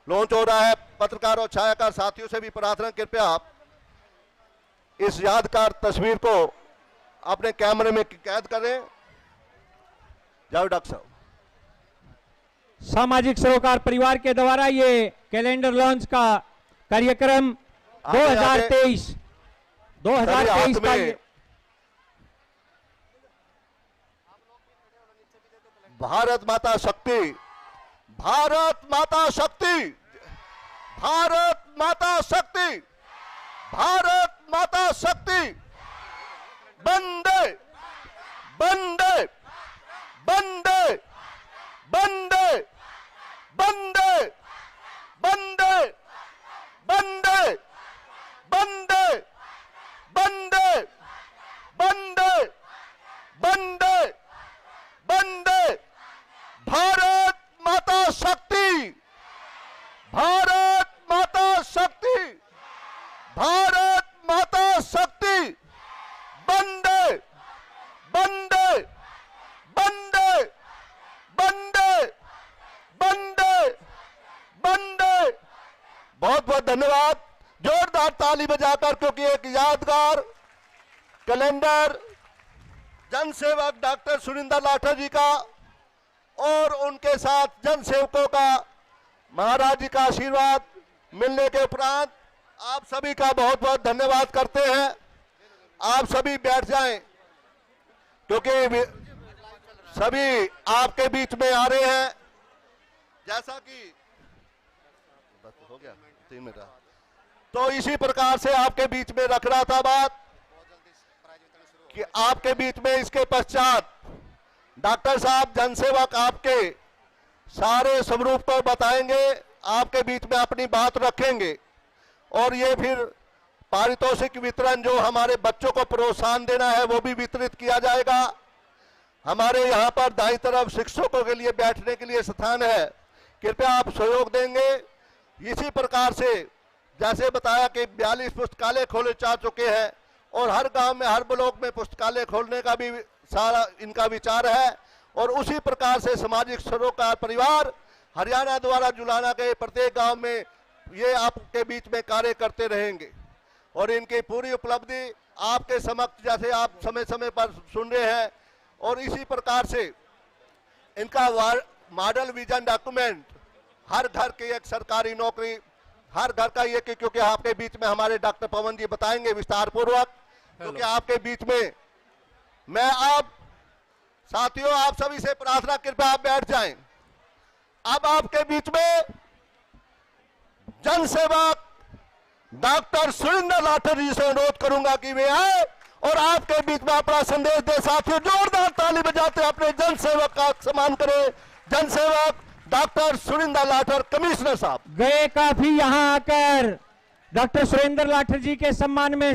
Launch हो रहा है। पत्रकार और छायाकार साथियों से भी प्रार्थना, कृपया आप इस यादगार तस्वीर को अपने कैमरे में कैद करें। जाओ डॉक्टर साहब। सामाजिक सरोकार परिवार के द्वारा ये कैलेंडर लॉन्च का कार्यक्रम 2023 का भारत माता शक्ति, भारत माता शक्ति, भारत माता शक्ति, भारत माता शक्ति, वंदे वंदे वंदे वंदे वंदे वंदे वंदे वंदे वंदे वंदे वंदे वंदे। भारत माता शक्ति, भारत माता शक्ति, भारत माता शक्ति, वंदे वंदे वंदे वंदे वंदे वंदे। बहुत बहुत धन्यवाद। जोरदार ताली बजाकर, क्योंकि एक यादगार कैलेंडर जनसेवक डॉक्टर सुरिंदर लाठर जी का और उनके साथ जनसेवकों का महाराज जी का आशीर्वाद मिलने के उपरांत आप सभी का बहुत बहुत धन्यवाद करते हैं। आप सभी बैठ जाएं, क्योंकि सभी आपके बीच में आ रहे हैं। जैसा कि हो गया 3 मिनट, तो इसी प्रकार से आपके बीच में रख रहा था बात कि आपके बीच में इसके पश्चात डॉक्टर साहब जनसेवक आपके सारे स्वरूप को बताएंगे, आपके बीच में अपनी बात रखेंगे और ये फिर पारितोषिक वितरण जो हमारे बच्चों को प्रोत्साहन देना है वो भी वितरित किया जाएगा। हमारे यहाँ पर दाईं तरफ शिक्षकों के लिए बैठने के लिए स्थान है, कृपया आप सहयोग देंगे। इसी प्रकार से जैसे बताया कि 42 पुस्तकालय खोले जा चुके हैं और हर गांव में, हर ब्लॉक में पुस्तकालय खोलने का भी सारा इनका विचार है। और उसी प्रकार से सामाजिक सरोकार परिवार हरियाणा द्वारा जुलाना के प्रत्येक गांव में ये आपके बीच में कार्य करते रहेंगे और इनकी पूरी उपलब्धि आपके समक्ष जैसे आप समय समय पर सुन रहे हैं। और इसी प्रकार से इनका मॉडल विजन डॉक्यूमेंट, हर घर की एक सरकारी नौकरी, हर घर का ये, क्योंकि आपके बीच में हमारे डॉक्टर पवन जी बताएंगे विस्तार पूर्वक, क्योंकि आपके बीच में मैं आप साथियों आप सभी से प्रार्थना, कृपया आप बैठ जाएं। अब आपके बीच में जनसेवक डॉक्टर सुरिंदर लाठर जी से अनुरोध करूंगा कि वे आए और आपके बीच में अपना संदेश दे। साथियों जोरदार ताली बजाते अपने जनसेवक का सम्मान करें। जनसेवक डॉक्टर सुरिंदर लाठर कमिश्नर साहब गए काफी यहां आकर डॉक्टर सुरेंद्र लाठर जी के सम्मान में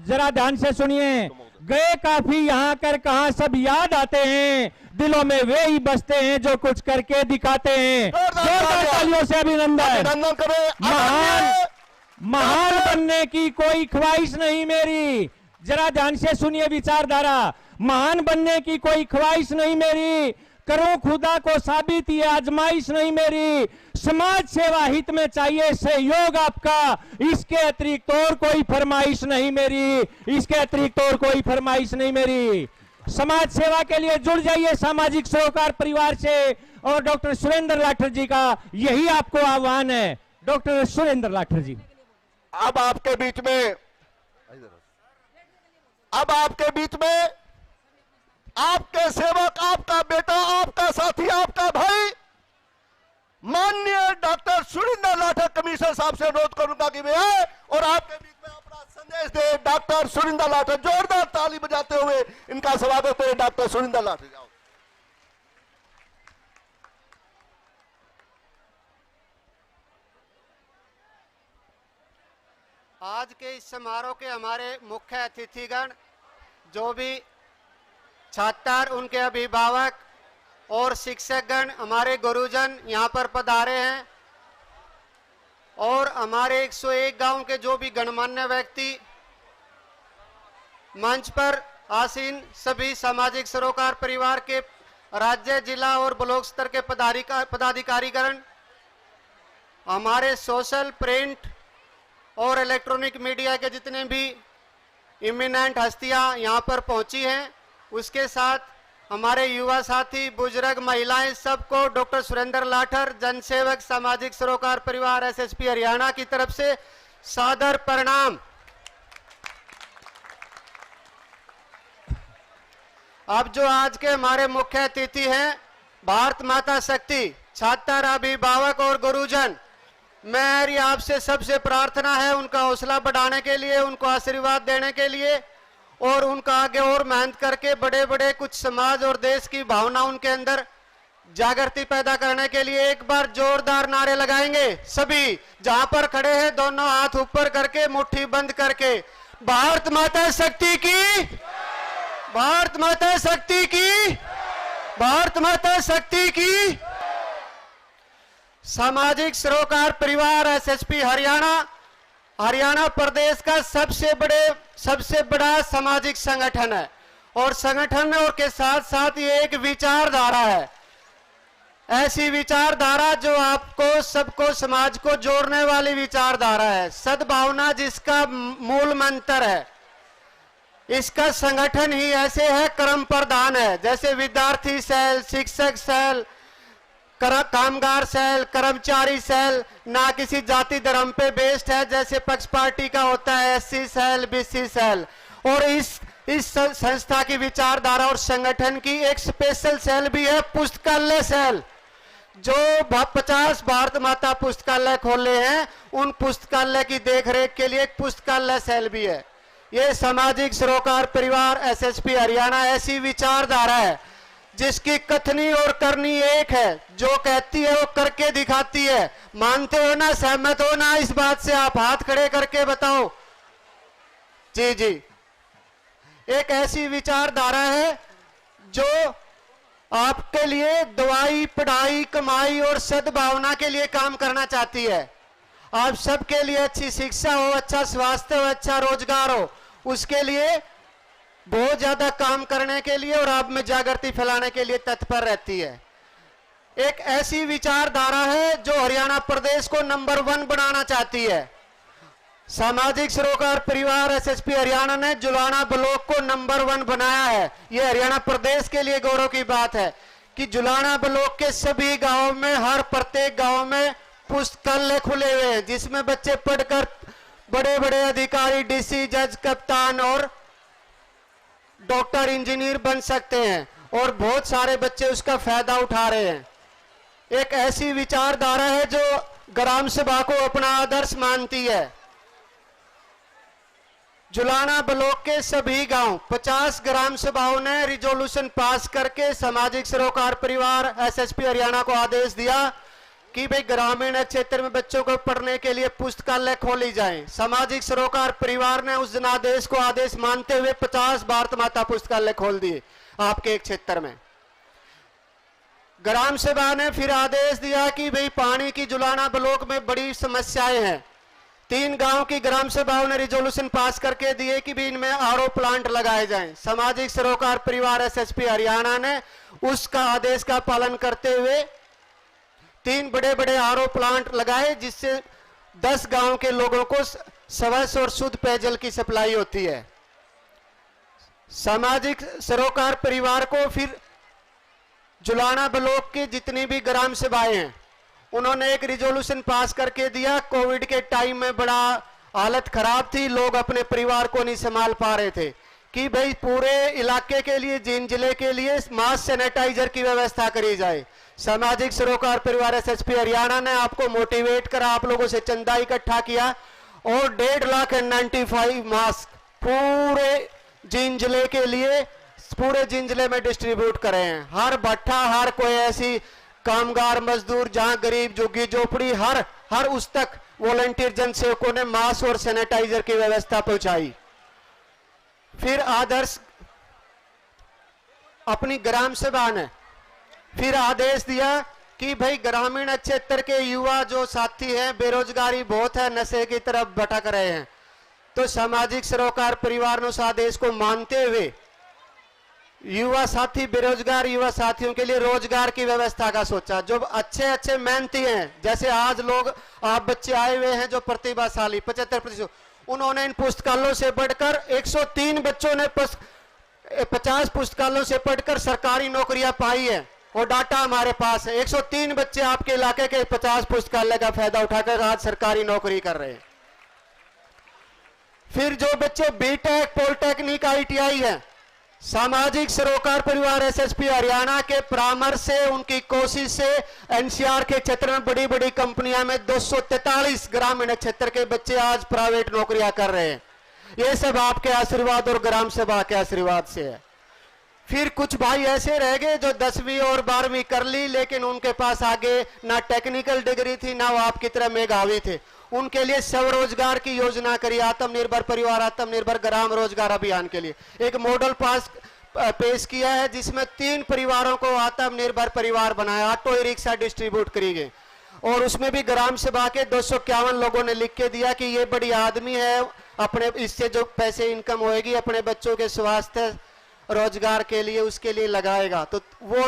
जरा ध्यान से सुनिए। गए काफी यहाँ कर कहा सब याद आते हैं, दिलों में वे ही बसते हैं जो कुछ करके दिखाते हैं। जोरदार तालियों से अभिनंदन करें। महान बनने की कोई ख्वाहिश नहीं मेरी, जरा ध्यान से सुनिए विचारधारा। महान बनने की कोई ख्वाहिश नहीं मेरी, करूं खुदा को साबित ये आजमाइश नहीं मेरी। समाज सेवा हित में चाहिए सहयोग आपका, इसके अतिरिक्त और कोई फरमाइश नहीं मेरी, इसके अतिरिक्त और कोई फरमाइश नहीं मेरी। समाज सेवा के लिए जुड़ जाइए सामाजिक सरोकार परिवार से और डॉक्टर सुरेंद्र लाठर जी का यही आपको आह्वान है। डॉक्टर सुरेंद्र लाठर जी अब आपके बीच में, अब आपके बीच में आपके सेवक, आपका बेटा, आपका साथी, आपका भाई माननीय डॉक्टर सुरिंदर लाठर कमिश्नर साहब से अनुरोध करूंगा कि वे आए और आपके बीच में अपना संदेश दे। डॉक्टर सुरिंदर लाठर, जोरदार ताली बजाते हुए इनका स्वागत करें। डॉक्टर सुरिंदर लाठर जाओ। आज के इस समारोह के हमारे मुख्य अतिथिगण, जो भी छात्र, उनके अभिभावक और शिक्षकगण, हमारे गुरुजन यहाँ पर पधारे हैं और हमारे 101 गांव के जो भी गणमान्य व्यक्ति, मंच पर आसीन सभी सामाजिक सरोकार परिवार के राज्य, जिला और ब्लॉक स्तर के पदाधिकारीगण, हमारे सोशल, प्रिंट और इलेक्ट्रॉनिक मीडिया के जितने भी इमिनेंट हस्तियां यहां पर पहुंची हैं, उसके साथ हमारे युवा साथी, बुजुर्ग, महिलाएं, सबको डॉक्टर सुरेंद्र लाठर, जनसेवक, सामाजिक सरोकार परिवार एसएसपी हरियाणा की तरफ से सादर प्रणाम। अब जो आज के हमारे मुख्य अतिथि हैं, भारत माता शक्ति, छात्र, अभिभावक और गुरुजन, मेरी आपसे सबसे प्रार्थना है उनका हौसला बढ़ाने के लिए, उनको आशीर्वाद देने के लिए और उनका आगे और मेहनत करके बड़े बड़े कुछ समाज और देश की भावना उनके अंदर जागृति पैदा करने के लिए एक बार जोरदार नारे लगाएंगे। सभी जहां पर खड़े हैं दोनों हाथ ऊपर करके, मुट्ठी बंद करके, भारत माता शक्ति की, भारत माता शक्ति की, भारत माता शक्ति की। सामाजिक सरोकार परिवार एसएसपी हरियाणा प्रदेश का सबसे बड़ा सामाजिक संगठन है और संगठन और के साथ साथ ये एक विचारधारा है, ऐसी विचारधारा जो आपको सबको समाज को जोड़ने वाली विचारधारा है, सद्भावना जिसका मूल मंत्र है। इसका संगठन ही ऐसे है, कर्म प्रधान है, जैसे विद्यार्थी सेल, शिक्षक सेल, कामगार सेल, कर्मचारी सेल, ना किसी जाति धर्म पे बेस्ड है जैसे पक्ष पार्टी का होता है एससी सेल, बीसी सेल। और इस संस्था की विचारधारा और संगठन की एक स्पेशल सेल भी है, पुस्तकालय सेल, जो 50 भारत माता पुस्तकालय खोले हैं, उन पुस्तकालय की देखरेख के लिए एक पुस्तकालय सेल भी है। ये सामाजिक सरोकार परिवार एसएसपी हरियाणा ऐसी विचारधारा है जिसकी कथनी और करनी एक है, जो कहती है वो करके दिखाती है। मानते हो ना, सहमत हो ना इस बात से? आप हाथ खड़े करके बताओ। जी जी, एक ऐसी विचारधारा है जो आपके लिए दवाई, पढ़ाई, कमाई और सद्भावना के लिए काम करना चाहती है। आप सबके लिए अच्छी शिक्षा हो, अच्छा स्वास्थ्य हो, अच्छा रोजगार हो, उसके लिए बहुत ज्यादा काम करने के लिए और आप में जागृति फैलाने के लिए तत्पर रहती है। एक ऐसी विचारधारा है जो हरियाणा प्रदेश को नंबर 1 बनाना चाहती है। सामाजिक सरोकार परिवार एसएसपी हरियाणा ने जुलाना ब्लॉक को नंबर 1 बनाया है। यह हरियाणा प्रदेश के लिए गौरव की बात है कि जुलाना ब्लॉक के सभी गांवों में, प्रत्येक गांव में पुस्तकालय खुले हुए हैं, जिसमें बच्चे पढ़कर बड़े बड़े अधिकारी, डीसी, जज, कप्तान और डॉक्टर, इंजीनियर बन सकते हैं और बहुत सारे बच्चे उसका फायदा उठा रहे हैं। एक ऐसी विचारधारा है जो ग्राम सभा को अपना आदर्श मानती है। जुलाना ब्लॉक के सभी गांव 50 ग्राम सभाओं ने रिजोल्यूशन पास करके सामाजिक सरोकार परिवार एसएसपी हरियाणा को आदेश दिया कि भाई ग्रामीण क्षेत्र में बच्चों को पढ़ने के लिए पुस्तकालय खोली जाएं। सामाजिक सरोकार परिवार ने उस जनादेश को आदेश मानते हुए 50 भारत माता पुस्तकालय खोल दिए आपके एक क्षेत्र में। ग्राम सभा ने फिर आदेश दिया कि भाई पानी की जुलाना ब्लॉक में बड़ी समस्याएं हैं। 3 गांव की ग्राम सभाओं ने रिजोल्यूशन पास करके दिए कि भी इनमें आरओ प्लांट लगाए जाएं। सामाजिक सरोकार परिवार एसएसपी हरियाणा ने उसका आदेश का पालन करते हुए 3 बड़े बड़े आरओ प्लांट लगाए, जिससे 10 गांव के लोगों को स्वच्छ और शुद्ध पेयजल की सप्लाई होती है। सामाजिक सरोकार परिवार को फिर जुलाना ब्लॉक की जितनी भी ग्राम सभाएं हैं, उन्होंने एक रिजोल्यूशन पास करके दिया। कोविड के टाइम में बड़ा हालत खराब थी, लोग अपने परिवार को नहीं संभाल पा रहे थे, कि भाई पूरे इलाके के लिए, जींद जिले के लिए मास सैनिटाइजर की व्यवस्था करी जाए। सामाजिक सरोकार परिवार एसएसपी हरियाणा ने आपको मोटिवेट करा, आप लोगों से चंदा इकट्ठा किया और 1,95,000 मास्क पूरे जींद जिले के लिए, पूरे जींद जिले में डिस्ट्रीब्यूट करे हैं। हर भट्ठा, हर कोई ऐसी कामगार मजदूर जहां गरीब झुग्गी झोपड़ी, हर उस तक वॉलंटियर जनसेवकों ने मास्क और सैनिटाइजर की व्यवस्था पहुंचाई। फिर आदर्श अपनी ग्राम सभा ने फिर आदेश दिया कि भाई ग्रामीण क्षेत्र के युवा जो साथी हैं, बेरोजगारी बहुत है, नशे की तरफ भटक रहे हैं। तो सामाजिक सरोकार परिवार ने उस आदेश को मानते हुए युवा साथी, बेरोजगार युवा साथियों के लिए रोजगार की व्यवस्था का सोचा। जो अच्छे अच्छे मेहनती हैं, जैसे आज लोग आप बच्चे आए हुए हैं जो प्रतिभाशाली 75%, उन्होंने इन पुस्तकालयों से बढ़कर 103 बच्चों ने 50 पुस्तकालयों से पढ़कर सरकारी नौकरियां पाई है। और डाटा हमारे पास है, 103 बच्चे आपके इलाके के 50 पुस्तकालय का फायदा उठाकर आज सरकारी नौकरी कर रहे हैं। फिर जो बच्चे बीटेक, पॉलिटेक्निक, ITI है, सामाजिक सरोकार परिवार SSP हरियाणा के परामर्श से, उनकी कोशिश से NCR के क्षेत्र में बड़ी बड़ी कंपनियां में 243 ग्रामीण क्षेत्र के बच्चे आज प्राइवेट नौकरियां कर रहे हैं। ये सब आपके आशीर्वाद और ग्राम सभा के आशीर्वाद से है। फिर कुछ भाई ऐसे रह गए जो 10वीं और 12वीं कर ली, लेकिन उनके पास आगे ना टेक्निकल डिग्री थी, ना वो आपकी तरह मेधावी थे। उनके लिए स्वरोजगार की योजना करी, आत्मनिर्भर परिवार, आत्मनिर्भर ग्राम रोजगार अभियान के लिए एक मॉडल पेश किया है, जिसमें 3 परिवारों को आत्मनिर्भर परिवार बनाया, ऑटो रिक्शा डिस्ट्रीब्यूट करी गई। और उसमें भी ग्राम सभा के 251 लोगों ने लिख के दिया कि ये बड़ी आदमी है, अपने इससे जो पैसे इनकम होएगी अपने बच्चों के स्वास्थ्य रोजगार के लिए, उसके लिए लगाएगा। तो वो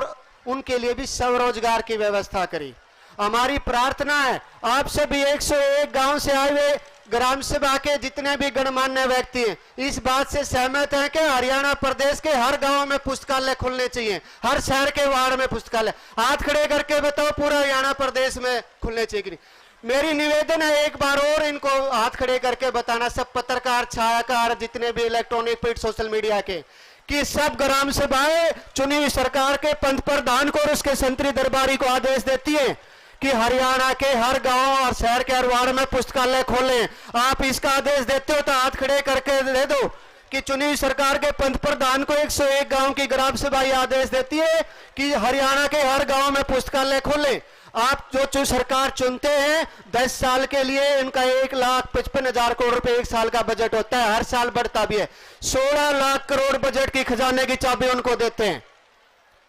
उनके लिए भी स्वरोजगार की व्यवस्था करी। हमारी प्रार्थना है आप सभी 101 गांव से आए हुए ग्राम सभा के जितने भी गणमान्य व्यक्ति हैं, इस बात से सहमत हैं कि हरियाणा प्रदेश के हर गांव में पुस्तकालय खुलने चाहिए, हर शहर के वार्ड में पुस्तकालय। हाथ खड़े करके बताओ पूरा हरियाणा प्रदेश में खुलने चाहिए कि नहीं? मेरी निवेदन है एक बार और इनको हाथ खड़े करके बताना, सब पत्रकार, छायाकार, जितने भी इलेक्ट्रॉनिक प्रिंट सोशल मीडिया के, कि सब ग्राम सभाएं चुनी हुई सरकार के पंच प्रधान को और उसके संतरी दरबारी को आदेश देती है कि हरियाणा के हर गांव और शहर के हर वार्ड में पुस्तकालय खोलें। आप इसका आदेश देते हो तो हाथ खड़े करके दे दो कि चुनी हुई सरकार के पंच प्रधान को 101 गांव की ग्राम सभा आदेश देती है कि हरियाणा के हर गांव में पुस्तकालय खोलें। आप जो सरकार चुनते हैं 10 साल के लिए इनका 1,55,000 करोड़ रुपए 1 साल का बजट होता है, हर साल बढ़ता भी है। 16 लाख करोड़ बजट की खजाने की चाबी उनको देते हैं,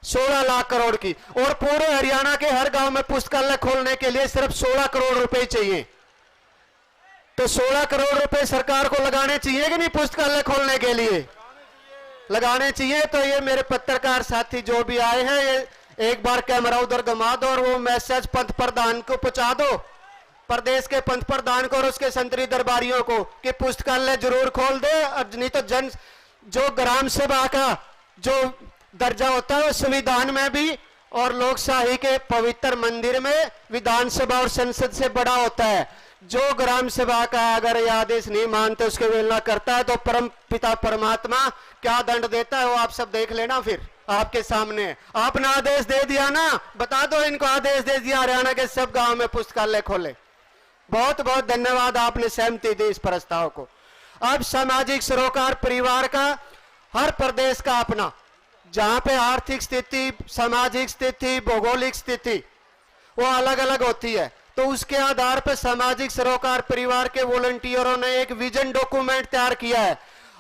16 लाख करोड़ की। और पूरे हरियाणा के हर गांव में पुस्तकालय खोलने के लिए सिर्फ 16 करोड़ रुपए चाहिए। तो 16 करोड़ रुपए सरकार को लगाने चाहिए कि नहीं पुस्तकालय खोलने के लिए? लगाने चाहिए। तो ये मेरे पत्रकार साथी जो भी आए हैं, ये एक बार कैमरा उधर घुमा दो और वो मैसेज पंच प्रधान को पहुंचा दो, प्रदेश के पंच प्रधान को और उसके संतरी दरबारियों को, कि पुस्तकालय जरूर खोल दे। और नहीं तो जो ग्राम सभा का जो दर्जा होता है वो संविधान में भी और लोकशाही के पवित्र मंदिर में विधानसभा और संसद से बड़ा होता है। जो ग्राम सभा का अगर ये आदेश नहीं मानते, उसके विरोध करता है, तो परम पिता परमात्मा क्या दंड देता है वो आप सब देख लेना। फिर आपके सामने आपने आदेश दे दिया ना, बता दो इनको आदेश दे दिया हरियाणा के सब गांव में पुस्तकालय खोले। बहुत बहुत धन्यवाद, आपने सहमति दी इस प्रस्ताव को। अब सामाजिक सरोकार परिवार का हर प्रदेश का अपना, जहां पे आर्थिक स्थिति, सामाजिक स्थिति, भौगोलिक स्थिति वो अलग अलग होती है, तो उसके आधार पर सामाजिक सरोकार परिवार के वॉलंटियरों ने एक विजन डॉक्यूमेंट तैयार किया है।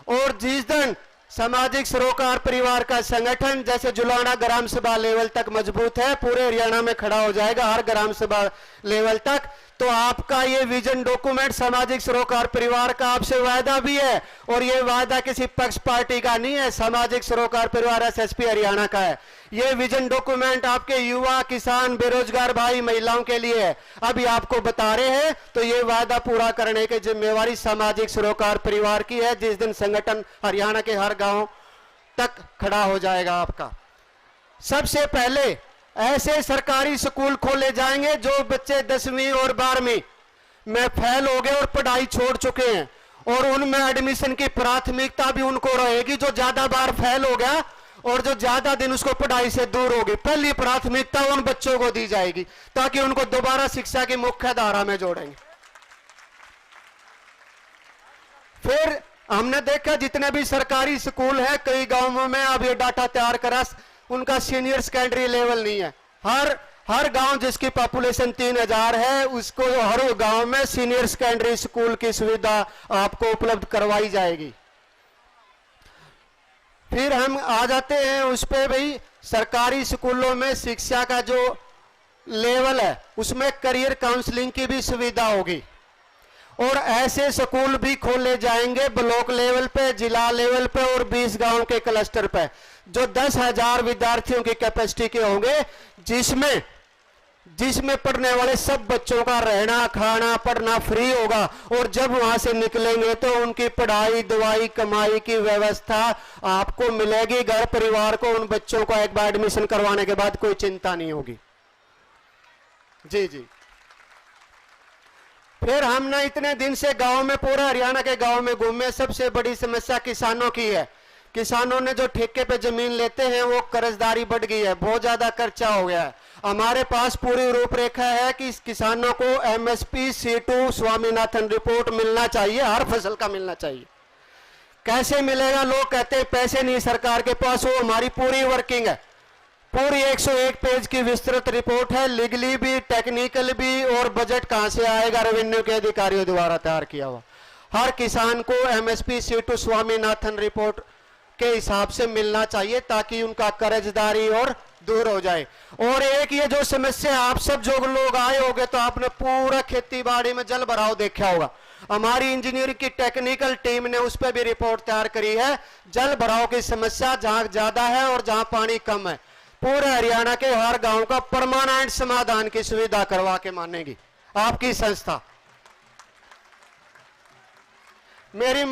और जिस दिन सामाजिक सरोकार परिवार का संगठन जैसे जुलाना ग्राम सभा लेवल तक मजबूत है, पूरे हरियाणा में खड़ा हो जाएगा हर ग्राम सभा लेवल तक, तो आपका ये विजन डॉक्यूमेंट सामाजिक सरोकार परिवार का आपसे वायदा भी है। और ये वायदा किसी पक्ष पार्टी का नहीं है, सामाजिक सरोकार परिवार SSP हरियाणा का है। ये विजन डॉक्यूमेंट आपके युवा, किसान, बेरोजगार भाई, महिलाओं के लिए है। अभी आपको बता रहे हैं, तो ये वायदा पूरा करने की जिम्मेवारी सामाजिक सरोकार परिवार की है, जिस दिन संगठन हरियाणा के हर गांव तक खड़ा हो जाएगा आपका। सबसे पहले ऐसे सरकारी स्कूल खोले जाएंगे जो बच्चे 10वीं और 12वीं में फेल हो गए और पढ़ाई छोड़ चुके हैं, और उनमें एडमिशन की प्राथमिकता भी उनको रहेगी जो ज्यादा बार फेल हो गया और जो ज्यादा दिन उसको पढ़ाई से दूर होगी। पहली प्राथमिकता उन बच्चों को दी जाएगी ताकि उनको दोबारा शिक्षा की मुख्य धारा में जोड़ेंगे। फिर हमने देखा जितने भी सरकारी स्कूल है कई गांवों में, अब ये डाटा तैयार करा, उनका सीनियर सेकेंडरी लेवल नहीं है। हर गांव जिसकी पॉपुलेशन 3000 है, उसको हर गांव में सीनियर सेकेंडरी स्कूल की सुविधा आपको उपलब्ध करवाई जाएगी। फिर हम आ जाते हैं उस पे भाई, सरकारी स्कूलों में शिक्षा का जो लेवल है उसमें करियर काउंसलिंग की भी सुविधा होगी। और ऐसे स्कूल भी खोले जाएंगे ब्लॉक लेवल पे, जिला लेवल पे और 20 गांव के क्लस्टर पे, जो 10,000 विद्यार्थियों की कैपेसिटी के होंगे, जिसमें पढ़ने वाले सब बच्चों का रहना खाना पढ़ना फ्री होगा। और जब वहां से निकलेंगे तो उनकी पढ़ाई दवाई कमाई की व्यवस्था आपको मिलेगी। घर परिवार को उन बच्चों को एक बार एडमिशन करवाने के बाद कोई चिंता नहीं होगी। जी जी। फिर हमने इतने दिन से गांव में, पूरा हरियाणा के गांव में घूमे, सबसे बड़ी समस्या किसानों की है। किसानों ने जो ठेके पे जमीन लेते हैं वो कर्जदारी बढ़ गई है, बहुत ज्यादा खर्चा हो गया है। हमारे पास पूरी रूपरेखा है कि किसानों को एमएसपी C2 स्वामीनाथन रिपोर्ट मिलना चाहिए, हर फसल का मिलना चाहिए। कैसे मिलेगा? लोग कहते हैं पैसे नहीं सरकार के पास, वो हमारी पूरी वर्किंग है। पूरी 101 पेज की विस्तृत रिपोर्ट है, लीगली भी टेक्निकल भी, और बजट कहां से आएगा? रेवेन्यू के अधिकारियों द्वारा तैयार किया हुआ। हर किसान को एमएसपी C2 स्वामीनाथन रिपोर्ट के हिसाब से मिलना चाहिए ताकि उनका कर्जदारी और दूर हो जाए। और एक ये जो समस्या, आप सब जो लोग आए होंगे तो आपने पूरा खेती बाड़ी में जल भराव देखा होगा। हमारी इंजीनियरिंग की टेक्निकल टीम ने उस पर भी रिपोर्ट तैयार करी है। जल भराव की समस्या जहां ज्यादा है और जहां पानी कम है, पूरे हरियाणा के हर गांव का परमानेंट समाधान की सुविधा करवा के मानेगी आपकी संस्था। मेरी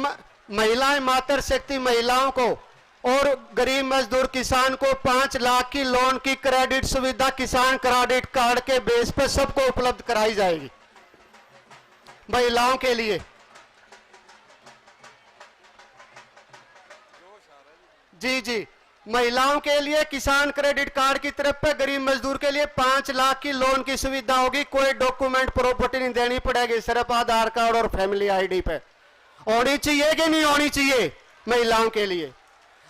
महिलाएं, मातृ शक्ति महिलाओं को और गरीब मजदूर किसान को 5 लाख की लोन की क्रेडिट सुविधा किसान क्रेडिट कार्ड के बेस पर सबको उपलब्ध कराई जाएगी महिलाओं के लिए। जी जी, महिलाओं के लिए किसान क्रेडिट कार्ड की तरफ पे गरीब मजदूर के लिए 5 लाख की लोन की सुविधा होगी। कोई डॉक्यूमेंट प्रॉपर्टी नहीं देनी पड़ेगी, सिर्फ आधार कार्ड और फैमिली आईडी पे होनी चाहिए कि नहीं होनी चाहिए महिलाओं के लिए।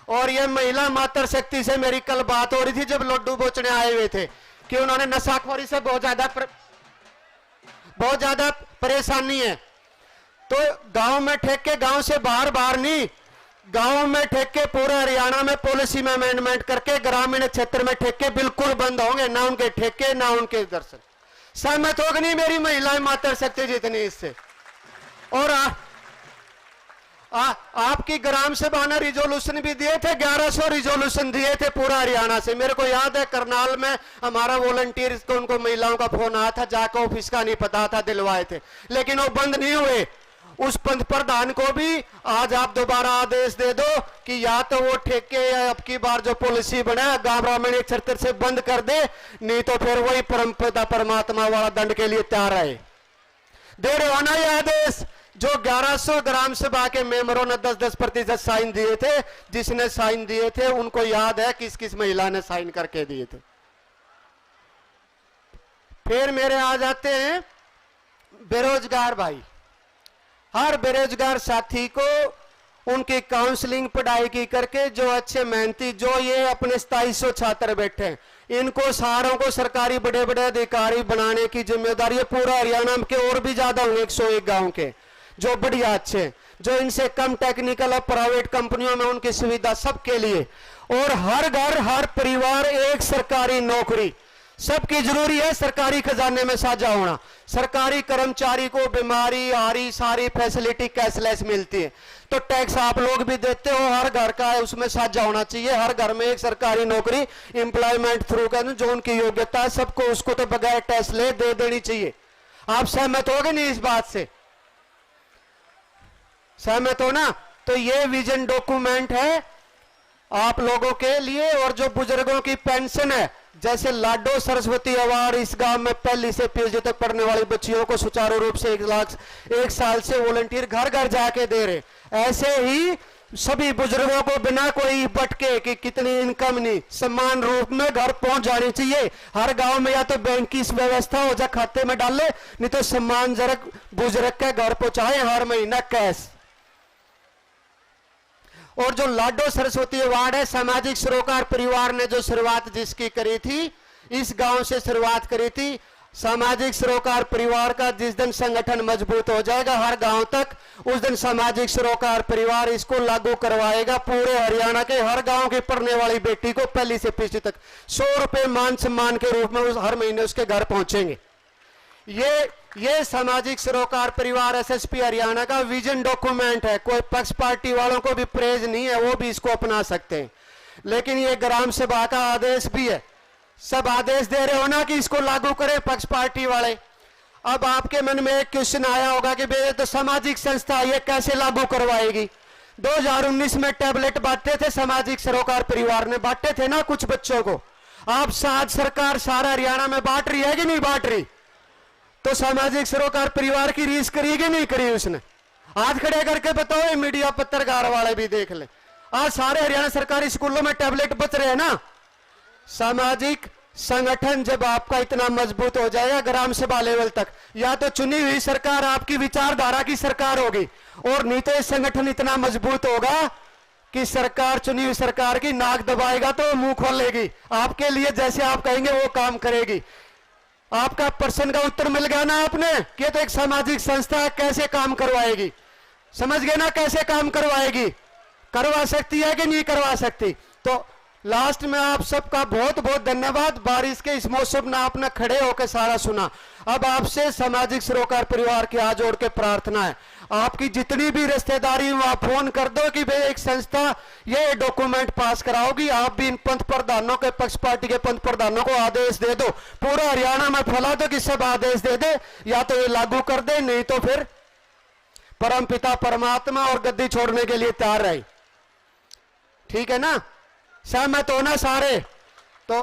और ये महिला मातृ शक्ति से मेरी कल बात हो रही थी जब लड्डू बेचने आए हुए थे कि उन्होंने नशाखोरी से बहुत ज्यादा परेशानी है। तो गांव में ठेके, गांव से बाहर नहीं, गांव में ठेके पूरे हरियाणा में पॉलिसी में अमेंडमेंट करके ग्रामीण क्षेत्र में ठेके बिल्कुल बंद होंगे, ना उनके ठेके ना उनके दर्शन। सहमत होगी नहीं मेरी महिलाएं मातृ शक्ति जितनी इससे। और आपकी ग्राम सभा ने रिजोल्यूशन भी दिए थे, 1100 रिजोल्यूशन दिए थे पूरा हरियाणा से। मेरे को याद है करनाल में हमारा वॉलंटियर को, उनको महिलाओं का फोन आया था, जाकर ऑफिस का नहीं पता था, दिलवाए थे, लेकिन वो बंद नहीं हुए। उस पंच प्रधान को भी आज आप दोबारा आदेश दे दो कि या तो वो ठेके या अब की बार जो पॉलिसी बना ग्रामीण क्षेत्र से बंद कर दे, नहीं तो फिर वही परमपिता परमात्मा वाला दंड के लिए तैयार रहे। दे रहे हो ना ये आदेश? जो 1100 ग्राम सभा के मेंबरों ने 10-10% साइन दिए थे, जिसने साइन दिए थे उनको याद है किस किस महिला ने साइन करके दिए थे। फिर मेरे आ जाते हैं बेरोजगार भाई। हर बेरोजगार साथी को उनकी काउंसलिंग पढ़ाई की करके, जो अच्छे मेहनती, जो ये अपने 2700 छात्र बैठे हैं, इनको सारों को सरकारी बड़े बड़े अधिकारी बनाने की जिम्मेदारी है। पूरा हरियाणा के और भी ज्यादा होंगे 101 गांव के जो बढ़िया अच्छे, जो इनसे कम टेक्निकल और प्राइवेट कंपनियों में उनकी सुविधा सबके लिए। और हर घर हर परिवार एक सरकारी नौकरी सबकी जरूरी है। सरकारी खजाने में साझा होना, सरकारी कर्मचारी को बीमारी हारी सारी फैसिलिटी कैशलेस मिलती है, तो टैक्स आप लोग भी देते हो, हर घर का है उसमें साझा होना चाहिए। हर घर में एक सरकारी नौकरी एम्प्लॉयमेंट थ्रू कर, जो उनकी योग्यता है सबको उसको तो बगैर टैक्स ले दे देनी चाहिए। आप सहमत होगे नहीं इस बात से? सहमत हो ना? तो ये विजन डॉक्यूमेंट है आप लोगों के लिए। और जो बुजुर्गों की पेंशन है, जैसे लाडो सरस्वती अवार्ड, इस गांव में पहली से PhD तक पढ़ने वाली बच्चियों को सुचारू रूप से 1 साल से वॉलंटियर घर घर जाके दे रहे, ऐसे ही सभी बुजुर्गों को बिना कोई भटके कि कितनी इनकम नहीं, समान रूप में घर पहुंच जानी चाहिए। हर गांव में या तो बैंक की व्यवस्था हो जा, खाते में डाले, नहीं तो सम्मानजनक बुजुर्ग के घर पहुंचाए हर महीना कैश। और जो लाडो सरस्वती अवार्ड है, सामाजिक सरोकार परिवार ने जो शुरुआत जिसकी करी थी, इस गांव से शुरुआत करी थी। सामाजिक सरोकार परिवार का जिस दिन संगठन मजबूत हो जाएगा हर गांव तक, उस दिन सामाजिक सरोकार परिवार इसको लागू करवाएगा। पूरे हरियाणा के हर गांव की पढ़ने वाली बेटी को पहली से PhD तक 100 रुपए मान सम्मान के रूप में हर महीने उसके घर पहुंचेंगे। ये सामाजिक सरोकार परिवार एसएसपी हरियाणा का विजन डॉक्यूमेंट है। कोई पक्ष पार्टी वालों को भी प्रेज नहीं है, वो भी इसको अपना सकते हैं। लेकिन ये ग्राम सभा का आदेश भी है। सब आदेश दे रहे हो ना कि इसको लागू करें पक्ष पार्टी वाले। अब आपके मन में एक क्वेश्चन आया होगा कि भाई तो सामाजिक संस्था ये कैसे लागू करवाएगी। 2019 में टैबलेट बांटे थे, सामाजिक सरोकार परिवार ने बांटे थे ना कुछ बच्चों को। आप साथ सरकार सारा हरियाणा में बांट रही है कि नहीं बांट रही? तो सामाजिक सरोकार परिवार की रीस करी कि नहीं करी उसने? हाथ खड़े करके बताओ, मीडिया पत्रकार वाले भी देख ले। आज सारे हरियाणा सरकारी स्कूलों में टैबलेट बच रहे हैं ना। सामाजिक संगठन जब आपका इतना मजबूत हो जाएगा ग्राम सभा लेवल तक, या तो चुनी हुई सरकार आपकी विचारधारा की सरकार होगी, और नहीं तो ये संगठन इतना मजबूत होगा कि सरकार चुनी हुई सरकार की नाक दबाएगा तो मुंह खोलेगी। आपके लिए जैसे आप कहेंगे वो काम करेगी। आपका प्रश्न का उत्तर मिल गया ना आपने कि तो एक सामाजिक संस्था कैसे काम करवाएगी। समझ गए ना कैसे काम करवाएगी? करवा सकती है कि नहीं करवा सकती? तो लास्ट में आप सबका बहुत बहुत धन्यवाद। बारिश के इस मौसम में आपने खड़े होकर सारा सुना। अब आपसे सामाजिक सरोकार परिवार के हाथ जोड़ के प्रार्थना है, आपकी जितनी भी रिश्तेदारी वहां फोन कर दो कि भाई एक संस्था ये डॉक्यूमेंट पास कराओगी। आप भी इन पंथ प्रधानों के, पक्ष पार्टी के पंथ प्रधानों को आदेश दे दो, पूरा हरियाणा में फैला दो कि सब आदेश दे दे, या तो ये लागू कर दे, नहीं तो फिर परम पिता परमात्मा और गद्दी छोड़ने के लिए तैयार रहे। ठीक है ना? सहमत हो ना सारे? तो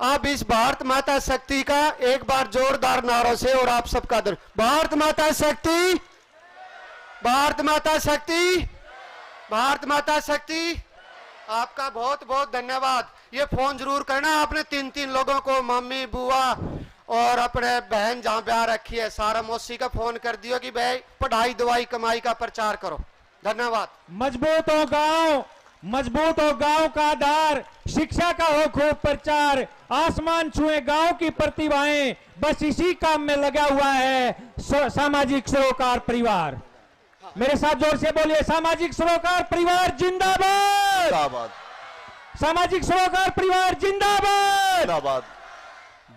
अब इस भारत माता शक्ति का एक बार जोरदार नारों से और आप सबका भारत माता शक्ति, भारत माता शक्ति, भारत माता शक्ति। आपका बहुत बहुत धन्यवाद। ये फोन जरूर करना आपने 3-3 लोगों को, मम्मी, बुआ और अपने बहन जहां ब्याह रखी है, सारा मौसी का फोन कर दियो कि भाई पढ़ाई दवाई कमाई का प्रचार करो। धन्यवाद। मजबूत हो गांव, मजबूत हो गांव का आधार, शिक्षा का हो खूब प्रचार, आसमान छुए गांव की प्रतिभाएं, बस इसी काम में लगा हुआ है सामाजिक सरोकार परिवार। मेरे साथ जोर से बोलिए, सामाजिक सरोकार परिवार जिंदाबाद, जिंदाबाद, सामाजिक सरोकार परिवार जिंदाबाद, जिंदाबाद।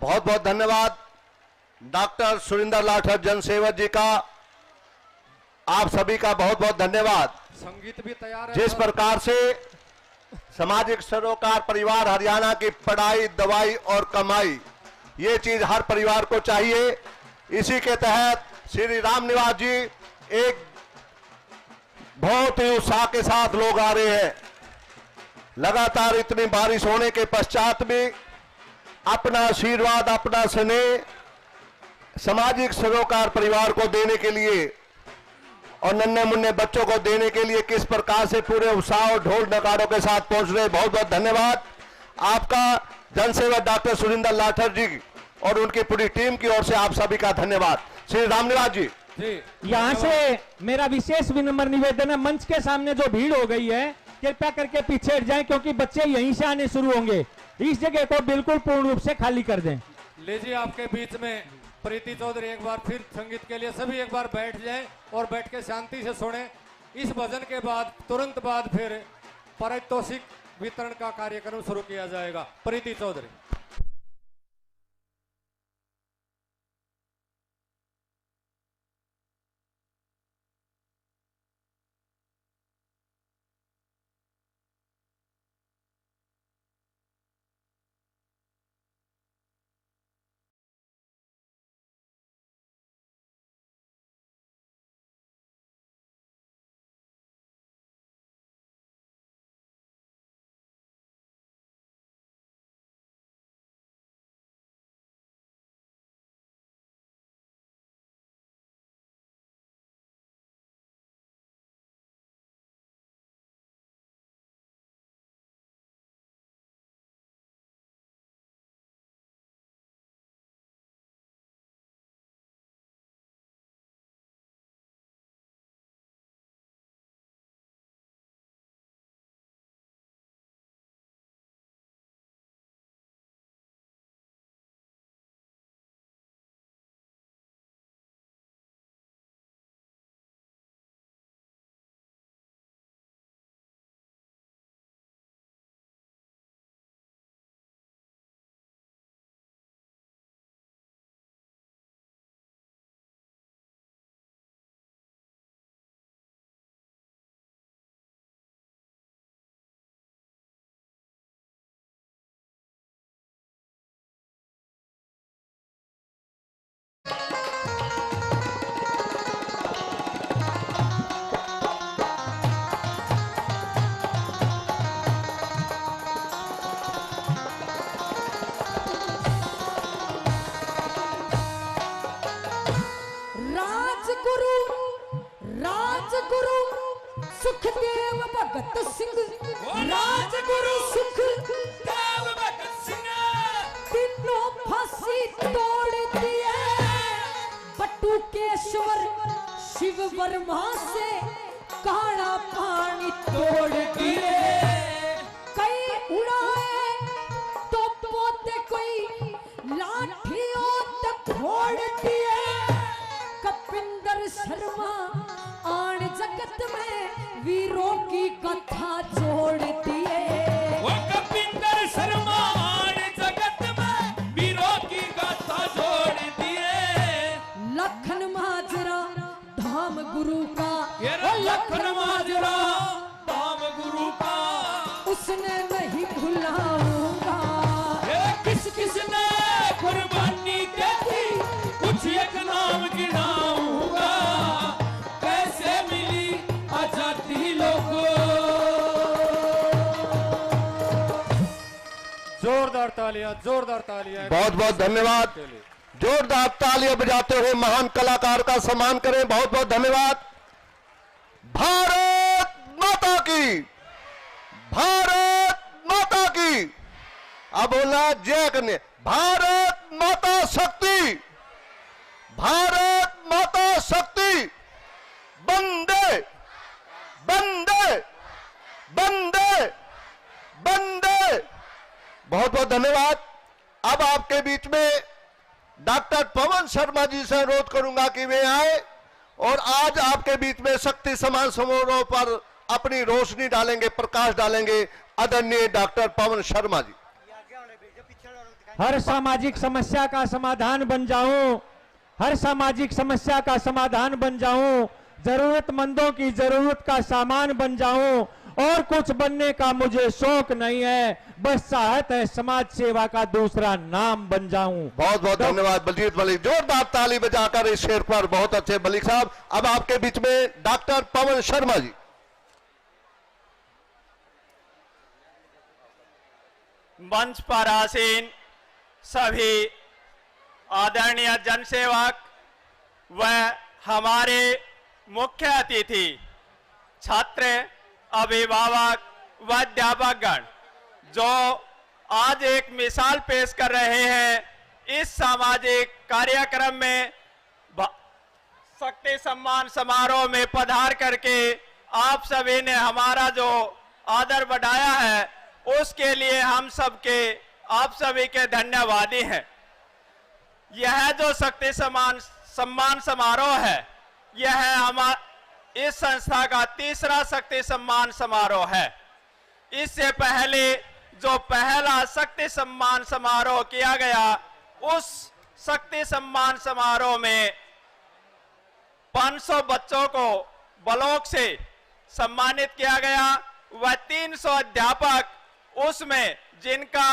बहुत बहुत धन्यवाद डॉक्टर सुरेंद्र लाठर जनसेवक जी का। आप सभी का बहुत बहुत धन्यवाद। संगीत भी तैयार है। जिस प्रकार से सामाजिक सरोकार परिवार हरियाणा की पढ़ाई दवाई और कमाई, ये चीज हर परिवार को चाहिए। इसी के तहत श्री राम निवास जी एक बहुत ही उत्साह के साथ लोग आ रहे हैं। लगातार इतनी बारिश होने के पश्चात भी अपना आशीर्वाद, अपना स्नेह सामाजिक सरोकार परिवार को देने के लिए और नन्हे मुन्ने बच्चों को देने के लिए किस प्रकार से पूरे उत्साह और ढोल नगाड़ों के साथ पहुंच रहे। बहुत बहुत धन्यवाद आपका जनसेवक डॉक्टर सुरेंद्र लाठर जी और उनकी पूरी टीम की ओर से आप सभी का धन्यवाद। श्री रामनिवास जी, यहाँ से मेरा विशेष विनम्र निवेदन है, मंच के सामने जो भीड़ हो गई है कृपया करके पीछे हट जाएं, क्योंकि बच्चे यहीं से आने शुरू होंगे। इस जगह को बिल्कुल पूर्ण रूप से खाली कर दें। लीजिए, आपके बीच में प्रीति चौधरी एक बार फिर संगीत के लिए सभी एक बार बैठ जाएं और बैठ के शांति से सुने। इस भजन के बाद तुरंत बाद फिर पारितोषिक वितरण का कार्यक्रम शुरू किया जाएगा। प्रीति चौधरी। सुखदेव भगत सिंह राजगुरु सुखदेव भगत सिंह तीनों फांसी तोड़ दिए बटुकेश्वर शिव वर्मा से काला पानी तोड़ दिए कई उड़ाए तो पोते कोई लाठियों तक फोड़ दिए कपिंदर शर्मा आन जगत में वीरों की कथा जोड़ दिए वो कपिंदर शर्मा आन जगत में वीरों की कथा जोड़ दिए लखन माजरा धाम गुरु का वो लखन माजरा धाम गुरु का उसने नहीं भुलाऊंगा किस किसने कुर्बानी की थी कुछ एक नाम गिनाऊंगा कैसे मिली आजादी लोगों जोरदार तालियां, जोरदार तालियां। बहुत बहुत धन्यवाद। जोरदार तालियां बजाते हुए महान कलाकार का सम्मान करें। बहुत बहुत धन्यवाद। भारत माता की, भारत माता की। अब बोलना जय करने। भारत माता शक्ति, भारत माता शक्ति। बंदे बंदे बंदे बंदे। बहुत बहुत धन्यवाद। अब आपके बीच में डॉक्टर पवन शर्मा जी से अनुरोध करूंगा कि वे आए और आज आपके बीच में शक्ति सम्मान समारोह पर अपनी रोशनी डालेंगे, प्रकाश डालेंगे। आदरणीय डॉक्टर पवन शर्मा जी। हर सामाजिक समस्या का समाधान बन जाऊं, हर सामाजिक समस्या का समाधान बन जाऊं, जरूरतमंदों की जरूरत का सामान बन जाऊं और कुछ बनने का मुझे शौक नहीं है, बस चाहत है समाज सेवा का दूसरा नाम बन जाऊं। बहुत बहुत धन्यवाद बलजीत मलिक। जोरदार ताली बजाकर इस शेर पर। बहुत अच्छे मलिक साहब। अब आपके बीच में डॉक्टर पवन शर्मा जी। मंच पर आसीन सभी आदरणीय जनसेवक व हमारे मुख्य अतिथि, छात्र, अभिभावक व अध्यापकगण जो आज एक मिसाल पेश कर रहे हैं इस सामाजिक कार्यक्रम में शक्ति सम्मान समारोह में पधार करके आप सभी ने हमारा जो आदर बढ़ाया है उसके लिए हम सबके आप सभी के धन्यवादी हैं। यह जो शक्ति सम्मान समारोह है यह हमारा इस संस्था का तीसरा शक्ति सम्मान समारोह है। इससे पहले जो पहला शक्ति सम्मान समारोह किया गया उस शक्ति सम्मान समारोह में 500 बच्चों को ब्लॉक से सम्मानित किया गया व 300 अध्यापक उसमें जिनका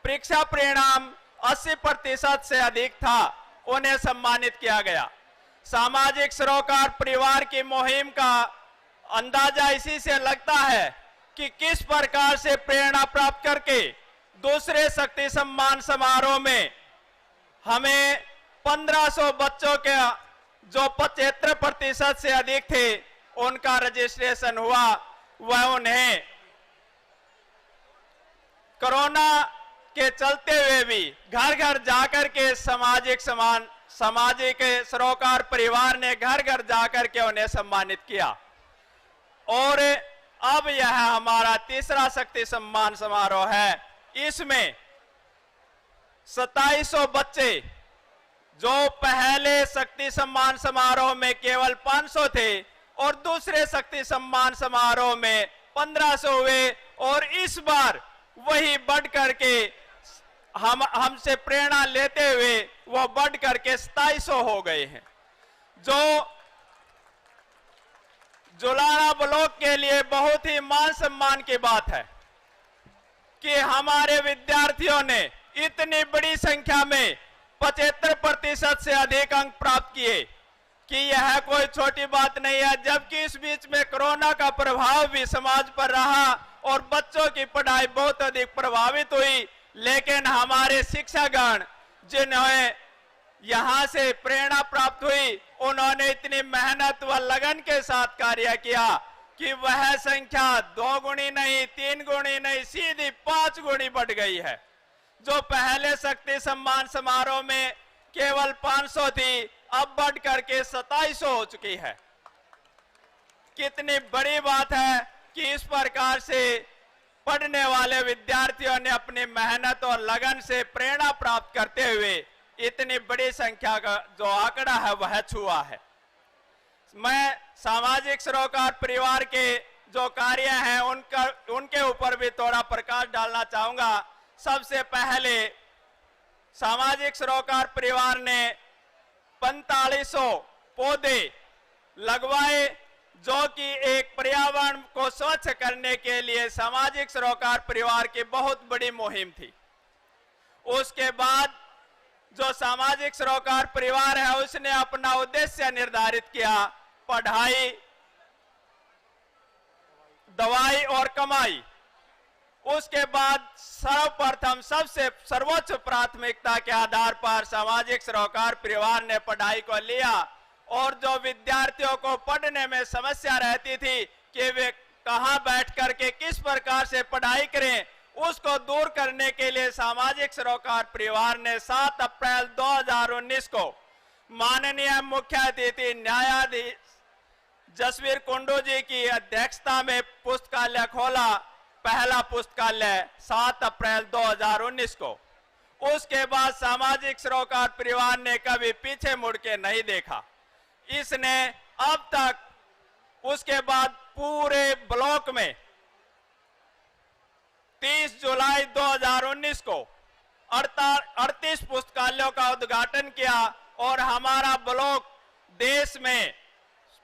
परीक्षा परिणाम 80% से अधिक था उन्हें सम्मानित किया गया। सामाजिक सरोकार परिवार की मुहिम का अंदाजा इसी से लगता है कि किस प्रकार से प्रेरणा प्राप्त करके दूसरे शक्ति सम्मान समारोह में हमें 1500 बच्चों के जो 75% से अधिक थे उनका रजिस्ट्रेशन हुआ वह उन्हें कोरोना के चलते हुए भी घर घर जाकर के सामाजिक सरोकार परिवार ने घर घर जाकर के उन्हें सम्मानित किया और अब यह हमारा तीसरा शक्ति सम्मान समारोह है। इसमें 2700 बच्चे जो पहले शक्ति सम्मान समारोह में केवल 500 थे और दूसरे शक्ति सम्मान समारोह में 1500 हुए और इस बार वही बढ़ करके हमसे प्रेरणा लेते हुए वह बढ़ करके 2700 हो गए हैं। जो जुलाना ब्लॉक के लिए बहुत ही मान सम्मान की बात है कि हमारे विद्यार्थियों ने इतनी बड़ी संख्या में 75% से अधिक अंक प्राप्त किए कि यह कोई छोटी बात नहीं है। जबकि इस बीच में कोरोना का प्रभाव भी समाज पर रहा और बच्चों की पढ़ाई बहुत अधिक प्रभावित हुई, लेकिन हमारे शिक्षकगण जिन्हें यहां से प्रेरणा प्राप्त हुई उन्होंने इतनी मेहनत व लगन के साथ कार्य किया कि वह संख्या 2 गुणी नहीं, 3 गुणी नहीं, सीधी 5 गुणी बढ़ गई है। जो पहले शक्ति सम्मान समारोह में केवल 500 थी, अब बढ़ करके 2700 हो चुकी है। कितनी बड़ी बात है कि इस प्रकार से पढ़ने वाले विद्यार्थियों ने अपनी मेहनत और लगन से प्रेरणा प्राप्त करते हुए इतनी बड़ी संख्या का जो आंकड़ा है वह छुआ है। मैं सामाजिक सरोकार परिवार के जो कार्य हैं उनके ऊपर भी थोड़ा प्रकाश डालना चाहूंगा। सबसे पहले सामाजिक सरोकार परिवार ने 4500 पौधे लगवाए, जो कि एक पर्यावरण को स्वच्छ करने के लिए सामाजिक सरोकार परिवार की बहुत बड़ी मुहिम थी। उसके बाद जो सामाजिक सरोकार परिवार है उसने अपना उद्देश्य निर्धारित किया, पढ़ाई, दवाई और कमाई। उसके बाद सर्वप्रथम सबसे सर्वोच्च प्राथमिकता के आधार पर सामाजिक सरोकार परिवार ने पढ़ाई को लिया और जो विद्यार्थियों को पढ़ने में समस्या रहती थी कि वे कहां बैठ करके किस प्रकार से पढ़ाई करें, उसको दूर करने के लिए सामाजिक सरोकार परिवार ने 7 अप्रैल 2019 को माननीय मुख्य अतिथि न्यायाधीश जसवीर कुंडू जी की अध्यक्षता में पुस्तकालय खोला, पहला पुस्तकालय 7 अप्रैल 2019 को। उसके बाद सामाजिक सरोकार परिवार ने कभी पीछे मुड़ के नहीं देखा। इसने अब तक उसके बाद पूरे ब्लॉक में 30 जुलाई 2019 को 38 पुस्तकालयों का उद्घाटन किया और हमारा ब्लॉक देश में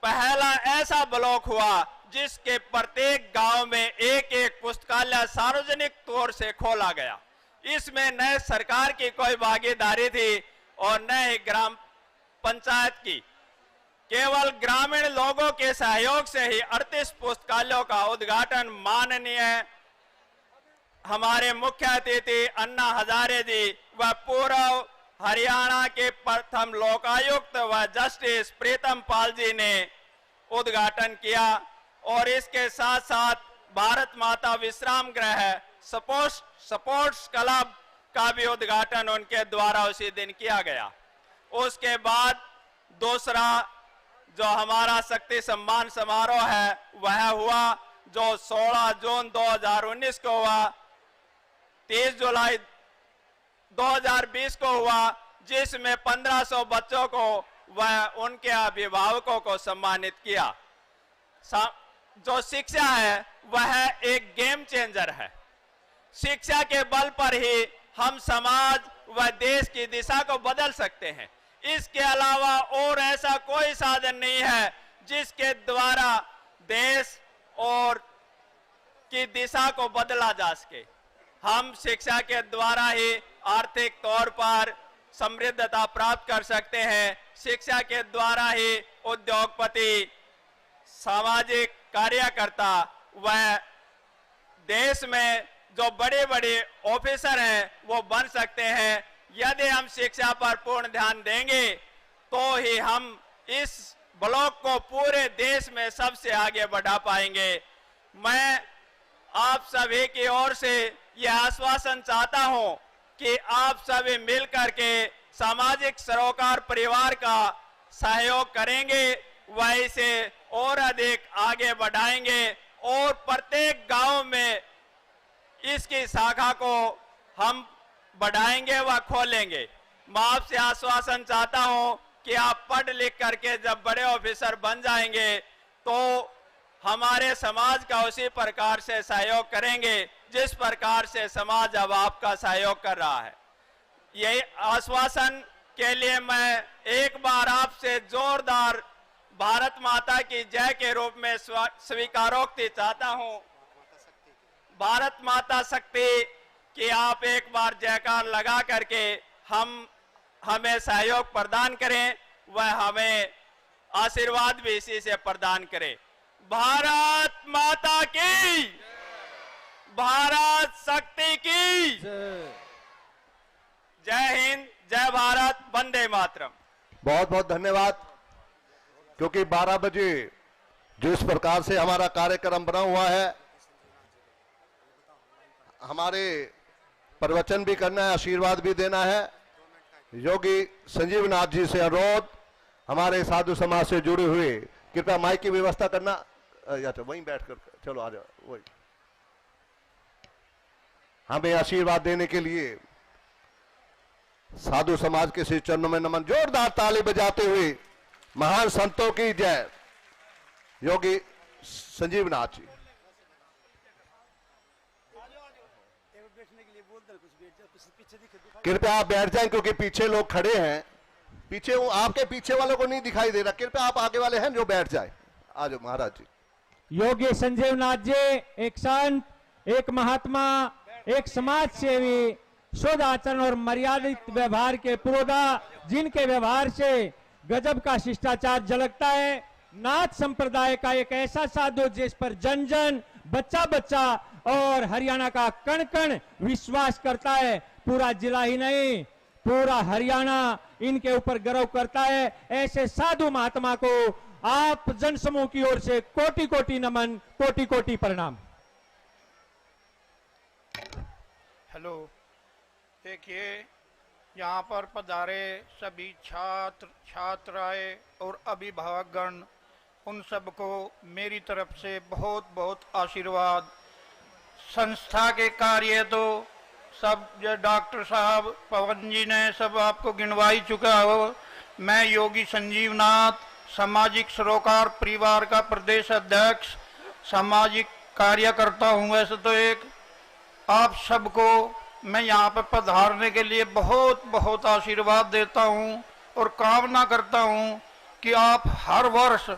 पहला ऐसा ब्लॉक हुआ जिसके प्रत्येक गांव में एक पुस्तकालय सार्वजनिक तौर से खोला गया। इसमें न सरकार की कोई भागीदारी थी और न ही ग्राम पंचायत की, केवल ग्रामीण लोगों के सहयोग से ही 38 पुस्तकालयों का उद्घाटन माननीय हमारे मुख्य अतिथि अन्ना हजारे जी व पूर्व हरियाणा के प्रथम लोकायुक्त व जस्टिस प्रीतम पाल जी ने उद्घाटन किया। और इसके साथ साथ भारत माता विश्राम गृह स्पोर्ट्स क्लब का भी उद्घाटन उनके द्वारा उसी दिन किया गया। उसके बाद दूसरा जो हमारा शक्ति सम्मान समारोह है वह हुआ, जो 16 जून 2019 को हुआ, 30 जुलाई 2020 को हुआ, जिसमें 1500 बच्चों को वह उनके अभिभावकों को सम्मानित किया। जो शिक्षा है वह एक गेम चेंजर है। शिक्षा के बल पर ही हम समाज व देश की दिशा को बदल सकते हैं। इसके अलावा और ऐसा कोई साधन नहीं है जिसके द्वारा देश और की दिशा को बदला जा सके। हम शिक्षा के द्वारा ही आर्थिक तौर पर समृद्धता प्राप्त कर सकते हैं। शिक्षा के द्वारा ही उद्योगपति, सामाजिक कार्यकर्ता व देश में जो बड़े बड़े ऑफिसर हैं वो बन सकते हैं। यदि हम शिक्षा पर पूर्ण ध्यान देंगे तो ही हम इस ब्लॉक को पूरे देश में सबसे आगे बढ़ा पाएंगे। मैं आप सभी की ओर से यह आश्वासन चाहता हूं कि आप सभी मिलकर के सामाजिक सरोकार परिवार का सहयोग करेंगे व इसे और अधिक आगे बढ़ाएंगे और प्रत्येक गांव में इसकी शाखा को हम बढ़ाएंगे व खोलेंगे। मैं आपसे आश्वासन चाहता हूं कि आप पढ़ लिख करके जब बड़े ऑफिसर बन जाएंगे तो हमारे समाज का उसी प्रकार से सहयोग करेंगे जिस प्रकार से समाज अब आपका सहयोग कर रहा है। यही आश्वासन के लिए मैं एक बार आपसे जोरदार भारत माता की जय के रूप में स्वीकारोक्ति चाहता हूं। भारत माता शक्ति कि आप एक बार जयकार लगा करके हमें सहयोग प्रदान करें व हमें आशीर्वाद भी इसी से प्रदान करें। भारत माता की, भारत शक्ति की जय हिंद, जय भारत, वंदे मातरम। बहुत बहुत धन्यवाद। क्योंकि 12 बजे जिस प्रकार से हमारा कार्यक्रम बना हुआ है, हमारे प्रवचन भी करना है, आशीर्वाद भी देना है। योगी संजीव नाथ जी से अनुरोध, हमारे साधु समाज से जुड़े हुए, कृपया माइक की व्यवस्था करना, या तो वहीं बैठ कर, चलो आ जाओ, वही हमें आशीर्वाद देने के लिए साधु समाज के श्री चरणों में नमन। जोरदार ताली बजाते हुए महान संतों की जय। योगी संजीव नाथ जी, कृपया आप बैठ जाएं क्योंकि पीछे लोग खड़े हैं। पीछे आपके पीछे वालों को नहीं दिखाई दे रहा, कृपया आप आगे वाले हैं जो बैठ जाए। आ जाओ महाराज जी। योगी संजीव नाथ जी एक संत, एक महात्मा, एक समाज सेवी, शुद्ध आचरण और मर्यादित व्यवहार के पुरोधा, जिनके व्यवहार से गजब का शिष्टाचार झलकता है। नाथ संप्रदाय का एक ऐसा साधु जिस पर जन जन, बच्चा बच्चा और हरियाणा का कण कण विश्वास करता है। पूरा जिला ही नहीं, पूरा हरियाणा इनके ऊपर गर्व करता है। ऐसे साधु महात्मा को आप जनसमूह की ओर से कोटि कोटि नमन, कोटि कोटि प्रणाम। हेलो, देखिए यहाँ पर पधारे सभी छात्र छात्राएं और अभिभावकगण, उन सबको मेरी तरफ से बहुत बहुत आशीर्वाद। संस्था के कार्य तो सब जो डॉक्टर साहब पवन जी ने सब आपको गिनवाई चुका हो। मैं योगी संजीव नाथ, सामाजिक सरोकार परिवार का प्रदेश अध्यक्ष, सामाजिक कार्य करता हूँ। वैसे तो एक आप सबको मैं यहाँ पर पधारने के लिए बहुत बहुत आशीर्वाद देता हूँ और कामना करता हूँ कि आप हर वर्ष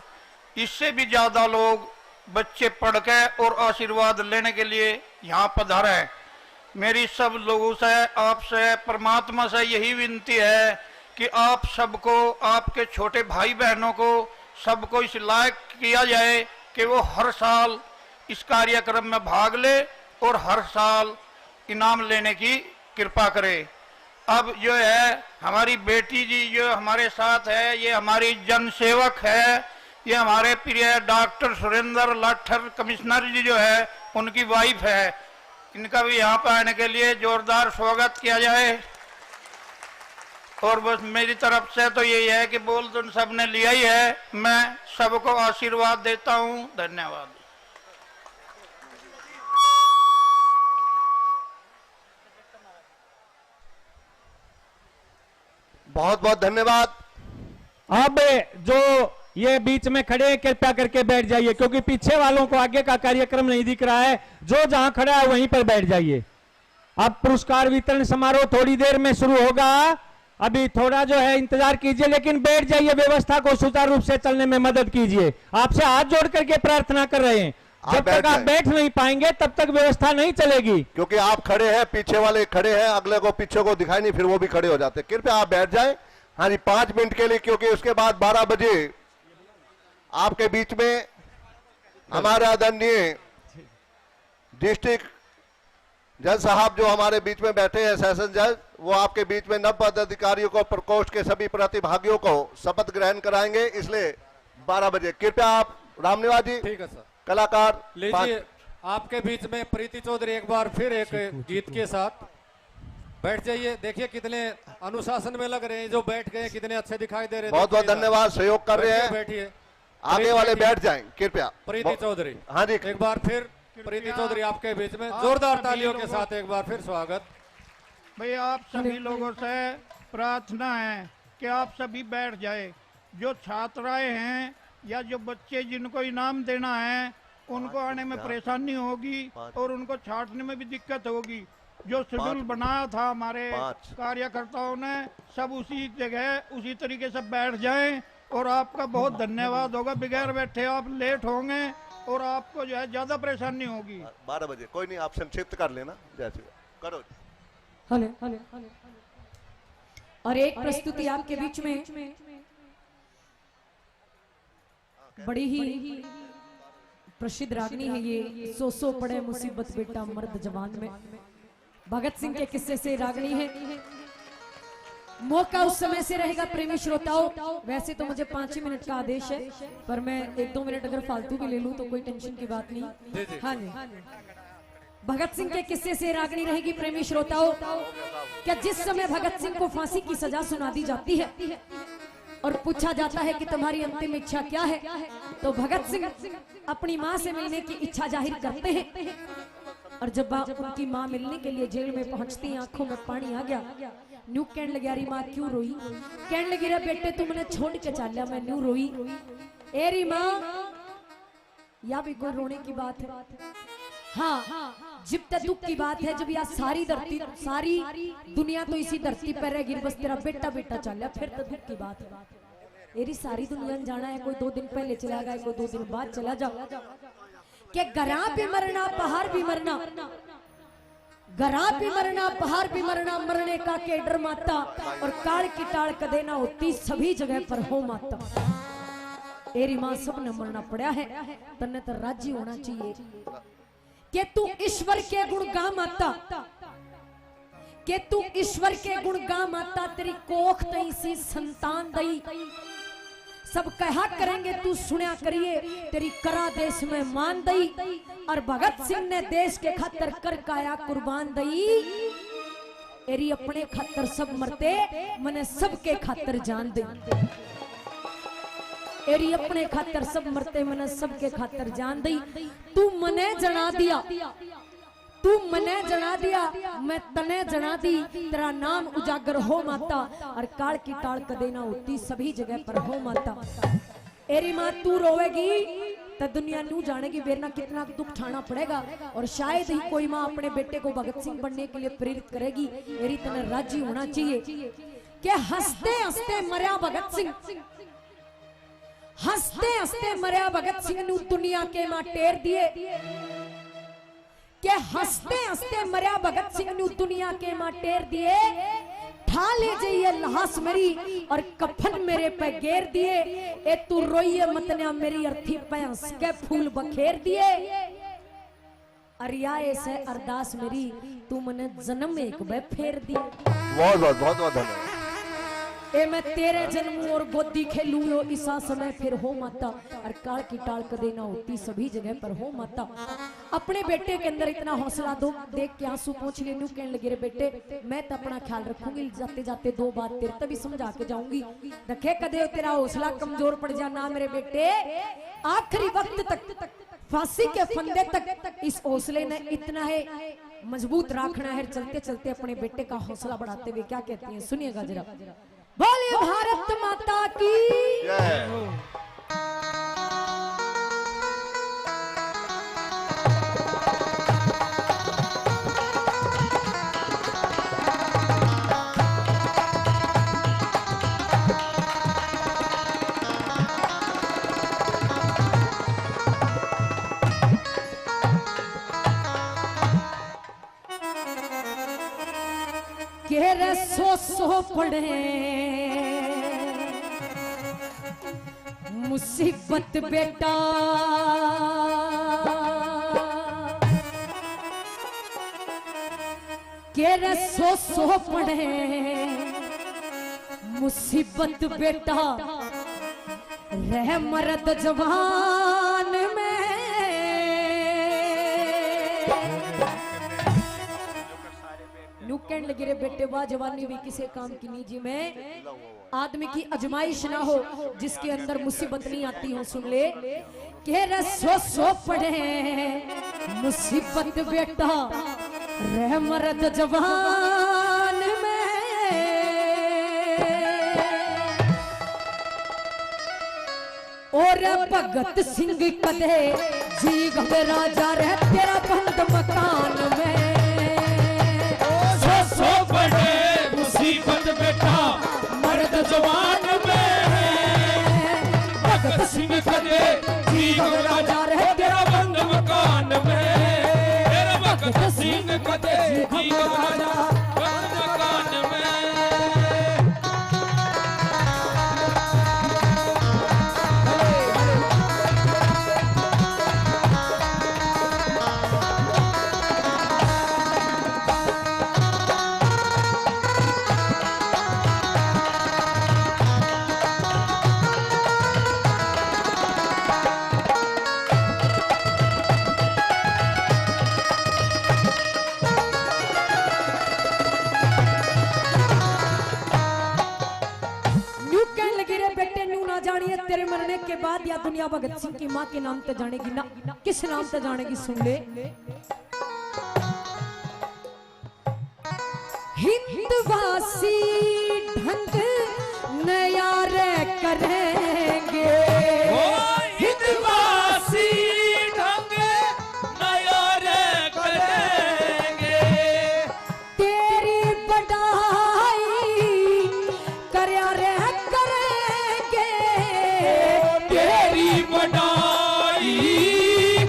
इससे भी ज़्यादा लोग बच्चे पढ़ के और आशीर्वाद लेने के लिए यहाँ पधारें। मेरी सब लोगों से, आपसे, परमात्मा से यही विनती है कि आप सबको, आपके छोटे भाई बहनों को सबको इस लायक किया जाए कि वो हर साल इस कार्यक्रम में भाग ले और हर साल इनाम लेने की कृपा करे। अब जो है हमारी बेटी जी जो हमारे साथ है, ये हमारी जन सेवक है, ये हमारे प्रिय डॉक्टर सुरेंद्र लाठर कमिश्नर जी जो है उनकी वाइफ है। इनका भी यहाँ पर आने के लिए जोरदार स्वागत किया जाए। और बस मेरी तरफ से तो यही है कि बोल तो सबने लिया ही है, मैं सबको आशीर्वाद देता हूँ। धन्यवाद। बहुत बहुत धन्यवाद। अब जो ये बीच में खड़े हैं, कृपया करके बैठ जाइए क्योंकि पीछे वालों को आगे का कार्यक्रम नहीं दिख रहा है। जो जहां खड़ा है वहीं पर बैठ जाइए। अब पुरस्कार वितरण समारोह थोड़ी देर में शुरू होगा, अभी थोड़ा जो है इंतजार कीजिए, लेकिन बैठ जाइए, व्यवस्था को सुचारू रूप से चलने में मदद कीजिए। आपसे हाथ जोड़ करके प्रार्थना कर रहे हैं, जब तक आप बैठ नहीं पाएंगे तब तक व्यवस्था नहीं चलेगी। क्योंकि आप खड़े हैं, पीछे वाले खड़े हैं, अगले को पीछे को दिखाई नहीं, फिर वो भी खड़े हो जाते। कृपया आप बैठ जाएं। हाँ जी, 5 मिनट के लिए, क्योंकि उसके बाद 12 बजे आपके बीच में हमारे आदरणीय डिस्ट्रिक्ट जज साहब जो हमारे बीच में बैठे हैं, सेशन जज, वो आपके बीच में नव पदाधिकारियों को, प्रकोष्ठ के सभी प्रतिभागियों को शपथ ग्रहण कराएंगे। इसलिए 12 बजे कृपया आप, रामनिवास जी, ठीक है सर, कलाकार लीजिए। आपके बीच में प्रीति चौधरी एक बार फिर एक गीत के साथ बैठ जाइए। देखिए कितने अनुशासन में लग रहे हैं, जो बैठ गए कितने अच्छे दिखाई दे रहे हैं। बहुत बहुत धन्यवाद, सहयोग कर रहे हैं। बैठिए, आगे वाले बैठ जाएं कृपया। प्रीति चौधरी, हाँ जी, एक बार फिर प्रीति चौधरी आपके बीच में जोरदार तालियों के साथ एक बार फिर स्वागत। भैया आप सभी लोगों से प्रार्थना है कि आप सभी बैठ जाए। जो छात्राएं हैं या जो बच्चे जिनको इनाम देना है, उनको आने में परेशानी होगी और उनको छांटने में भी दिक्कत होगी। जो शेड्यूल बनाया था हमारे कार्यकर्ताओं ने, सब उसी जगह उसी तरीके से बैठ जाएं और आपका बहुत धन्यवाद होगा। बगैर बैठे आप लेट होंगे और आपको जो है ज्यादा परेशानी होगी। 12 बजे कोई नहीं, आप संक्षिप्त कर लेना, जैसे करो। हेलो और एक प्रस्तुति आपके बीच में बड़ी ही प्रसिद्ध रागनी है। ये सो पड़े मुसीबत बेटा मर्द जवान में, भगत सिंह के किस्से से रागनी है। मौका उस समय से रहेगा प्रेमी श्रोताओं। वैसे तो मुझे 5 ही मिनट का आदेश है, पर मैं 1-2 मिनट अगर फालतू भी ले लूं तो कोई टेंशन की बात नहीं। हाँ जी, भगत सिंह के किस्से से रागनी रहेगी प्रेमी श्रोताओं। क्या जिस समय भगत सिंह को फांसी की सजा सुना दी जाती है और पूछा जाता है कि तुम्हारी अंतिम इच्छा क्या है, तो भगत सिंह अपनी माँ से मिलने की इच्छा जाहिर करते हैं। और जब उनकी माँ मिलने के लिए जेल में पहुंचती हैं, आंखों में पानी आ गया। न्यू कहने लगी, अरे माँ क्यों रोई? कहने लगी, रे बेटे तू मैंने छोड़ के चल लिया, मैं न्यू रोई। एरी माँ, या भी कोई रोने की बात है? हाँ, जब तक दुख की बात है, जब यह सारी धरती, सारी दुनिया तो इसी धरती पर रहेगी, बस तेरा बेटा बेटा चल लिया, फिर तो दुख की बात है। एरी सारी दुनिया जाना है, कोई 2 दिन पहले चला गया, कोई 2 दिन बाद चला जाओ। के गरा भी मरना, पहाड़ भी मरना, गरा भी मरना, पहाड़ भी मरना, मरने का के डर माता, और काल की टाल कदे ना होती, सभी जगह पर हो माता। तेरी माँ सब ने मरना पड़ा है, तन्ने तो राजी होना चाहिए कि तू ईश्वर के गुण गा माता, कि तू ईश्वर के गुण गा माता। तेरी कोख तई सी संतान दई, सब कहा करेंगे तू सुना करिए, तेरी करा देश में मान दई। और भगत सिंह ने देश के खातर कर काया कुर्बान दई। एरी अपने खातर सब मरते, मने सबके खातर जान दई। एरी अपने खातर सब मरते, मने सबके खातर जान दई। तू मने जना दिया, तू मने जना दिया, मैं तने जना दी, तेरा नाम उजागर हो माता। और काल की टाल कदे ना होती, सभी जगह पर हो माता। एरी माँ तू रोवेगी तो दुनिया नू जानेगी बेरना कितना दुख उठाना पड़ेगा। और शायद ही कोई माँ अपने बेटे को भगत सिंह बनने के लिए प्रेरित करेगी। एरी तने राजी होना चाहिए कि हंसते हंसते मरिया भगत सिंह, हंसते हंसते मरिया भगत सिंह नू दुनिया के मां टेर दिए। के हंसते हंसते मरिया भगत सिंह नू दुनिया के मां टेर दिए। ठा ले जाइए लाश मेरी और कफन मेरे पे घेर दिए। ए तू रोइए मतन्या मेरी अर्थी पे हंस के फूल बखेर दिए। अरियाए से अरदास मेरी, तू मने जन्म एक बे फेर दिए। बहुत बहुत बहुत बहुत धन्यवाद। ए मैं तेरे जन्म और गोदी खेलूं ईसा समय फिर हो माता। और काल की टाल कदे ना होती, सभी जगह पर हो माता। अपने बेटे के अंदर इतना हौसला दो, देख के आंसू पोंछ ले। न्यू कहने लगे, रे बेटे मैं तो अपना ख्याल रखूंगी, जाते जाते 2 बात तेरे तभी समझा के जाऊंगी। रखे कदे तेरा हौसला कमजोर पड़ जाना मेरे बेटे। आखिरी वक्त तक, फांसी के फंदे तक इस हौसले ने इतना है मजबूत रखना है। चलते चलते अपने बेटे का हौसला बढ़ाते हुए क्या कहती हैं, सुनिएगा जरा। बोलिए भारत माता की जय। के रे सो पड़े मुसीबत बेटा। के रे सो पड़े मुसीबत बेटा। रह मर्द जवान में न्यू कहने लगे, रे बेटे वाह जवानी भी किसी काम की नहीं जी में। आदमी की अजमाइश ना हो जिसके अंदर मुसीबत नहीं आती हो। सुन ले के रे सो पड़े मुसीबत बेटा। रह मर्द जवान में और भगत सिंह कदे जी घबरा जा रहे तेरा बंद मकान में। सो बड़े मुसीबत बेटा मर्द जवान में। भगत सिंह कदे जी घबरा जा रहे तेरा बंद मकान में। तेरा भगत सिंह कदे जी घबरा जा बंद मकान में। जानिए तेरे मरने के बाद या दुनिया भगत सिंह की माँ के नाम पे जानेगी ना, किस नाम पे जानेगी सुन ले। हिंदवासी ढंग नया रे करेंगे, हिंदवासी ढंग नया रे करेंगे, तेरी बढ़ाई करया रे करेंगे, तेरी बढ़ाई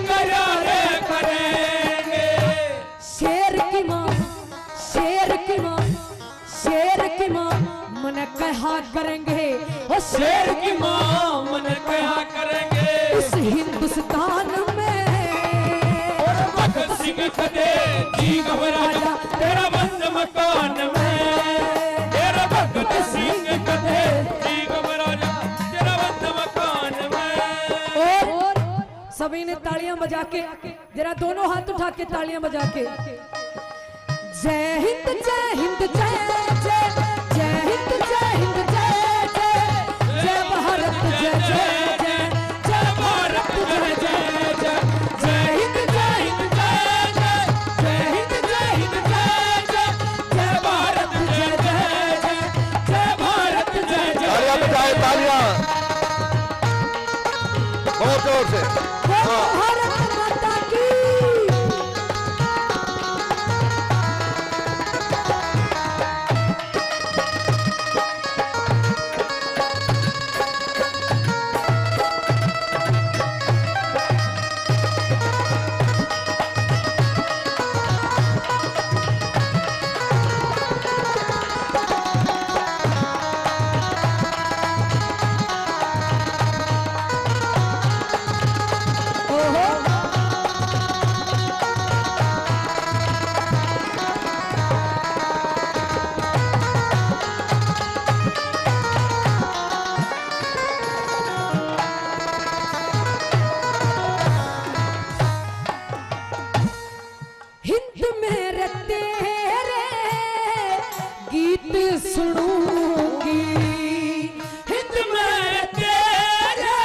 करा रे करेंगे। शेर की माँ, शेर की माँ, शेर की माँ मन कहा करेंगे, ओ शेर की माँ मन कहा करेंगे, इस हिंदुस्तान में और भगत सिंह कदे जी घबरा जा तेरा बंद मकान में, तेरा भगत सिंह कदे जी घबरा जा तेरा बंद मकान में। और सभी ने तालियां बजा के, जरा दोनों हाथ उठा के तालियां बजा के, जय हिंद जय हिंद जय जय, जय हिंद जय हिंद जय जय, जय भारत जय जय जय, जय भारत जय जय जय, जय हिंद जय हिंद जय जय, जय हिंद जय हिंद जय जय, जय भारत जय जय जय, जय भारत जय जय। तालियां बजाए, तालियां बहुत जोर से। भारत माता की। हिंद मेरे तेरे गीत सुनूंगी, हिंद में तेरे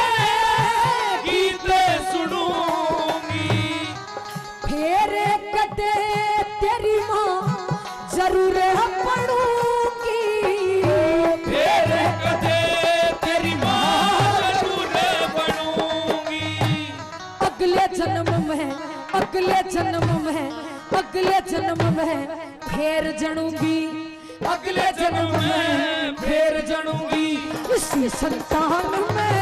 गीत सुनूंगी, फेरे कदे तेरी माँ जरूर पढ़ूंगी, तेरे कदे तेरी माँ जरूर बनूंगी, अगले जन्म में, अगले जन्म में, अगले जन्म में फिर जनूंगी, अगले जन्म में फिर जनूंगी, इसी संतान में।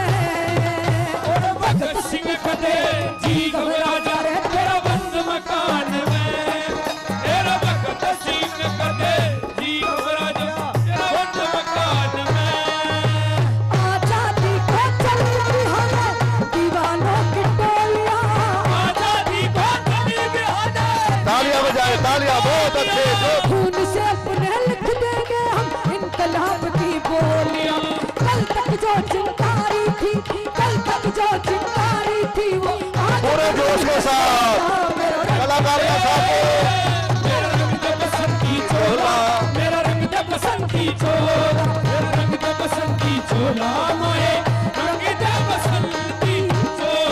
और भगत सिंह कदे जी घबरा जा तेरा बंद मकान में, तेरा भगत सिंह कदे जी घबरा जा तेरा बंद मकान में। आजादी को चली बिहार दीवानों की टोलियां, आजादी को चली बिहार, तालियां बजाए, तालियां बहुत अच्छे। खून से अपने लिख देंगे हम इनकलाब की बोलियां, कल तक जो चिंगारी थी, कल तक जो चिंगारी थी वो आज पूरे जोश के साथ कलाकार का साथ। मेरा रंग दे बसंती चोला, मेरा रंग दे बसंती चोला, मेरा रंग दे बसंती चोला, माए रंग दे बसंती चोला।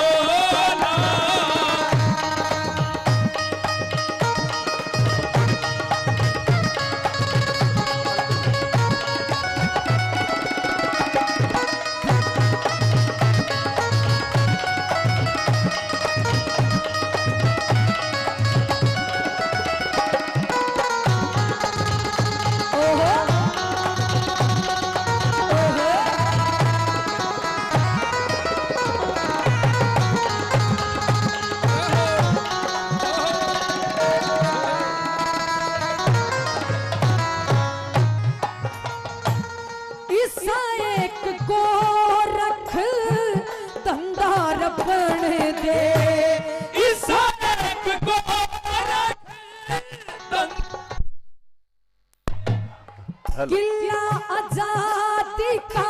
किला आजादी का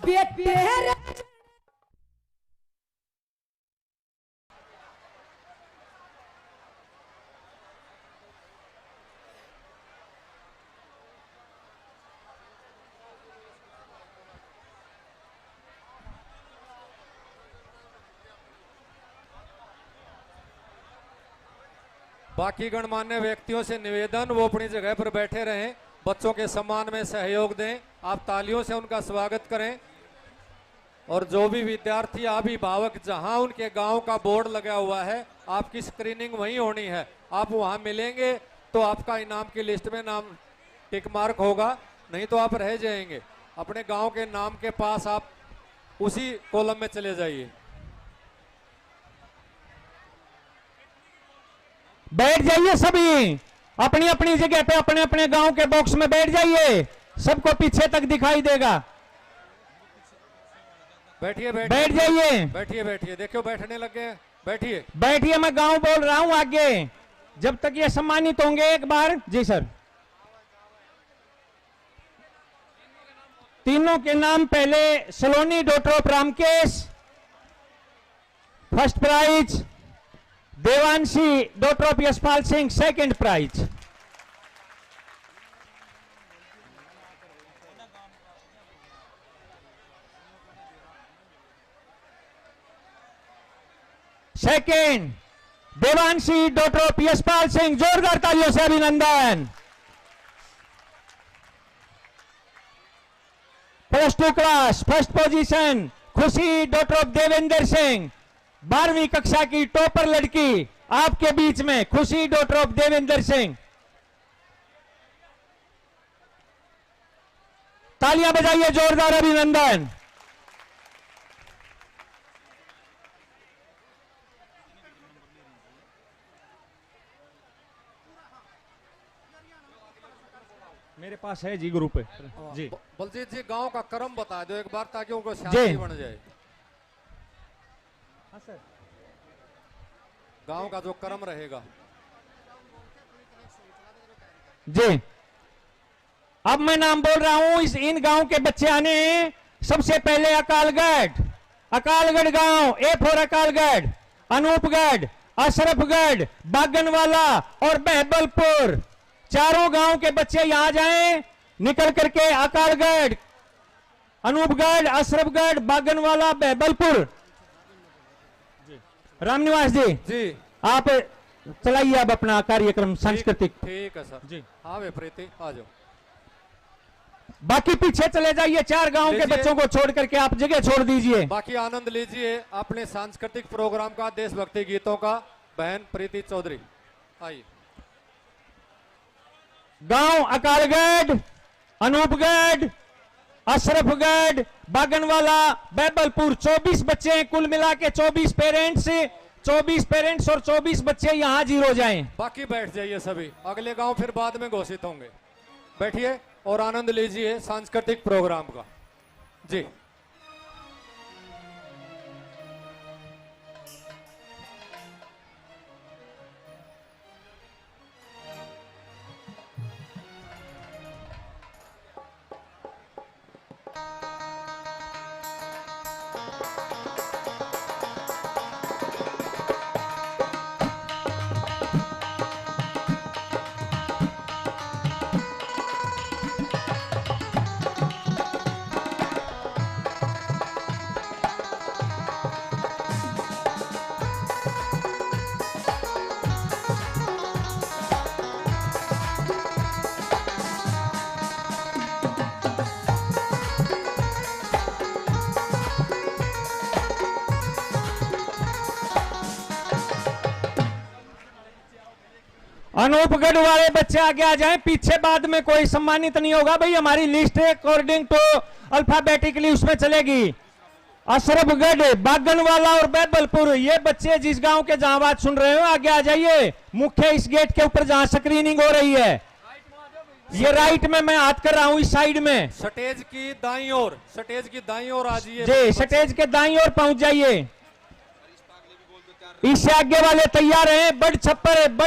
बेटे बाकी गणमान्य व्यक्तियों से निवेदन वो अपनी जगह पर बैठे रहें, बच्चों के सम्मान में सहयोग दें। आप तालियों से उनका स्वागत करें। और जो भी विद्यार्थी अभिभावक जहां उनके गांव का बोर्ड लगा हुआ है, आपकी स्क्रीनिंग वहीं होनी है। आप वहां मिलेंगे तो आपका इनाम की लिस्ट में नाम टिक मार्क होगा, नहीं तो आप रह जाएंगे। अपने गांव के नाम के पास आप उसी कॉलम में चले जाइए। बैठ जाइए सभी, अपनी अपनी जगह पे अपने अपने गांव के बॉक्स में बैठ जाइए, सबको पीछे तक दिखाई देगा। बैठिए बैठ जाइए, बैठिए बैठिए, देखो बैठने लगे हैं, बैठिए बैठिए। मैं गांव बोल रहा हूं आगे, जब तक ये सम्मानित होंगे। एक बार जी सर, तीनों के नाम पहले Saloni daughter of Ramkesh first prize, Devanshi daughter of Yashpal Singh second prize. Second Devanshi daughter of Yashpal Singh, जोरदार तालियों से अभिनंदन। +2 class first position Khushi daughter of Devendra Singh, 12वीं कक्षा की टॉपर लड़की आपके बीच में खुशी डॉक्टर ऑफ देवेंद्र सिंह। तालियां बजाइए, जोरदार अभिनंदन। मेरे पास है जी ग्रुप है जी। बलजीत जी गांव का क्रम बता दो एक बार, ताकि उनको शांति बन जाए। हाँ सर, गांव का जो क्रम रहेगा जी। अब मैं नाम बोल रहा हूं, इन गांव के बच्चे आने हैं। सबसे पहले अकालगढ़, अकालगढ़ गांव, ए फॉर अकालगढ़, अनूपगढ़, अशरफगढ़, बागनवाला और बहबलपुर, चारों गांव के बच्चे यहां जाएं, निकल करके अकालगढ़, अनूपगढ़, अशरफगढ़, बागनवाला, बहबलपुर। रामनिवास जी आप चलाइए अब अपना कार्यक्रम सांस्कृतिक। ठीक है सर जी। हाँ वे प्रीति आ जाओ। बाकी पीछे चले जाइए, 4 गांव के बच्चों को छोड़ करके आप जगह छोड़ दीजिए। बाकी आनंद लीजिए अपने सांस्कृतिक प्रोग्राम का, देशभक्ति गीतों का। बहन प्रीति चौधरी आइए। गांव अकालगढ़, अनूपगढ़, अशरफगढ़, बागनवाला, बहबलपुर, 24 बच्चे हैं कुल मिला के। 24 पेरेंट्स और 24 बच्चे यहां जीरो जाएं। बाकी बैठ जाइए सभी, अगले गांव फिर बाद में घोषित होंगे। बैठिए और आनंद लीजिए सांस्कृतिक प्रोग्राम का जी। अनूपगढ़ वाले बच्चे आगे आ जाएं, पीछे बाद में कोई सम्मानित नहीं होगा भाई। हमारी लिस्ट है अकॉर्डिंग टू अल्फाबेटिकली, उसमें चलेगी। अशरफगढ़, बागनवाला और बहबलपुर, ये बच्चे जिस गांव के जहां बात सुन रहे हो आगे आ जाइए। मुख्य इस गेट के ऊपर जहां स्क्रीनिंग हो रही है, ये राइट में मैं हाथ कर रहा हूं, इस साइड में। स्टेज की दाईं ओर, स्टेज की दाईं ओर आ जाइए जी, स्टेज के दाईं ओर पहुंच जाइए। इससे आगे वाले तैयार हैं। बड़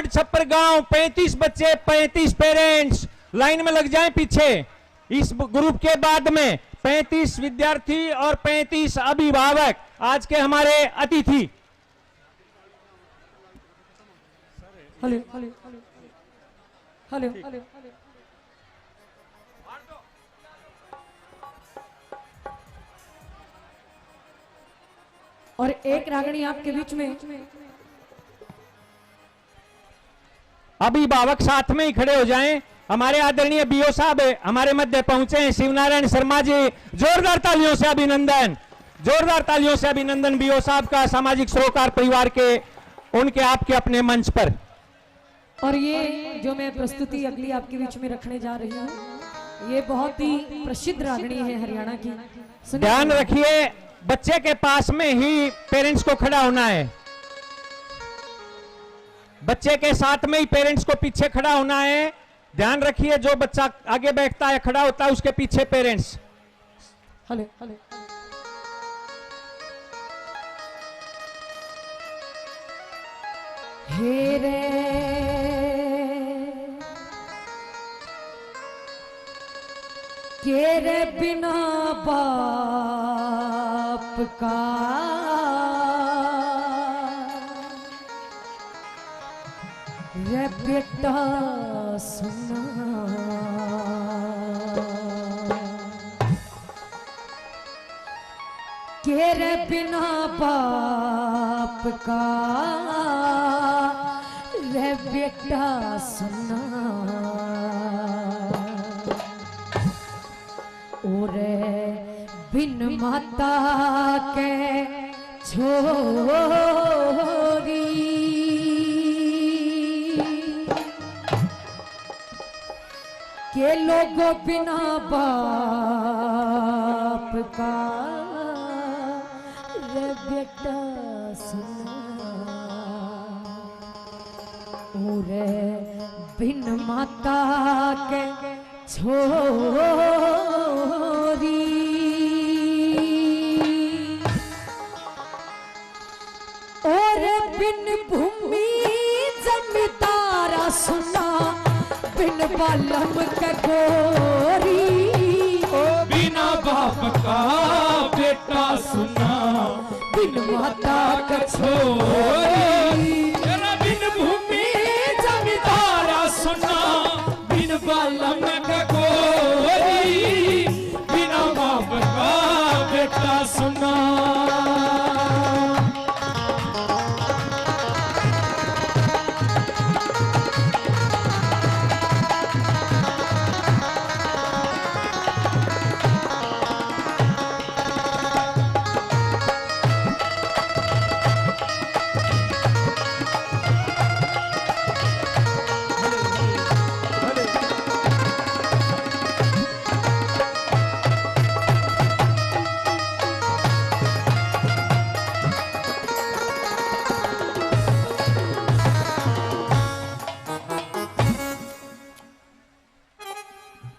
छप्पर गांव, 35 बच्चे, 35 पेरेंट्स लाइन में लग जाएं पीछे। इस ग्रुप के बाद में 35 विद्यार्थी और 35 अभिभावक आज के हमारे अतिथि। Hello hello hello hello. और एक रागणी आपके बीच में अभिभावक साथ में ही खड़े हो जाएं। हमारे आदरणीय बीओ साहब हमारे मध्य पहुंचे हैं, शिवनारायण शर्मा जी, जोरदार तालियों से अभिनंदन, जोरदार तालियों से अभिनंदन बीओ साहब का, सामाजिक सरोकार परिवार के, उनके आपके अपने मंच पर। और ये जो मैं प्रस्तुति अगली आपके बीच में रखने जा रही हूँ, ये बहुत ही प्रसिद्ध रागनी है हरियाणा की। ध्यान रखिए, बच्चे के पास में ही पेरेंट्स को खड़ा होना है, बच्चे के साथ में ही पेरेंट्स को पीछे खड़ा होना है। ध्यान रखिए, जो बच्चा आगे बैठता है, खड़ा होता है, उसके पीछे पेरेंट्स। हेलो हेलो हे रे तेरे बिना बाप का रे बेटा सुना, तेरे बिना बाप का रे बेटा सुना, और बिन माता के छोरी के लोगों बिना बाप का रे बेटा सुना, और बिन माता के छोरी और बिन भूमि जमींदारा सुना, बिन बालम के गोरी, बिना बाप का बेटा सुना, बिन माता का छोरी, बिन भूमि जमींदारा सुना, बिन बालम का गोरी, बिना बाप का बेटा सुना।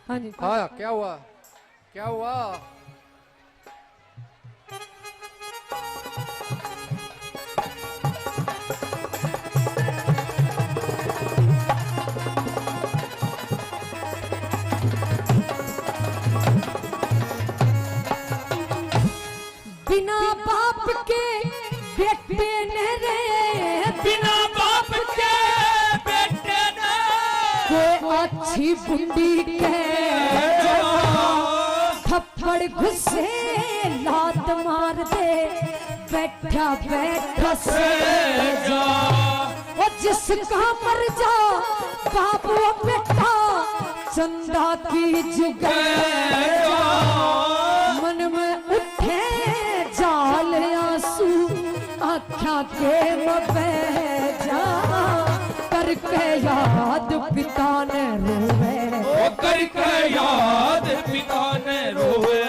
हाँ जी, हाँ, क्या हुआ, क्या हुआ? बिना बाप के बेटे ने रे, बिना बाप के बेटे ने कोई अच्छी बुंदी के थप्पड़ घुसे लात मार दे, बैठा बैठा से जा, वो जिसका मर जा बाबू बेटा चंदा की जुगाड़, मन में उठे जाल आंसू आँखा के बह जा, करके याद पिता ने रोवे, ओ करके याद पिता ने रोवे,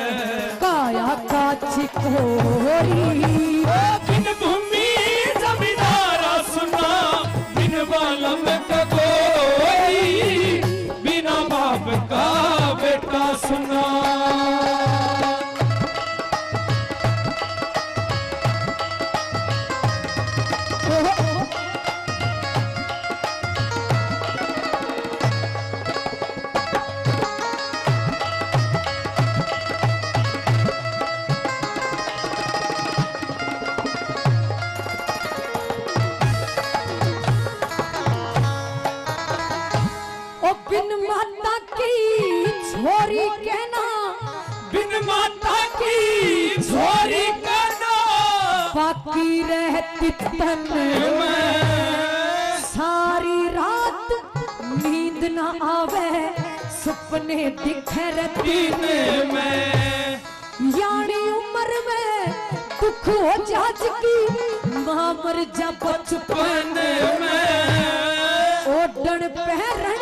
काया का चिकोरी, बिन भूमि जमींदारा सुना, बिन बालम का गोरी, बिना बाप का बेटा सुना। बिन माता की छोरी के ना, बिन माता की छोरी का ना, बाकी रहती तन में सारी रात नींद ना आवे सपने दिखे दिन में यानी उम्र में दुख हो जाज की मां मर जा बचपन में ओढ़न पहरन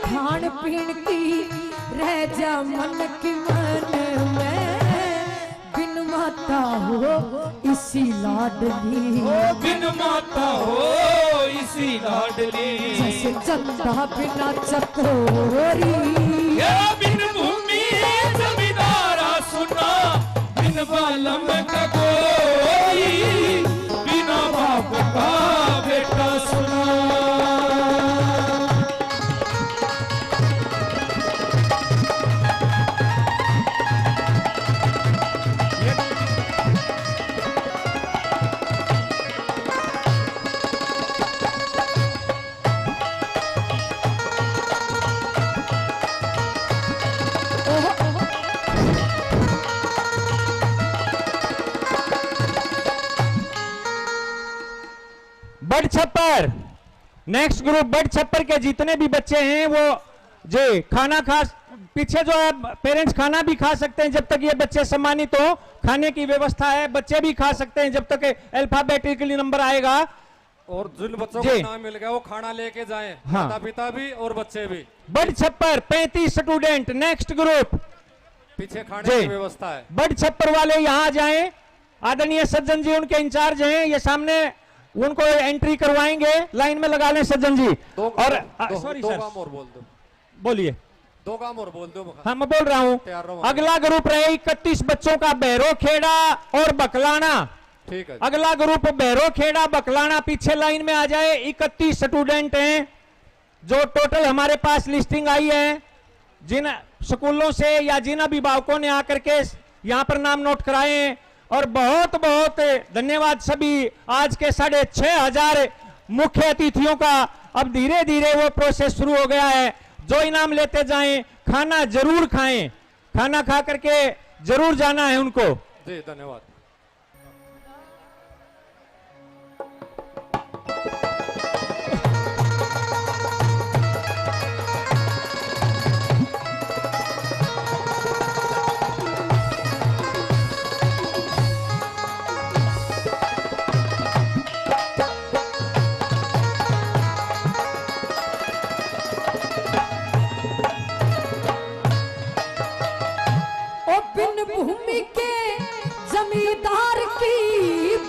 खान पीन की रह जा मन की मन में बिन माता हो इसी लाडली बिन माता हो इसी लाडली जैसे चंदा बिना चकोरी बिन भूमि जमींदारा सुना बिन बालम का कोई बिना बाप का बेटा सुना बड़ छप्पर नेक्स्ट ग्रुप बड़ छप्पर के जितने भी बच्चे हैं वो जी खाना खा पीछे जो है पेरेंट्स खाना भी खा सकते हैं जब तक ये बच्चे सम्मानित हो खाने की व्यवस्था है बच्चे भी खा सकते हैं जब तक अल्फाबेटिकली नंबर आएगा और जिन बच्चों को नाम मिल गया वो खाना लेके जाएं हाँ। माता पिता भी और बच्चे भी बड़ छप्पर 35 स्टूडेंट नेक्स्ट ग्रुप पीछे खाने की व्यवस्था है बड़ छप्पर वाले यहाँ जाएं आदरणीय सज्जन जी उनके इंचार्ज हैं ये सामने उनको एंट्री करवाएंगे लाइन में लगा लें सज्जन जी और सॉरी सर काम और बोल दो बोलिए 2 काम और बोल दो हाँ मैं बोल रहा हूँ अगला ग्रुप रहे 31 बच्चों का बहरो खेड़ा और बकलाना ठीक है अगला ग्रुप बहरो खेड़ा बकलाना पीछे लाइन में आ जाए 31 स्टूडेंट हैं जो टोटल हमारे पास लिस्टिंग आई है जिन स्कूलों से या जिन अभिभावकों ने आकर के यहाँ पर नाम नोट कराए हैं और बहुत बहुत धन्यवाद सभी आज के 6,500 मुख्य अतिथियों का अब धीरे धीरे वो प्रोसेस शुरू हो गया है जो इनाम लेते जाएं खाना जरूर खाएं खाना खा करके जरूर जाना है उनको जी धन्यवाद भूमि के जमींदार की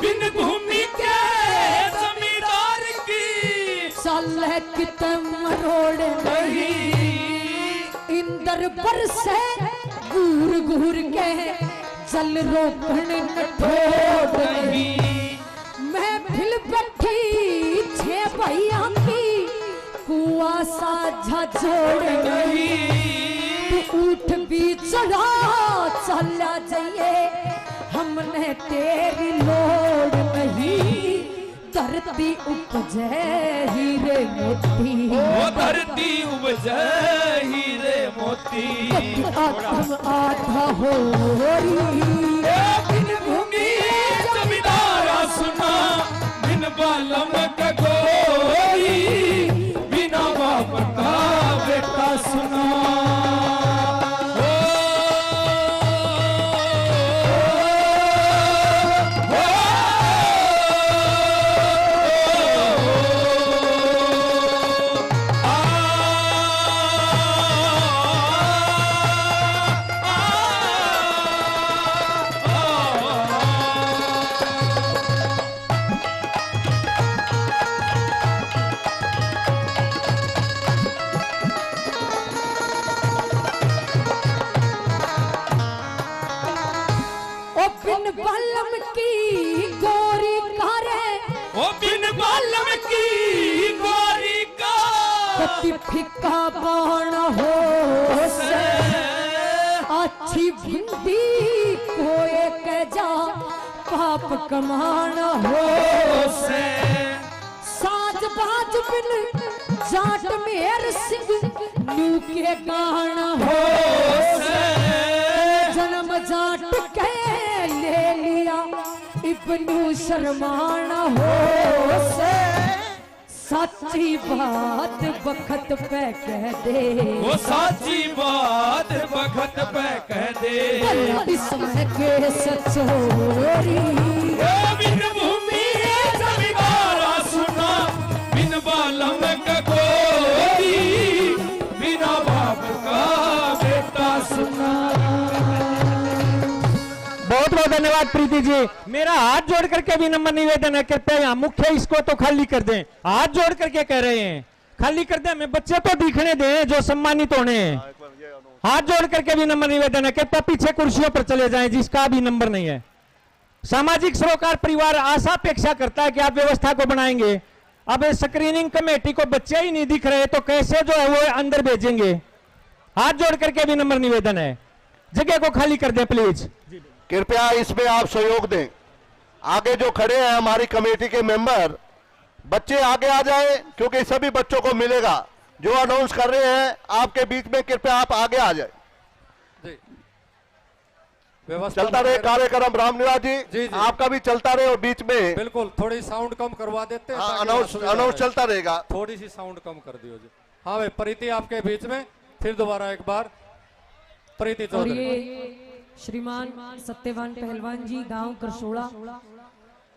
बिन भूमि के जमींदार की चल कित मरोड़ नहीं इंदर पर से घूर घूर के जल रोकण नठोड़ नहीं मैं फिल बैठी 6 भैया की कुआ साझा जोड़ नहीं ऊठ भी चढ़ा चला जाइए हमने तेरी लोड़ नहीं धरती उपजे हीरे मोती वो धरती उपजे हीरे मोती आत्म आधा हो बिन भूमि जमींदारा सुना बिन बालम का कोई बिना बाप का बेटा सुना बालम की गोरी कारे ओ बिन बालम की गोरी का कति फिक्का बाण हो से अच्छी भिंडी कोए के जा पाप कमान हो से साज बाज बिन जाट मेर सिंह न्यू के गान हो से जन्म जाट के ले लिया इब्नू शर्मान हो से साची बात वक्त पे कह दे, वो साची बात वक्त पे कह दे, इसमें के सचोरी बिन भूमि जमींदारा सुना, बिन बालम का गोरी, बिना बाप का बेटा सुना। बहुत बहुत धन्यवाद प्रीति जी। मेरा हाथ जोड़ करके भी नंबर निवेदन है, कृपया यहाँ मुख्य इसको तो खाली कर दें। हाथ जोड़ करके कह रहे हैं खाली कर दें, हमें बच्चे तो दिखने दें जो सम्मानित होने हैं। हाथ जोड़ करके भी नंबर निवेदन है, कृपया पीछे कुर्सियों पर चले जाएं जिसका भी नंबर नहीं है। सामाजिक सरोकार परिवार आशा अपेक्षा करता है कि आप व्यवस्था को बनाएंगे। अब स्क्रीनिंग कमेटी को बच्चे ही नहीं दिख रहे तो कैसे जो है वो अंदर भेजेंगे। हाथ जोड़ करके भी नंबर निवेदन है, जगह को खाली कर दें प्लीज। कृपया इसमें आप सहयोग दें। आगे जो खड़े हैं हमारी कमेटी के मेंबर, बच्चे आगे आ जाए क्योंकि सभी बच्चों को मिलेगा। जो अनाउंस कर रहे हैं आपके बीच में, कृपया आप आगे आ जाए। चलता रहे कार्यक्रम रामनिवास जी, आपका भी चलता रहे और बीच में बिल्कुल थोड़ी साउंड कम करवा देते हैं। अनाउंस चलता रहेगा। थोड़ी सी साउंड कम कर दियो जी। हाँ भाई, प्रीति आपके बीच में फिर दोबारा एक बार प्रीति और चौधरी। ये श्रीमान सत्यवान पहलवान जी गांव करसोड़ा,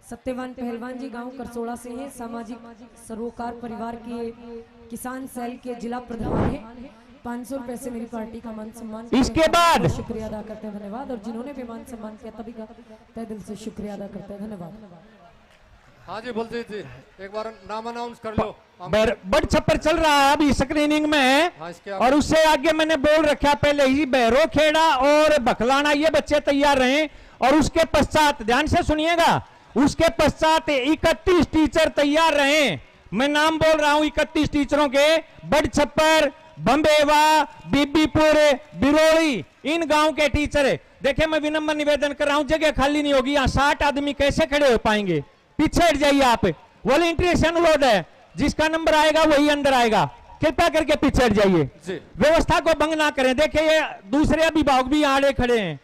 सत्यवान पहलवान जी गांव करसोड़ा से हैं, सामाजिक सरोकार परिवार के किसान सेल के जिला प्रधान हैं। 500 रुपए से मेरी पार्टी का मान सम्मान। इसके बाद शुक्रिया अदा करते हैं, धन्यवाद। और जिन्होंने भी मान सम्मान किया तभी का तहे दिल से शुक्रिया अदा करते हैं, धन्यवाद। हाँ जी बलजीत जी, एक बार नाम अनाउंस कर लो। बड़ छप्पर चल रहा है अभी स्क्रीनिंग में। हाँ, और उससे आगे मैंने बोल रखा पहले ही, बहरो खेड़ा और बखलाना ये बच्चे तैयार रहे। और उसके पश्चात ध्यान से सुनिएगा, उसके पश्चात 31 टीचर तैयार रहे। मैं नाम बोल रहा हूं 31 टीचरों के। बड़ छप्पर, बम्बेवा, बीबीपुर, बिरोड़ी, इन गांव के टीचर है। देखिए मैं विनम्र निवेदन कर रहा हूं, जगह खाली नहीं होगी। यहाँ 60 आदमी कैसे खड़े हो पाएंगे? पीछे हट जाइए आप। वॉलंटियर्स अनुरोध है, जिसका नंबर आएगा वही अंदर आएगा। कृपया करके पीछे हट जाइए, व्यवस्था को भंग ना करें। देखिए ये दूसरे अभिभावक भी यहाँ खड़े हैं,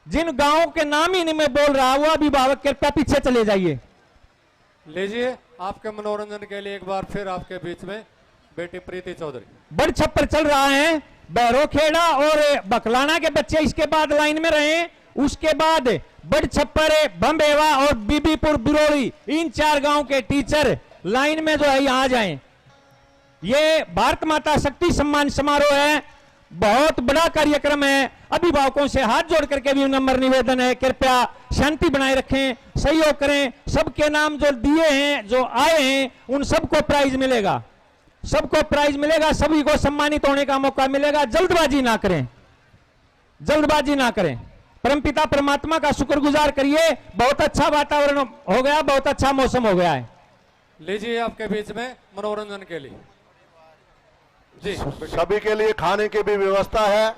जिन गांवों के नाम ही नहीं मैं बोल रहा, वो अभिभावक कृपया पीछे चले जाइए। लीजिए आपके मनोरंजन के लिए एक बार फिर आपके बीच में बेटी प्रीति चौधरी। बड़ छप्पर चल रहा है, बहरो खेड़ा और बकलाना के बच्चे इसके बाद लाइन में रहे। उसके बाद बड़ छप्पर, बम्बेवा और बीबीपुर, बिरोड़ी, इन 4 गांव के टीचर लाइन में जो है यहाँ जाएं। ये भारत माता शक्ति सम्मान समारोह है, बहुत बड़ा कार्यक्रम है। अभिभावकों से हाथ जोड़ करके भी नंबर निवेदन है, कृपया शांति बनाए रखें, सहयोग करें। सबके नाम जो दिए हैं, जो आए हैं, उन सबको प्राइज मिलेगा, सबको प्राइज मिलेगा, सभी को सम्मानित होने का मौका मिलेगा। जल्दबाजी ना करें, जल्दबाजी ना करें। परमपिता परमात्मा का शुक्रगुजार करिए। बहुत अच्छा वातावरण हो गया, बहुत अच्छा मौसम हो गया है। लीजिए आपके बीच में मनोरंजन के लिए जी, सभी के लिए खाने की भी व्यवस्था है,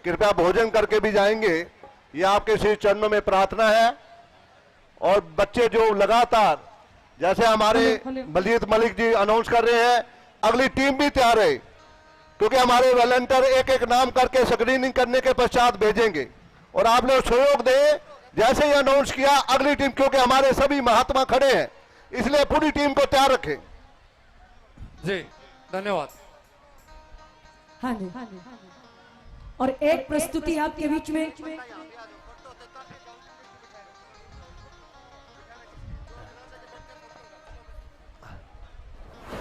कृपया भोजन करके भी जाएंगे, ये आपके श्री चरणों में प्रार्थना है। और बच्चे जो लगातार, जैसे हमारे बलजीत मलिक जी अनाउंस कर रहे हैं, अगली टीम भी तैयार है, क्योंकि हमारे वॉलंटियर एक एक नाम करके स्क्रीनिंग करने के पश्चात भेजेंगे। और आप लोग सहयोग दें, जैसे ही अनाउंस किया अगली टीम, क्योंकि हमारे सभी महात्मा खड़े हैं, इसलिए पूरी टीम को तैयार रखें। जी धन्यवाद। हाँ जी, और एक प्रस्तुति आपके बीच में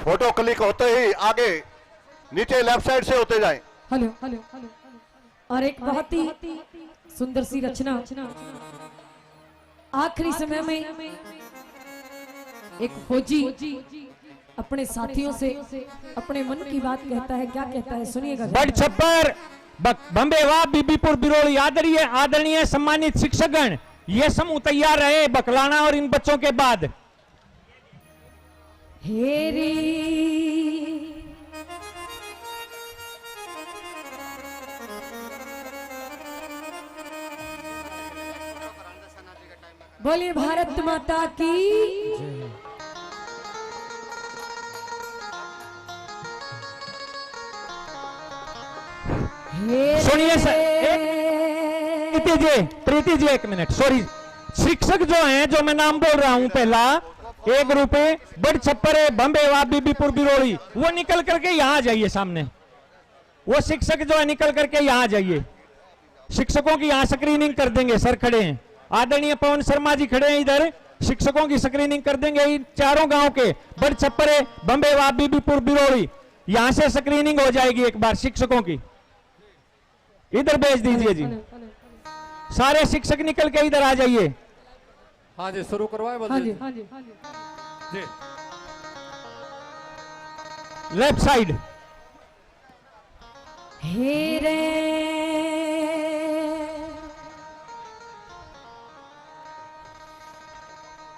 फोटो क्लिक होते ही आगे नीचे लेफ्ट साइड से होते जाएं। Hello hello hello. और एक बहुत ही सुंदर सी रचना आखिरी समय में एक फौजी अपने साथियों से अपने मन की बात कहता है। क्या कहता है सुनिएगा। बड़ छप्पर, बम्बेवा, बीबीपुर, बिरोड़ी, आदरणीय सम्मानित शिक्षकगण, ये समूह तैयार रहे बकलाना और इन बच्चों के बाद। हेरी बोलिए भारत माता की। सुनिए प्रीति जी एक मिनट, सॉरी। शिक्षक जो हैं, जो मैं नाम बोल रहा हूं पहला, एक ग्रुप है बड़ छप्पर है बम्बेवा बीबीपुर बिरोड़ी, वो निकल करके यहाँ आ जाइए सामने। वो शिक्षक जो है निकल करके यहाँ आ जाइए, शिक्षकों की यहाँ स्क्रीनिंग कर देंगे। सर खड़े हैं, आदरणीय पवन शर्मा जी खड़े हैं इधर, शिक्षकों की स्क्रीनिंग कर देंगे। इन चारों गांव के बड़ छप्परे बम्बेवा बीबीपुर बिरोड़ी, यहां से स्क्रीनिंग हो जाएगी एक बार शिक्षकों की। इधर भेज दीजिए जी, सारे शिक्षक निकल के इधर आ जाइए। हाँ जी, शुरू करवाए हाँ बल्दी जी, हाँ जी, हाँ जी। जी। Left side. हेरे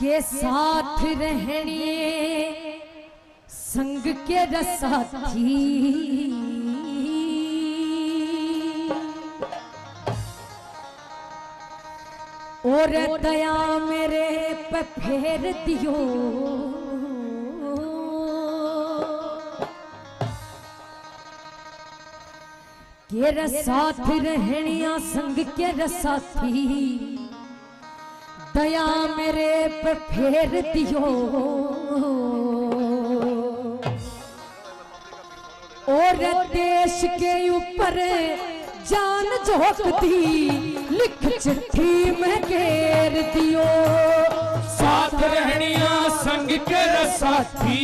के साथ रहने संग के रसाथी, और दया मेरे पे फेर दियो, के रसाथ रहनिया संग के रसाथी, दया मेरे पे फेर दियो, और देश के ऊपर जान झोंक दी, लिख चिट्ठी में घेर दियो। साथ रहनिया संग के रसाथी,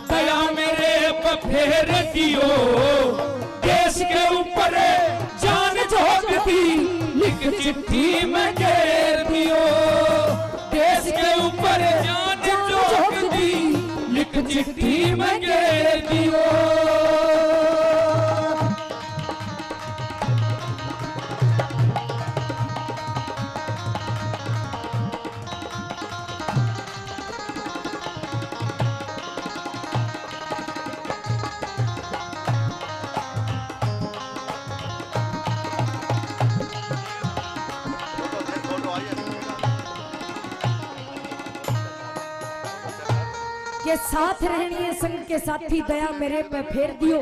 दया मेरे पे फेर दियो, देश के ऊपर जान झोंक दी, लिख चिट्ठी में घेर दियो, देश के ऊपर जान झोंक दी, लिख चिट्ठी में घेर दियो। के साथ रहनी है संग के साथी, दया मेरे पे फेर दियो,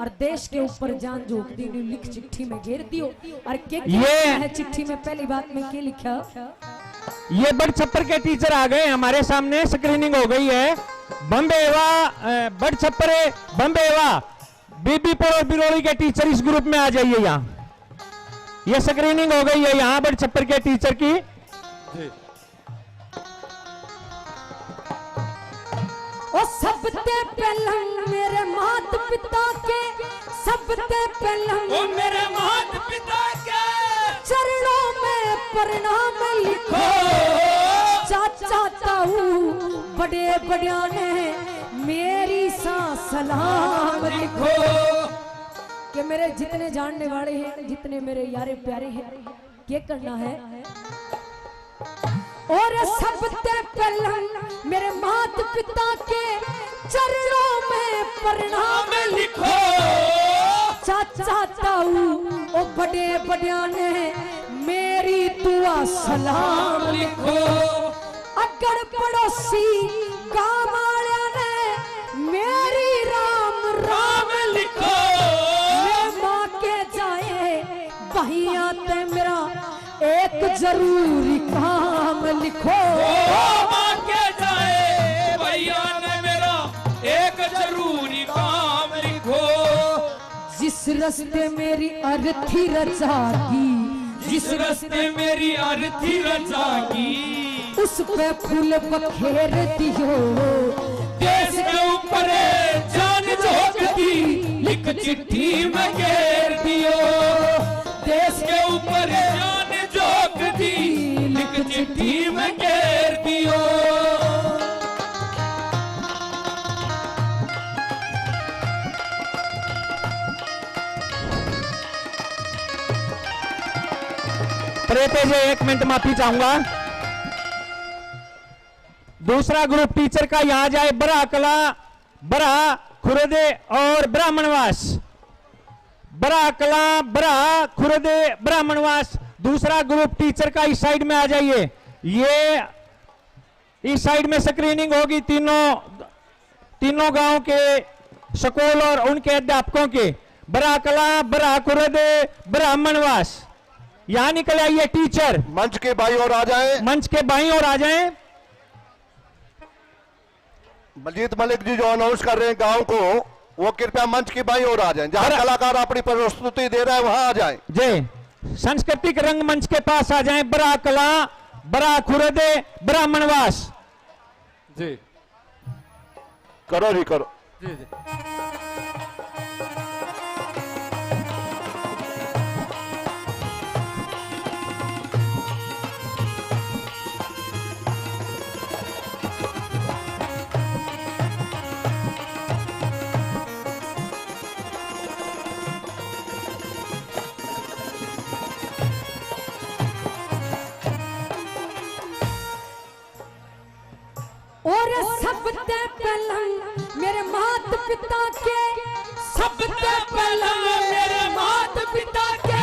और देश के ऊपर जान झोंक दी, लिख चिट्ठी में घेर दियो। और ये है चिट्ठी में पहली बात में क्या लिखा? ये बड़ छप्पर के टीचर आ गए हमारे सामने, स्क्रीनिंग हो गई है। बम्बेवा बड़ छप्परे बम्बेवा बीबीपुर और बिरोड़ी के टीचर इस ग्रुप में आ जाइए। यहाँ ये स्क्रीनिंग हो गई है यहाँ बड़ छप्पर के टीचर की। ओ सबते पहला मेरे माता पिता के, सबते पहला ओ मेरे माता पिता के चरणों में प्रणाम लिखो, चाचा ताऊ बड़े बड़िया ने मेरी सा सलाम लिखो। कि मेरे जितने जानने वाले हैं, जितने मेरे यारे प्यारे हैं, क्या करना है? और सबसे पहला मेरे माता पिता के चरणों में प्रणाम लिखो, चाचा ताऊ ओ बड़े बड़िया ने मेरी दुआ सलाम लिखो। अगर पड़ोसी गाँव वाले ने मेरी राम राम लिखो, मैं माँ के जाए भैया ते मेरा एक जरूरी काम लिखो। माँ के जाए भैया ने मेरा एक जरूरी काम लिखो। जिस रस्ते मेरी अर्थी रचागी, जिस रस्ते मेरी अर्थी रचागी, उस पे फूल बखेर दियो, देश के ऊपर जान झोंक दी, लिख चिट्ठी में घेर दियो, देश के ऊपर जान झोंक दी, लिख चिट्ठी में घेर दियो। प्रेते जी 1 मिनट माफी चाहूंगा। दूसरा ग्रुप टीचर का यहां जाए, बरा कला, बरा खुरदे और ब्राह्मणवास, बरा कला, बरा खुरदे ब्राह्मणवास। दूसरा ग्रुप टीचर का इस साइड में आ जाइए, ये इस साइड में स्क्रीनिंग होगी तीनों गांव के स्कूल और उनके अध्यापकों के। बरा कला, बरा खुरदे, ब्राह्मणवास, यहां निकल आइए टीचर। मंच के बाईं ओर आ जाए, मंच के बाईं ओर आ जाएं। बलजीत मलिक जी जो अनाउंस कर रहे हैं गांव को, वो कृपया मंच की बाईं ओर आ जाएं। जहां कलाकार अपनी प्रस्तुति दे रहा है वहां आ जाएं। जी सांस्कृतिक रंगमंच के पास आ जाएं। बड़ा कला, बड़ा खुरदे, ब्राह्मणवास। जी करो जी करो। जी जी और सबसे पहला मेरे माता पिता के, सबसे पहला मेरे माता पिता के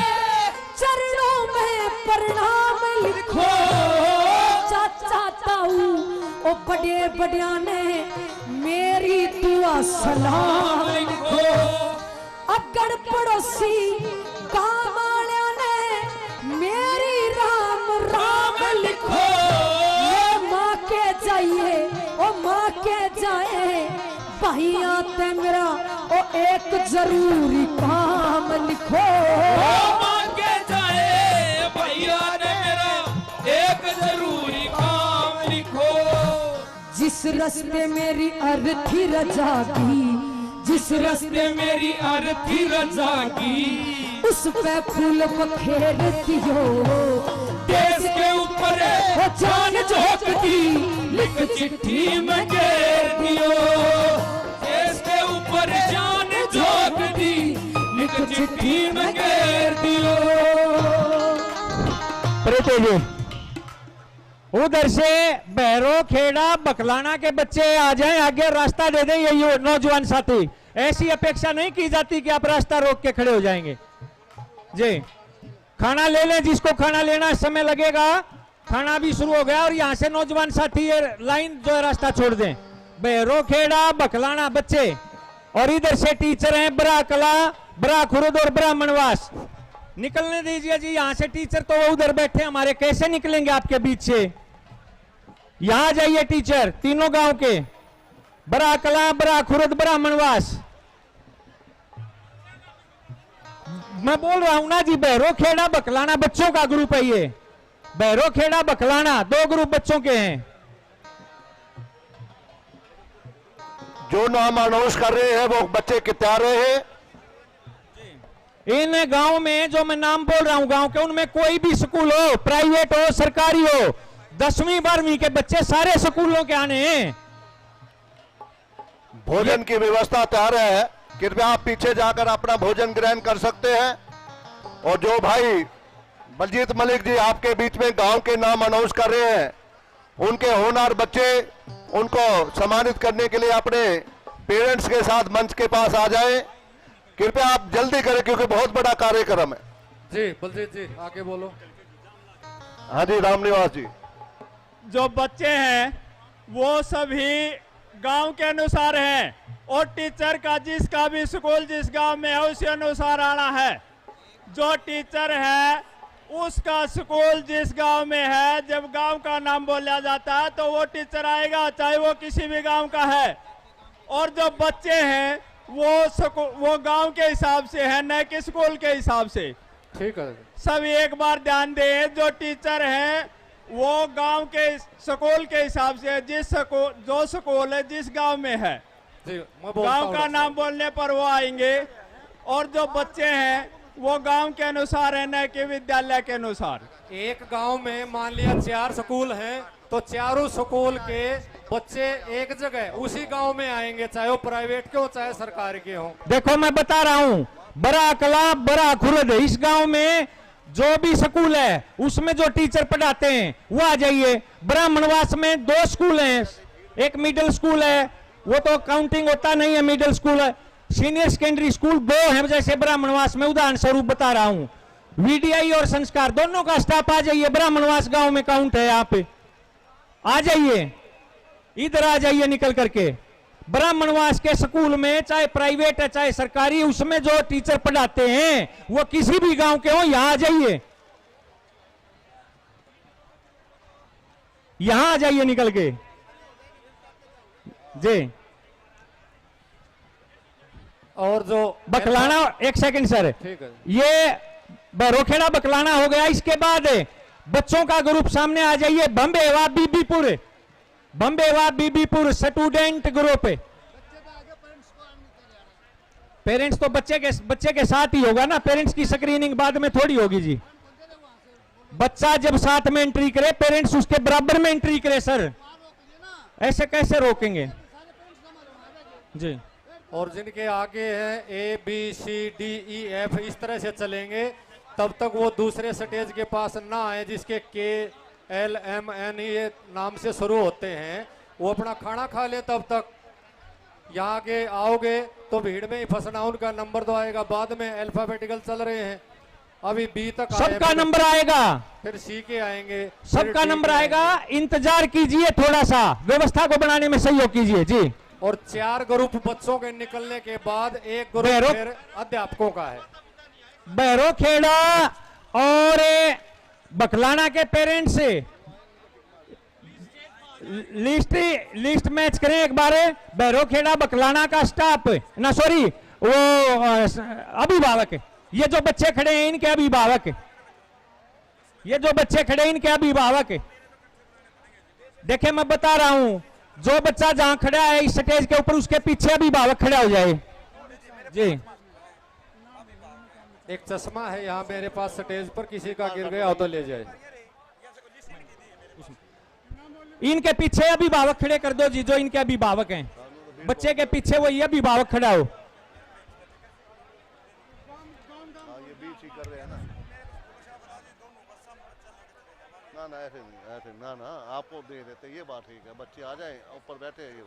चरणों में प्रणाम लिखो। चाचा ताऊ ओ बड़े बड़िया ने मेरी दुआ सलाम लिखो। अगड़ पड़ोसी गांव वालों ने मेरी राम राम लिखो। माँ के जाइए ओ माँ के जाए भैया ते मेरा ओ एक जरूरी काम लिखो। माँ के जाए भैया ने मेरा एक जरूरी काम लिखो। जिस रस्ते मेरी अर्थी रजा की, जिस रस्ते मेरी अर्थी रजा की, उस पे फूल बखेर दियो। देश के ऊपर जान झोंकती लिख चिट्ठी में घेर दियो। देश के ऊपर जान झोंकती लिख चिट्ठी में घेर दियो। प्रीति जी उधर से बहरो खेड़ा बकलाना के बच्चे आ जाएं, आगे रास्ता दे दें। ये नौजवान साथी, ऐसी अपेक्षा नहीं की जाती कि आप रास्ता रोक के खड़े हो जाएंगे। जी खाना ले लें, जिसको खाना लेना समय लगेगा। खाना भी शुरू हो गया और यहाँ से नौजवान साथी ये लाइन जो है रास्ता छोड़ दें। बहरो खेड़ा बकलाना बच्चे और इधर से टीचर हैं बड़ा कला, बड़ा खुरद और ब्राह्मणवास। निकलने दीजिए जी यहाँ से। टीचर तो वो उधर बैठे हमारे, कैसे निकलेंगे आपके बीच से? यहां जाइए टीचर, तीनों गांव के, बड़ा कला, बड़ा खुरद, ब्राह्मणवास। मैं बोल रहा हूं ना जी, बहरो खेड़ा बकलाना बच्चों का ग्रुप है ये। बहरो खेड़ा बकलाना 2 ग्रुप बच्चों के हैं। जो नाम अनाउंस कर रहे हैं वो बच्चे कितने आ रहे हैं? इन गांव में जो मैं नाम बोल रहा हूं गांव के, उनमें कोई भी स्कूल हो, प्राइवेट हो सरकारी हो, 10वीं 12वीं के बच्चे सारे स्कूलों के आने हैं। भोजन की व्यवस्था तैयार है, कृपया आप पीछे जाकर अपना भोजन ग्रहण कर सकते हैं। और जो भाई बलजीत मलिक जी आपके बीच में गांव के नाम अनाउंस कर रहे हैं, उनके होनहार बच्चे, उनको सम्मानित करने के लिए अपने पेरेंट्स के साथ मंच के पास आ जाएं। कृपया आप जल्दी करें क्योंकि बहुत बड़ा कार्यक्रम है। जी बलजीत जी आगे बोलो। हाँ जी रामनिवास जी। जो बच्चे हैं वो सभी गांव के अनुसार हैं और टीचर का जिसका भी स्कूल जिस गांव में है उसी अनुसार आना है। जो टीचर है उसका स्कूल जिस गांव में है, जब गांव का नाम बोला जाता है तो वो टीचर आएगा, चाहे वो किसी भी गांव का है। और जो बच्चे हैं वो गांव के हिसाब से है, न कि स्कूल के हिसाब से। ठीक है सभी एक बार ध्यान दें, जो टीचर हैं वो गांव के स्कूल के हिसाब से, जो स्कूल है जिस गांव में है, गांव का नाम बोलने पर वो आएंगे। और जो बच्चे हैं वो गांव के अनुसार है, न कि विद्यालय के अनुसार। एक गांव में मान लिया 4 स्कूल हैं तो चारों स्कूल के बच्चे एक जगह उसी गांव में आएंगे, चाहे वो प्राइवेट के हो चाहे सरकारी के हो। देखो मैं बता रहा हूं, बड़ा कला, बड़ा खुरद, इस गांव में जो भी स्कूल है उसमें जो टीचर पढ़ाते हैं वो आ जाइए। ब्राह्मणवास में 2 स्कूल हैं, एक मिडिल स्कूल है, वो तो काउंटिंग होता नहीं है, मिडिल स्कूल है। सीनियर सेकेंडरी स्कूल 2 है, जैसे ब्राह्मणवास में, उदाहरण स्वरूप बता रहा हूं। वीडीआई और संस्कार दोनों का स्टाफ आ जाइए। ब्राह्मणवास गांव में काउंट है, यहाँ पे आ जाइए, इधर आ जाइए निकल करके। ब्राह्मणवास के स्कूल में चाहे प्राइवेट है चाहे सरकारी, उसमें जो टीचर पढ़ाते हैं वो किसी भी गांव के हो, यहां आ जाइए, यहां आ जाइए निकल के। जी। और जो बकलाना, एक सेकंड सर, ठीक है, ये बरोखेड़ा बकलाना हो गया। इसके बाद बच्चों का ग्रुप सामने आ जाइए। Bambewa Bibipur, Bambewa Bibipur student group. Parents तो बच्चे के साथ ही होगा ना, पेरेंट्स की स्क्रीनिंग बाद में थोड़ी होगी जी। बच्चा जब साथ में एंट्री करे, पेरेंट्स उसके बराबर में एंट्री करे सर, ऐसे कैसे रोकेंगे जी। और जिनके आगे हैं ABCDEF इस तरह से चलेंगे तब तक वो दूसरे स्टेज के पास ना आए जिसके KLMN ये नाम से शुरू होते हैं। वो अपना खाना खा ले, तब तक यहाँ आगे आओगे तो भीड़ में ही फंसना। उनका नंबर तो आएगा बाद में, अल्फाबेटिकल चल रहे हैं, अभी B तक सबका नंबर आएगा, फिर C के आएंगे, सबका नंबर आएगा। इंतजार कीजिए, थोड़ा सा व्यवस्था को बनाने में सहयोग कीजिए जी। और 4 ग्रुप बच्चों के निकलने के बाद एक ग्रुप फिर अध्यापकों का है। बहरोखेड़ा और बकलाना के पेरेंट्स लिस्ट मैच करें एक बार। बहरोखेड़ा बकलाना का स्टाफ ना, सॉरी वो अभिभावक, ये जो बच्चे खड़े हैं इनके अभिभावक, ये जो बच्चे खड़े हैं इनके अभिभावक। देखे मैं बता रहा हूं, जो बच्चा जहां खड़ा है इस स्टेज के ऊपर, उसके पीछे अभिभावक खड़ा हो जाए जी। एक चश्मा है यहाँ मेरे पास स्टेज पर, किसी का गिर गया हो तो ले जाए। इनके पीछे अभिभावक खड़े कर दो जी, जो इनके अभिभावक हैं। बच्चे के पीछे वो ये अभिभावक खड़ा हो। ये बीच ही कर रहे हैं ना, ऐसे ना आपको दे देते, ये बात ठीक है। बच्चे आ जाए, ऊपर बैठे हैं ये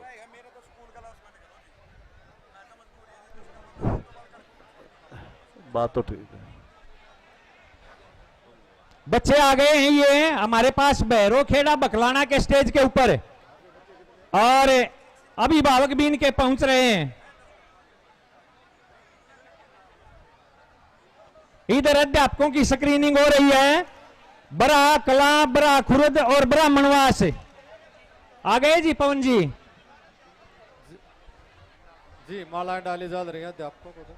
बात तो ठीक है। बच्चे आ गए हैं ये हमारे पास बहरोखेड़ा बकलाना के स्टेज के ऊपर, और अभिभावक भी इनके पहुंच रहे हैं। इधर अध्यापकों की स्क्रीनिंग हो रही है। बरा कला, बरा खुर्द और ब्राह्मणवास आ गए जी। पवन जी जी, मालाएं डाली जा रही हैं अध्यापकों को तो।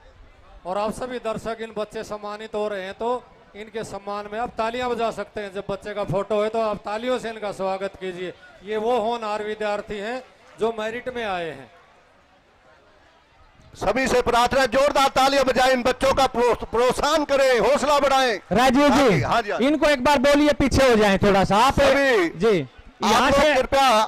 और आप सभी दर्शक, इन बच्चे सम्मानित हो रहे हैं तो इनके सम्मान में आप तालियां बजा सकते हैं। जब बच्चे का फोटो है तो आप तालियों से इनका स्वागत कीजिए। ये वो होनहार विद्यार्थी हैं जो मेरिट में आए हैं। सभी से प्रार्थना, जोरदार तालियां बजाएं, इन बच्चों का प्रोत्साहन करें, हौसला बढ़ाएं। राजीव जी, हाँ जी, इनको एक बार बोलिए पीछे हो जाएं थोड़ा सा आप जी। यहाँ से कृपया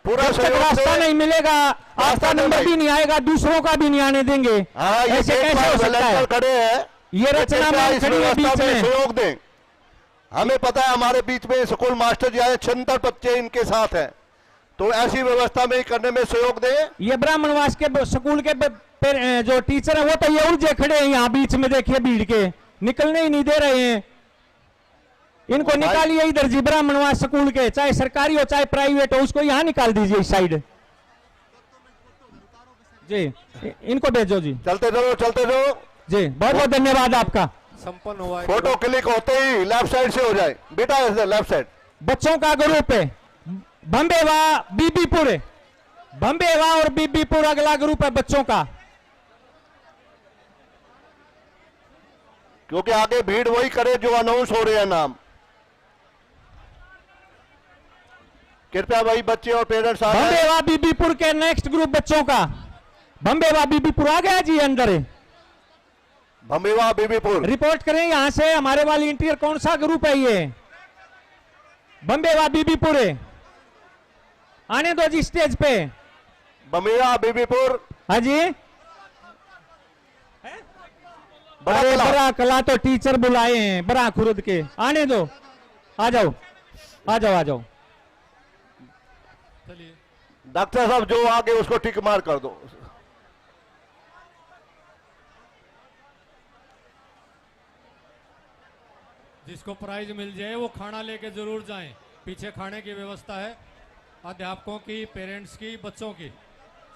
पूरा रास्ता नहीं मिलेगा, आपका नंबर भी नहीं आएगा, दूसरों का भी नहीं आने देंगे। ऐसे कैसे हो सकता है? खड़े हैं, ये रचना में खड़ी है बीच में, सहयोग दें। हमें पता है हमारे बीच में स्कूल मास्टर जी आए, 76 बच्चे इनके साथ हैं, तो ऐसी व्यवस्था में करने में सहयोग दें। ये ब्राह्मणवास के स्कूल के जो टीचर है वो तो ये उलझे खड़े हैं यहाँ बीच में, देखिए भीड़ के, निकलने ही नहीं दे रहे हैं। इनको निकालिए इधर जी, ब्राह्मणवास स्कूल के, चाहे सरकारी हो चाहे प्राइवेट हो, उसको यहाँ निकाल दीजिए इस साइड जी। इनको भेजो जी। चलते रहो जी, बहुत बहुत धन्यवाद आपका। संपन्न हुआ। फोटो क्लिक होते ही लेफ्ट साइड से हो जाए बेटा, लेफ्ट साइड। बच्चों का ग्रुप है बम्बेवा बीबीपुर, बम्बेवा और बीबीपुर अगला ग्रुप है बच्चों का। क्योंकि आगे भीड़ वही करे जो अनाउंस हो रहे हैं नाम। कृपया वही बच्चे और पेरेंट्स आ जाएं। बम्बेवा बीबीपुर के नेक्स्ट ग्रुप बच्चों का। बम्बेवा बीबीपुर आ गया जी अंदर। बम्बेवा बीबीपुर रिपोर्ट करें यहां से, हमारे वॉलंटियर कौन सा ग्रुप है ये? बम्बेवा बीबीपुर आने दो जी स्टेज पे। बम्बेवा बीबीपुर, हाँ जी। अरे बड़ा कला तो टीचर बुलाए हैं बड़ा खुर्द के, आने दो, आ जाओ आ जाओ आ जाओ। डॉक्टर साहब जो आगे उसको टिक मार कर दो। जिसको प्राइज मिल जाए वो खाना लेके जरूर जाएं। पीछे खाने की व्यवस्था है, अध्यापकों की, पेरेंट्स की, बच्चों की,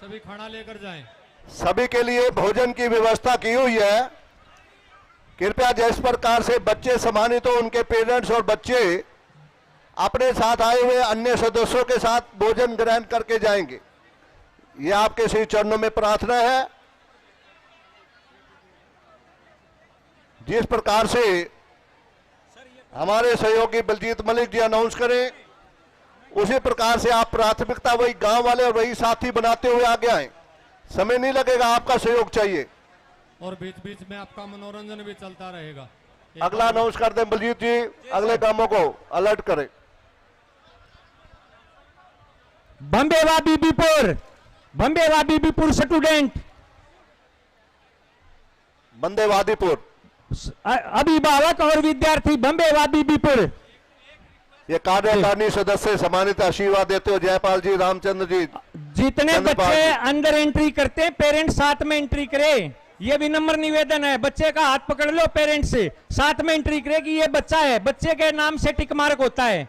सभी खाना लेकर जाएं। सभी के लिए भोजन की व्यवस्था की हुई है। कृपया जिस प्रकार से बच्चे सम्मानित हो, उनके पेरेंट्स और बच्चे अपने साथ आए हुए अन्य सदस्यों के साथ भोजन ग्रहण करके जाएंगे। ये आपके श्री चरणों में प्रार्थना है। जिस प्रकार से हमारे सहयोगी बलजीत मलिक जी अनाउंस करें, उसी प्रकार से आप प्राथमिकता वही गांव वाले और वही साथी बनाते हुए आगे आए। समय नहीं लगेगा, आपका सहयोग चाहिए। और बीच बीच में आपका मनोरंजन भी चलता रहेगा। अगला अनाउंस कर दें बलजीत जी, अगले कामों को अलर्ट करें। बम्बेवा बीबीपुर स्टूडेंट, बंदेवादीपुर अभिभावक और विद्यार्थी बम्बेवा बीबीपुर। ये कार्यकारिणी सदस्य सम्मानित आशीर्वाद देते हो जयपाल जी, रामचंद्र जी। जितने चंद्रपाल बच्चे जी। अंदर एंट्री करते हैं, पेरेंट्स साथ में एंट्री करे। ये विनम्र निवेदन है, बच्चे का हाथ पकड़ लो, पेरेंट्स से साथ में एंट्री करे कि ये बच्चा है। बच्चे के नाम से टिक मार्क होता है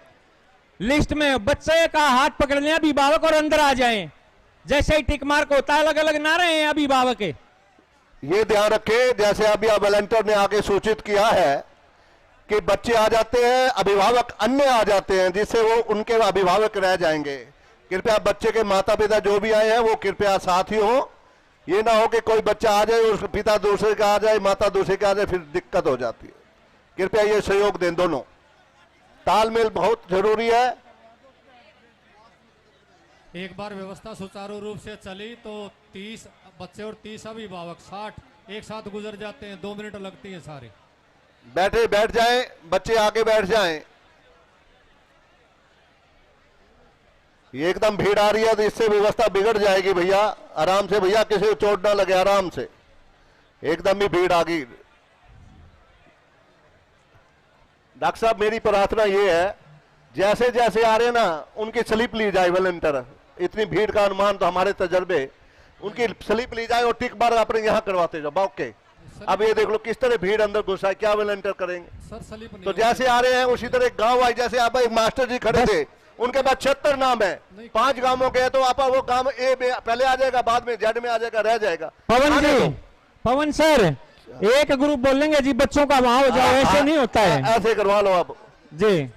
लिस्ट में। बच्चे का हाथ पकड़ लें अभिभावक और अंदर आ जाएं। जैसे ही टिक मार्क होता है, अलग अलग ना रहे अभिभावक के। ये ध्यान रखें, जैसे अभी वॉलंटियर ने आगे सूचित किया है कि बच्चे आ जाते हैं, अभिभावक अन्य आ जाते हैं, जिससे वो उनके अभिभावक रह जाएंगे। कृपया बच्चे के माता पिता जो भी आए हैं वो कृपया साथ ही हो। ये ना हो कि कोई बच्चा आ जाए और पिता दूसरे का आ जाए, माता दूसरे का आ जाए, फिर दिक्कत हो जाती है। कृपया ये सहयोग दें, दोनों तालमेल बहुत जरूरी है। एक बार व्यवस्था सुचारू रूप से चली तो 30 बच्चे और 30 अभिभावक 60 एक साथ गुजर जाते हैं। 2 मिनट लगती है सारे। बैठ जाएं, बच्चे आगे बैठ जाएं। ये एकदम भीड़ आ रही है तो इससे व्यवस्था बिगड़ जाएगी भैया। आराम से भैया, किसी को चोट ना लगे, आराम से। एकदम ही भीड़ आ गई। डॉक्टर साहब, मेरी प्रार्थना ये है, जैसे जैसे आ रहे हैं ना, उनकी स्लिप ली जाए। वॉलंटियर, इतनी भीड़ का अनुमान तो हमारे तजर्बे, उनकी स्लिप ली जाए और टिक बार अपने यहाँ करवाते जाओ। ओके, अब ये देख लो किस तरह भीड़ अंदर घुसा है, क्या वॉलंटियर करेंगे। सर स्लिप नहीं तो जैसे आ रहे हैं उसी तरह एक गांव आई, जैसे आप एक मास्टर जी खड़े थे, उनके पास 76 नाम है, 5 गांवों के, तो आप वो गांव ए में पहले आ जाएगा, बाद में जेड में आ जाएगा, रह जाएगा। पवन सर, एक ग्रुप बोलेंगे जी बच्चों का वहां हो जाओ, ऐसे नहीं होता है। ऐसे करवा लो आप जी।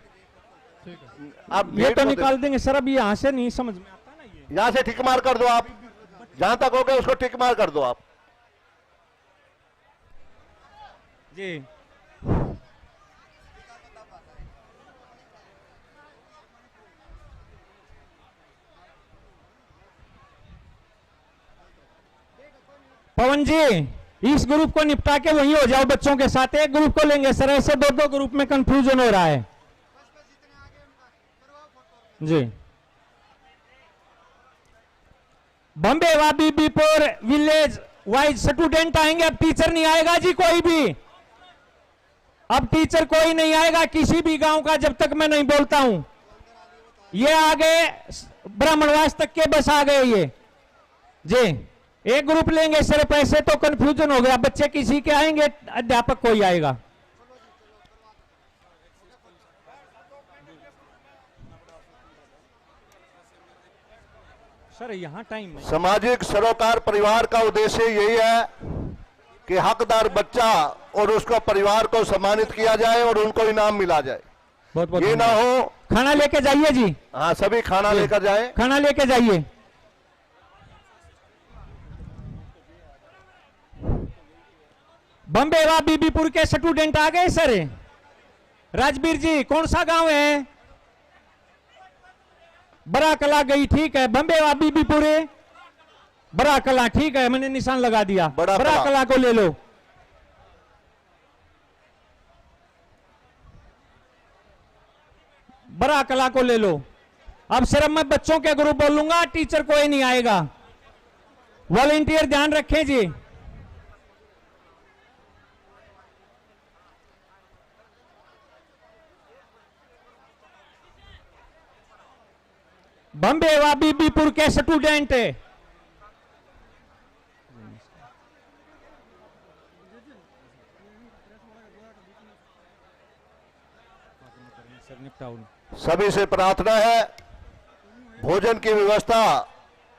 आप ये तो निकाल देंगे सर, अब यहाँ से नहीं समझ में आता ना। ये यहाँ से टिक मार कर दो आप, जहां तक हो गए उसको टिक मार कर दो आप जी। पवन जी, इस ग्रुप को निपटा के वहीं हो जाओ बच्चों के साथ। एक ग्रुप को लेंगे सर, ऐसे 2-2 ग्रुप में कंफ्यूजन हो रहा है जी। बम्बेवा बीबीपुर विलेज वाइज स्टूडेंट आएंगे। अब टीचर नहीं आएगा जी, कोई भी। अब टीचर कोई नहीं आएगा किसी भी गांव का, जब तक मैं नहीं बोलता हूं। ये आगे ब्राह्मणवास तक के बस आ गए ये जी। एक ग्रुप लेंगे सर, पैसे तो कंफ्यूजन हो गया। बच्चे किसी के आएंगे, अध्यापक कोई आएगा। सर यहाँ टाइम नहीं। सामाजिक सरोकार परिवार का उद्देश्य यही है कि हकदार बच्चा और उसका परिवार को सम्मानित किया जाए और उनको इनाम मिला जाए। बहुत बहुत ये ना हो। खाना लेके जाइए जी। हाँ, सभी खाना लेकर जाए, खाना लेके जाइए। बम्बेवा बीबीपुर के स्टूडेंट आ गए सर। राजवीर जी, कौन सा गांव है? बड़ा कला गई, ठीक है। बम्बेवा बीबीपुर, बड़ा कला, ठीक है, मैंने निशान लगा दिया। बड़ा कला को ले लो। बड़ा कला को ले लो। अब सिर्फ मैं बच्चों के ग्रुप बोलूंगा, टीचर कोई नहीं आएगा। वॉलंटियर ध्यान रखें जी। बम्बेवा बीबीपुर के स्टूडेंट सभी से प्रार्थना है, भोजन की व्यवस्था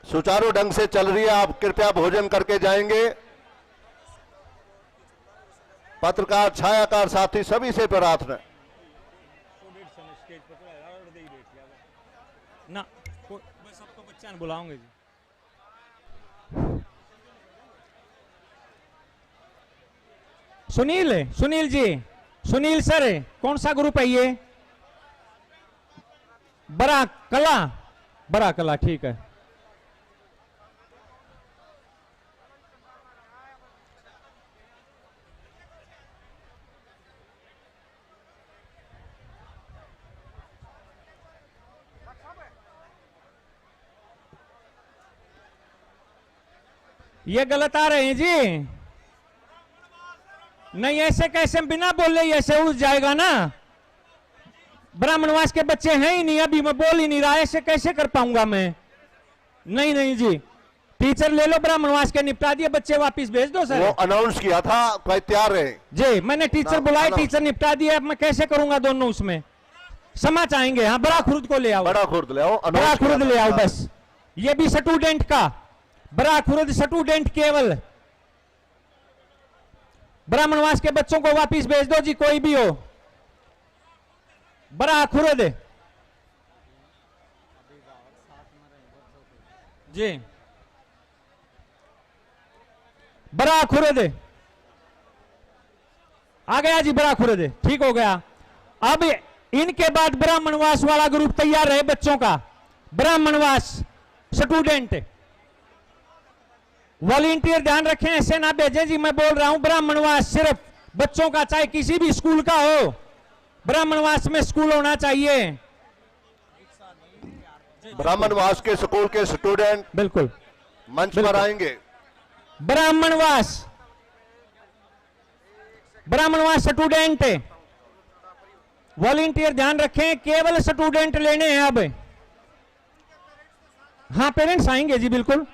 सुचारू ढंग से चल रही है, आप कृपया भोजन करके जाएंगे। पत्रकार, छायाकार साथी सभी से प्रार्थना ना, बस आपको बच्चा बुलाऊंगे जी। सुनील जी, सुनील सर, कौन सा ग्रुप है ये? बड़ा कला, ठीक है। ये गलत आ रहे हैं जी। नहीं, ऐसे कैसे बिना बोले ऐसे उठ जाएगा ना। ब्राह्मणवास के बच्चे हैं ही नहीं, अभी मैं बोल ही नहीं रहा, ऐसे कैसे कर पाऊंगा मैं? नहीं जी, टीचर ले लो, ब्राह्मणवास के निपटा दिए, बच्चे वापस भेज दो सर। वो अनाउंस किया था, कोई तैयार रहे जी, मैंने टीचर बुलाए, टीचर निपटा दिए, अब मैं कैसे करूंगा दोनों उसमें? समा चाहेंगे। हाँ, बड़ा खुर्द को ले आओ, बड़ा खुर्द ले आओ, बड़ा खुर्द ले आओ बस। ये भी स्टूडेंट का, बड़ा खुर्द स्टूडेंट केवल। ब्राह्मणवास के बच्चों को वापस भेज दो जी, कोई भी हो। बड़ा खुर्द जी, बड़ा खुर्द आ गया जी, बड़ा खुर्द ठीक हो गया। अब इनके बाद ब्राह्मणवास वाला ग्रुप तैयार है बच्चों का। ब्राह्मणवास स्टूडेंट वॉलंटियर ध्यान रखें, ऐसे ना भेजें जी। मैं बोल रहा हूं ब्राह्मणवास सिर्फ बच्चों का, चाहे किसी भी स्कूल का हो, ब्राह्मणवास में स्कूल होना चाहिए। ब्राह्मणवास के स्कूल के स्टूडेंट बिल्कुल मंच पर आएंगे। ब्राह्मणवास स्टूडेंट वॉलंटियर ध्यान रखें, केवल स्टूडेंट लेने हैं अब। हाँ, पेरेंट्स आएंगे जी, बिल्कुल।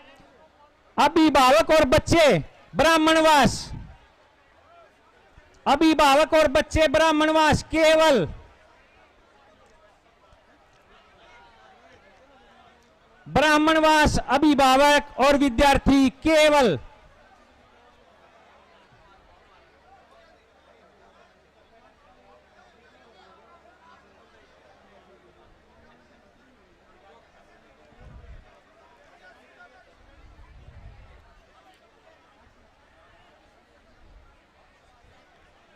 अभिभावक और बच्चे ब्राह्मणवास, अभिभावक और बच्चे ब्राह्मणवास केवल। ब्राह्मणवास अभिभावक और विद्यार्थी केवल।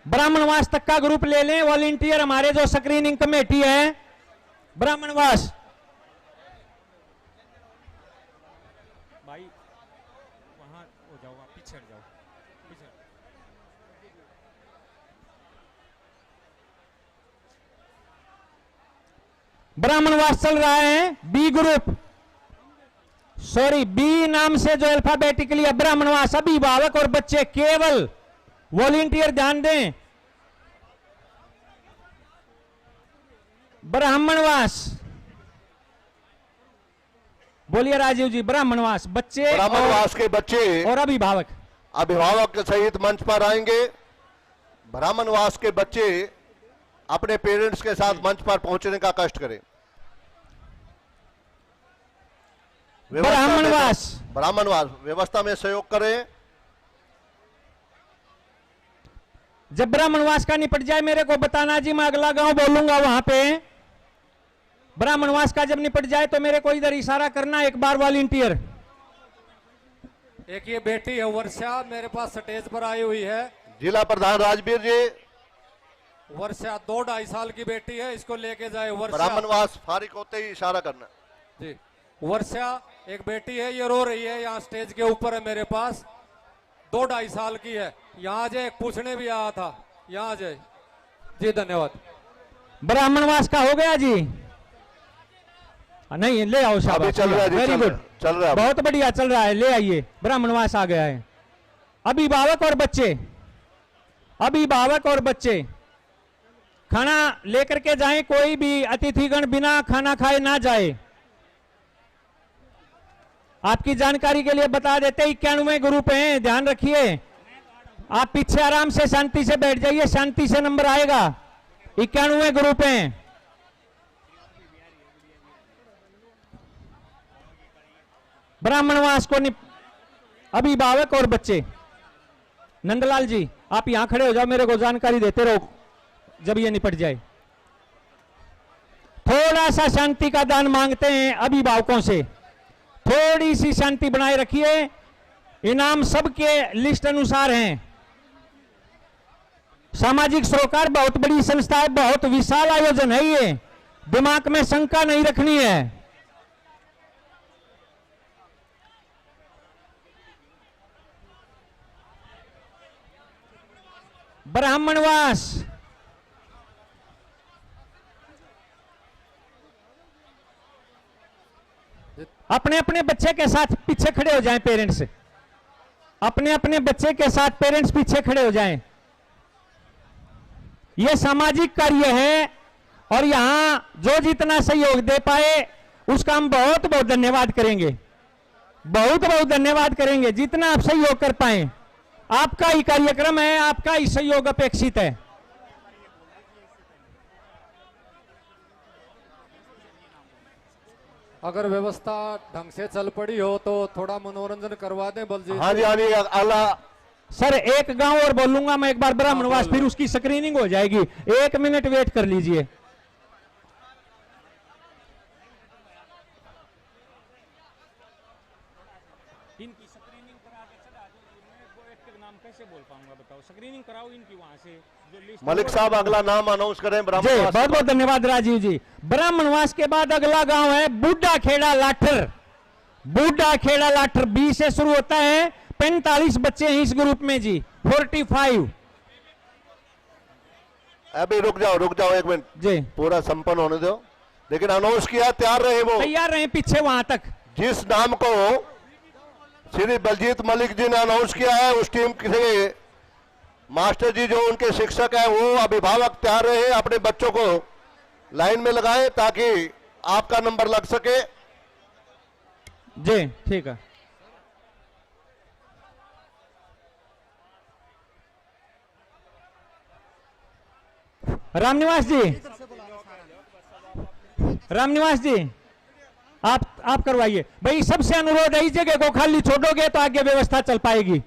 ब्राह्मणवास तक का ग्रुप ले लें, वॉलंटियर हमारे जो स्क्रीनिंग कमेटी है ब्राह्मणवास। भाई वहां हो जाओ, पीछे हट जाओ, पीछे। ब्राह्मणवास चल रहा है बी ग्रुप, सॉरी बी नाम से जो अल्फाबेटिकली है ब्राह्मणवास। अभिभावक और बच्चे केवल, वॉलंटियर ध्यान दें। ब्राह्मणवास बोलिए राजीव जी। ब्राह्मणवास बच्चे, ब्राह्मणवास के बच्चे और अभिभावक, अभिभावक के सहित मंच पर आएंगे। ब्राह्मणवास के बच्चे अपने पेरेंट्स के साथ मंच पर पहुंचने का कष्ट करें। ब्राह्मणवास व्यवस्था में सहयोग करें। जब ब्राह्मणवास का निपट जाए मेरे को बताना जी, मैं अगला गांव बोलूंगा वहां पे। ब्राह्मणवास का जब निपट जाए तो मेरे को इधर इशारा करना एक बार, वॉलंटियर। एक ये बेटी है वर्षा, मेरे पास स्टेज पर आई हुई है। जिला प्रधान राजवीर जी। वर्षा 2-2.5 साल की बेटी है, इसको लेके जाए। वर्षा ब्राह्मणवास फारिग होते ही इशारा करना जी। वर्षा एक बेटी है, ये रो रही है, यहाँ स्टेज के ऊपर है मेरे पास, 2-2.5 साल की है। यहाँ जाए, पूछने भी आया था, यहाँ जाए जी। धन्यवाद। ब्राह्मणवास का हो गया जी? नहीं, ले आओ, शाबाश, चल रहा है, वेरी गुड, चल रहा है, बहुत बढ़िया चल रहा है, ले आइए। ब्राह्मणवास आ गया है। अभिभावक और बच्चे, अभिभावक और बच्चे खाना लेकर के जाएं, कोई भी अतिथिगण बिना खाना खाए ना जाए। आपकी जानकारी के लिए बता देते, 91 ग्रुप हैं, ध्यान रखिए। आप पीछे आराम से शांति से बैठ जाइए, शांति से नंबर आएगा। 91 ग्रुप हैं। ब्राह्मणवास को अभिभावक और बच्चे। नंदलाल जी, आप यहां खड़े हो जाओ, मेरे को जानकारी देते रहो जब ये निपट जाए। थोड़ा सा शांति का दान मांगते हैं अभिभावकों से, थोड़ी सी शांति बनाए रखिए। इनाम सबके लिस्ट अनुसार हैं। सामाजिक सरोकार बहुत बड़ी संस्था है, बहुत विशाल आयोजन है, ये दिमाग में शंका नहीं रखनी है। ब्राह्मणवास, अपने अपने बच्चे के साथ पीछे खड़े हो जाएं, पेरेंट्स अपने अपने बच्चे के साथ पेरेंट्स पीछे खड़े हो जाएं। यह सामाजिक कार्य है और यहां जो जितना सहयोग दे पाए उसका हम बहुत बहुत धन्यवाद करेंगे, बहुत बहुत धन्यवाद करेंगे। जितना आप सहयोग कर पाए, आपका ही कार्यक्रम है, आपका ही सहयोग अपेक्षित है। अगर व्यवस्था ढंग से चल पड़ी हो तो थोड़ा मनोरंजन करवा दें बलजीत। हाँ जी, हाँ जी, अल्लाह सर एक गांव और बोलूंगा मैं एक बार ब्राह्मणवास, फिर उसकी स्क्रीनिंग हो जाएगी। 1 मिनट वेट कर लीजिए। इनकी स्क्रीनिंग करा के चला दो, मैं वो एक नाम कैसे बोल पाऊंगा बताओ। स्क्रीनिंग कराओ इनकी वहां से जो लिस्ट। मलिक साहब अगला नाम अनाउंस करें। जी बहुत बहुत धन्यवाद राजीव जी। ब्राह्मणवास के बाद अगला गांव है बूढ़ा खेड़ा लाठर। बूढ़ा खेड़ा लाठर 20 से शुरू होता है, 45 बच्चे हैं इस ग्रुप में जी, 45। अभी रुक जाओ 1 मिनट जी, पूरा संपन्न होने दो। लेकिन अनाउंस किया, तैयार रहे वो, तैयार रहे पीछे वहां तक। जिस नाम को श्री बलजीत मलिक जी ने अनाउंस किया है, उस टीम के मास्टर जी जो उनके शिक्षक है, वो अभिभावक तैयार रहे, अपने बच्चों को लाइन में लगाए ताकि आपका नंबर लग सके। जी ठीक है। रामनिवास जी, रामनिवास जी आप करवाइए भाई। सबसे अनुरोध है, इस जगह को खाली छोड़ोगे तो आगे व्यवस्था चल पाएगी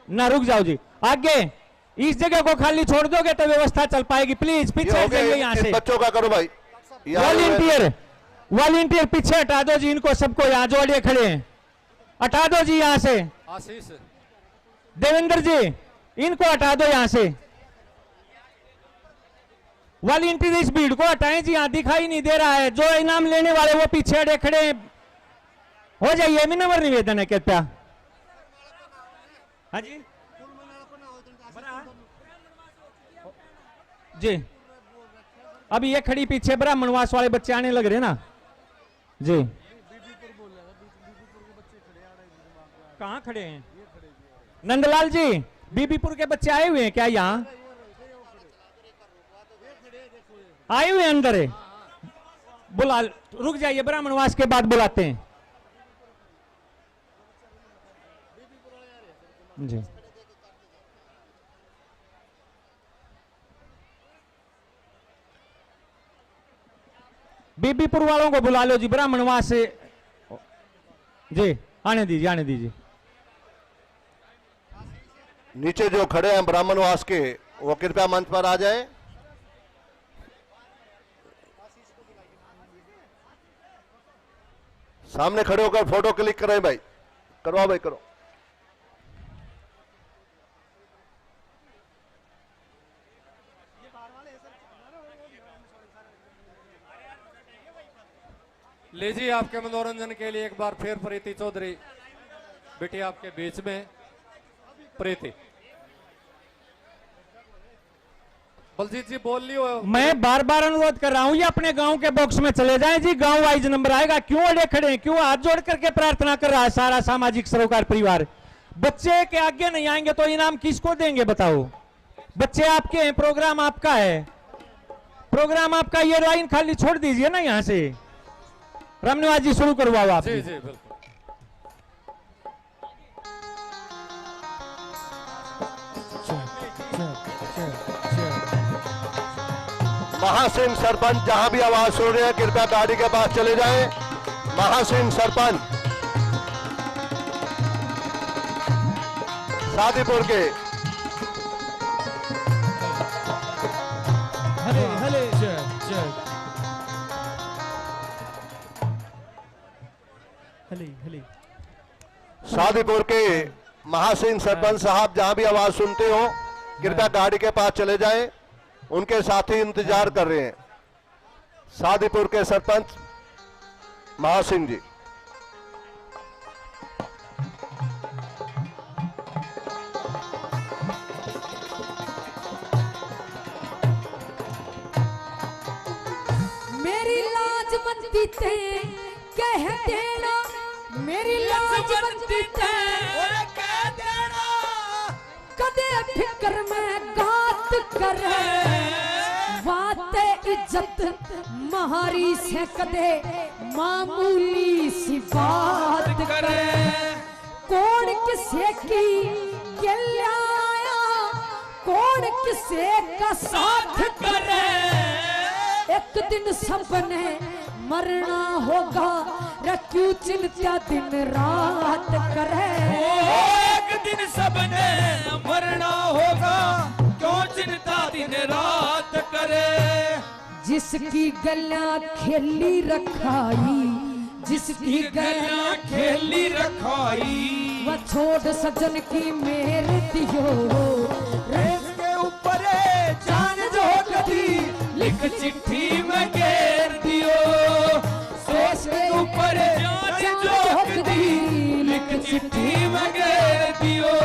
ना। रुक जाओ जी, आगे इस जगह को खाली छोड़ दोगे तो व्यवस्था चल पाएगी। प्लीज पीछे जाइए यहाँ से। बच्चों का करो भाई। वॉलंटियर पीछे हटा दो जी इनको, सबको यहाँ जोड़े खड़े हैं, हटा दो जी यहाँ से। आशीष, देवेंद्र जी इनको हटा दो यहाँ से। वॉलंटियर इस भीड़ को हटाएं जी, यहाँ दिखाई नहीं दे रहा है। जो इनाम लेने वाले वो पीछे अड़े खड़े हो जाइए, विनम्र निवेदन है कृपया। हाँ जी जी, अभी ये खड़ी पीछे ब्राह्मणवास वाले बच्चे आने लग रहे ना जी। कहाँ खड़े हैं नंदलाल जी? बीबीपुर के बच्चे आए हुए हैं क्या यहाँ? आए हुए अंदर है, बुला, रुक जाइए, ब्राह्मणवास के बाद बुलाते हैं जी। बीबीपुर वालों को बुला लो जी, ब्राह्मणवास से जी आने दीजिए, आने दीजिए। नीचे जो खड़े हैं ब्राह्मणवास के, वो कृपया मंच पर आ जाए। सामने खड़े होकर फोटो क्लिक करें भाई, करवाओ भाई, करो। लीजिए आपके मनोरंजन के लिए एक बार फिर प्रीति चौधरी बेटी आपके बीच में। प्रीति, बलजीत जी बोल लियो। मैं बार बार अनुरोध कर रहा हूं, ये अपने गांव के बॉक्स में चले जाएं जी, गांव वाइज नंबर आएगा। क्यों अड़े खड़े हैं? क्यों हाथ जोड़ करके प्रार्थना कर रहा है सारा सामाजिक सरोकार परिवार? बच्चे के आगे नहीं आएंगे तो इनाम किसको देंगे बताओ? बच्चे आपके हैं, प्रोग्राम आपका है, प्रोग्राम आपका। ये लाइन खाली छोड़ दीजिए ना यहाँ से। रामनिवास जी शुरू करवाओ आप। जी जी बिल्कुल। महासिंह सरपंच जहां भी आवाज सुन रहे हैं कृपया गाड़ी के पास चले जाएं। महासिंह सरपंच शादीपुर के। हले हले हले हले शादीपुर के महासिंह सरपंच साहब जहां भी आवाज सुनते हो कृपया गाड़ी के पास चले जाएं, उनके साथी इंतजार कर रहे हैं। सादीपुर के सरपंच महासिंह जी। मेरी लाज बनती थे कह देना, मेरी लाज बनती थे कह देना, कदे फिक्र में गात करे, बाते इज्जत महारी से कदे मामूली सी बात करे। कौन किसे की आया, कौन किसे का साथ करे, एक दिन सबने मरना होगा, रे क्यों चिंता दिन रात करे। एक दिन सबने मरना होगा, क्यों चिंता दिन रात करे। जिसकी गला खेली रखाई, जिसकी गला खेली रखाई, वह छोड़ सजन की मेर दियो, रेस के ऊपर जान जो कदी लिख चिट्ठी में घेर दियो। रेस के ऊपर जान जो कदी लिख चिट्ठी में घेर दियो।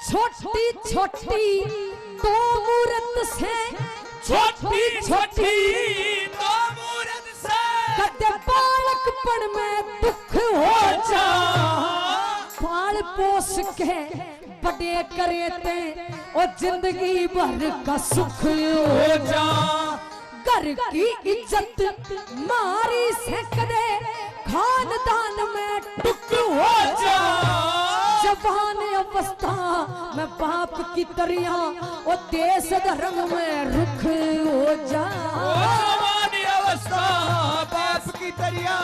छोटी छोटी तो मूरत से, छोटी छोटी तो मूरत से, कदे बालकपन में दुख हो जा, पाल पोस के बड़े करे ते और जिंदगी भर का सुख हो जा। घर की इज्जत मारी से कदे खानदान में टुक हो जा। जवान अवस्था में बाप की तरिया और देश धर्म में रुख हो जा। जवान अवस्था बाप की तरिया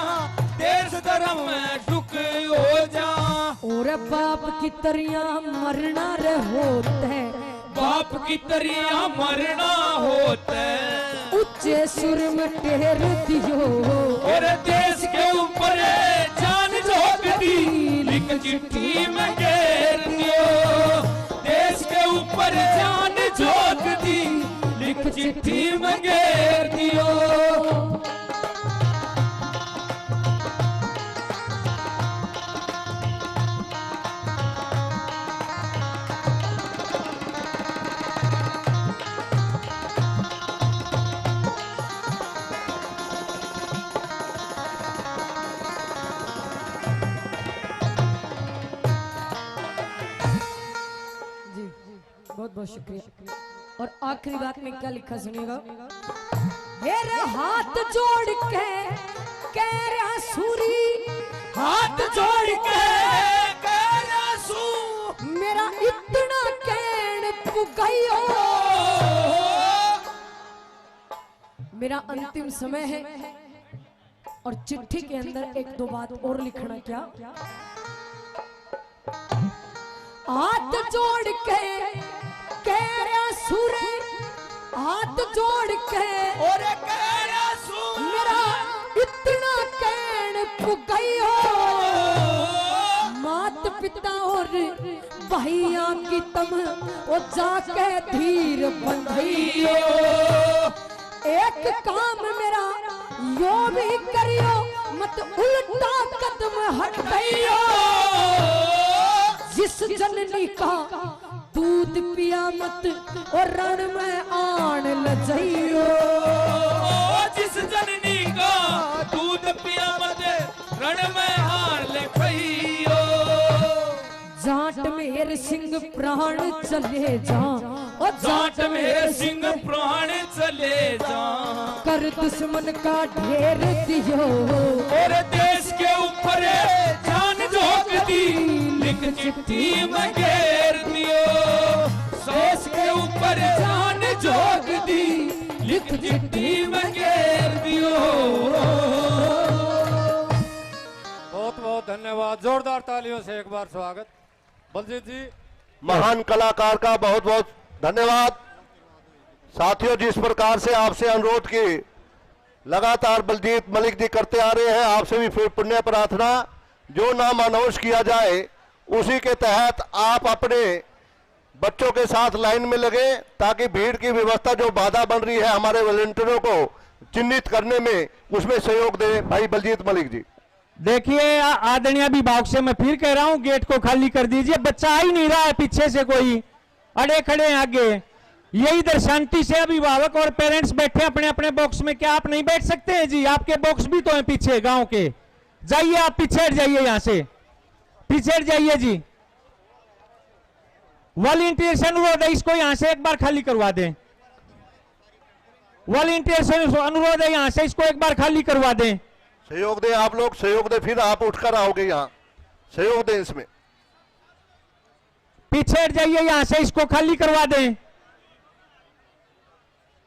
देश धर्म में दुख हो जा। और बाप की तरिया मरना रे होते, बाप की तरिया मरना होते, ऊंचे सुर में टेर दियो, और देश के ऊपर जान झोंक दी लिख चिट्ठी में घेर दियो। देश के ऊपर जान झोंक दी लिख चिट्ठी में घेर दियो। बहुत बहुत शुक्रिया। और आखिरी बात में क्या लिखा सुनिएगा। मेरे हाथ जोड़ के कह रहा सूरी, हाथ जोड़ के कह रहा सू, मेरा इतना कहन पुगइयो। मेरा अंतिम समय है और चिट्ठी के अंदर एक दो बात और लिखना। क्या हाथ जोड़ के कह रहा सूर, हाथ जोड़ के और कह रहा सू, मेरा इतना कहन पुगइयो। मात पिता और भाइयों की तम ओ जाके धीर बंधइयो। एक काम मेरा यो भी करियो, मत उल्टा कदम हटाइयो। जिस जननी का दूध पिया मत और रण में आन ल जाइयो। जिस जननी का दूध पिया मत रण में आन ले खइयो। जाट मेरे सिंह प्राण चले जा, और जाट मेरे सिंह प्राण चले जा। कर दुश्मन का ढेर दियो, और देश के ऊपर जान जो जोग दी लिख चिट्ठी में घेर दियो सांस के ऊपर जान जोग दी लिख चिट्ठी में घेर दियो। बहुत बहुत धन्यवाद, जोरदार तालियों से एक बार स्वागत बलजीत जी। महान कलाकार का बहुत बहुत धन्यवाद। साथियों, जिस प्रकार से आपसे अनुरोध की लगातार बलजीत मलिक जी करते आ रहे हैं, आपसे भी फिर पुण्य प्रार्थना, जो नाम अनाउंस किया जाए उसी के तहत आप अपने बच्चों के साथ लाइन में लगे, ताकि भीड़ की व्यवस्था जो बाधा बन रही है हमारे वॉलंटियरों को चिन्हित करने में, उसमें सहयोग दें भाई बलजीत मलिक जी। देखिए आदरणीय अभिभावक से मैं फिर कह रहा हूं, गेट को खाली कर दीजिए, बच्चा आ ही नहीं रहा है, पीछे से कोई अड़े खड़े हैं आगे। यही इधर शांति से अभिभावक और पेरेंट्स बैठे अपने अपने बॉक्स में, क्या आप नहीं बैठ सकते हैं जी? आपके बॉक्स भी तो हैं पीछे गांव के, जाइए आप पीछे हट जाइए, यहां से पीछे हट जाइए जी। वॉलंटियर से अनुरोध है, इसको यहां से एक बार खाली करवा दें। वॉलंटियर से अनुरोध है, यहां से इसको एक बार खाली करवा दें। सहयोग दें आप लोग, सहयोग दें, फिर आप उठकर आओगे यहाँ, सहयोग दें इसमें। पीछे हट जाइए, यहां से इसको खाली करवा दें।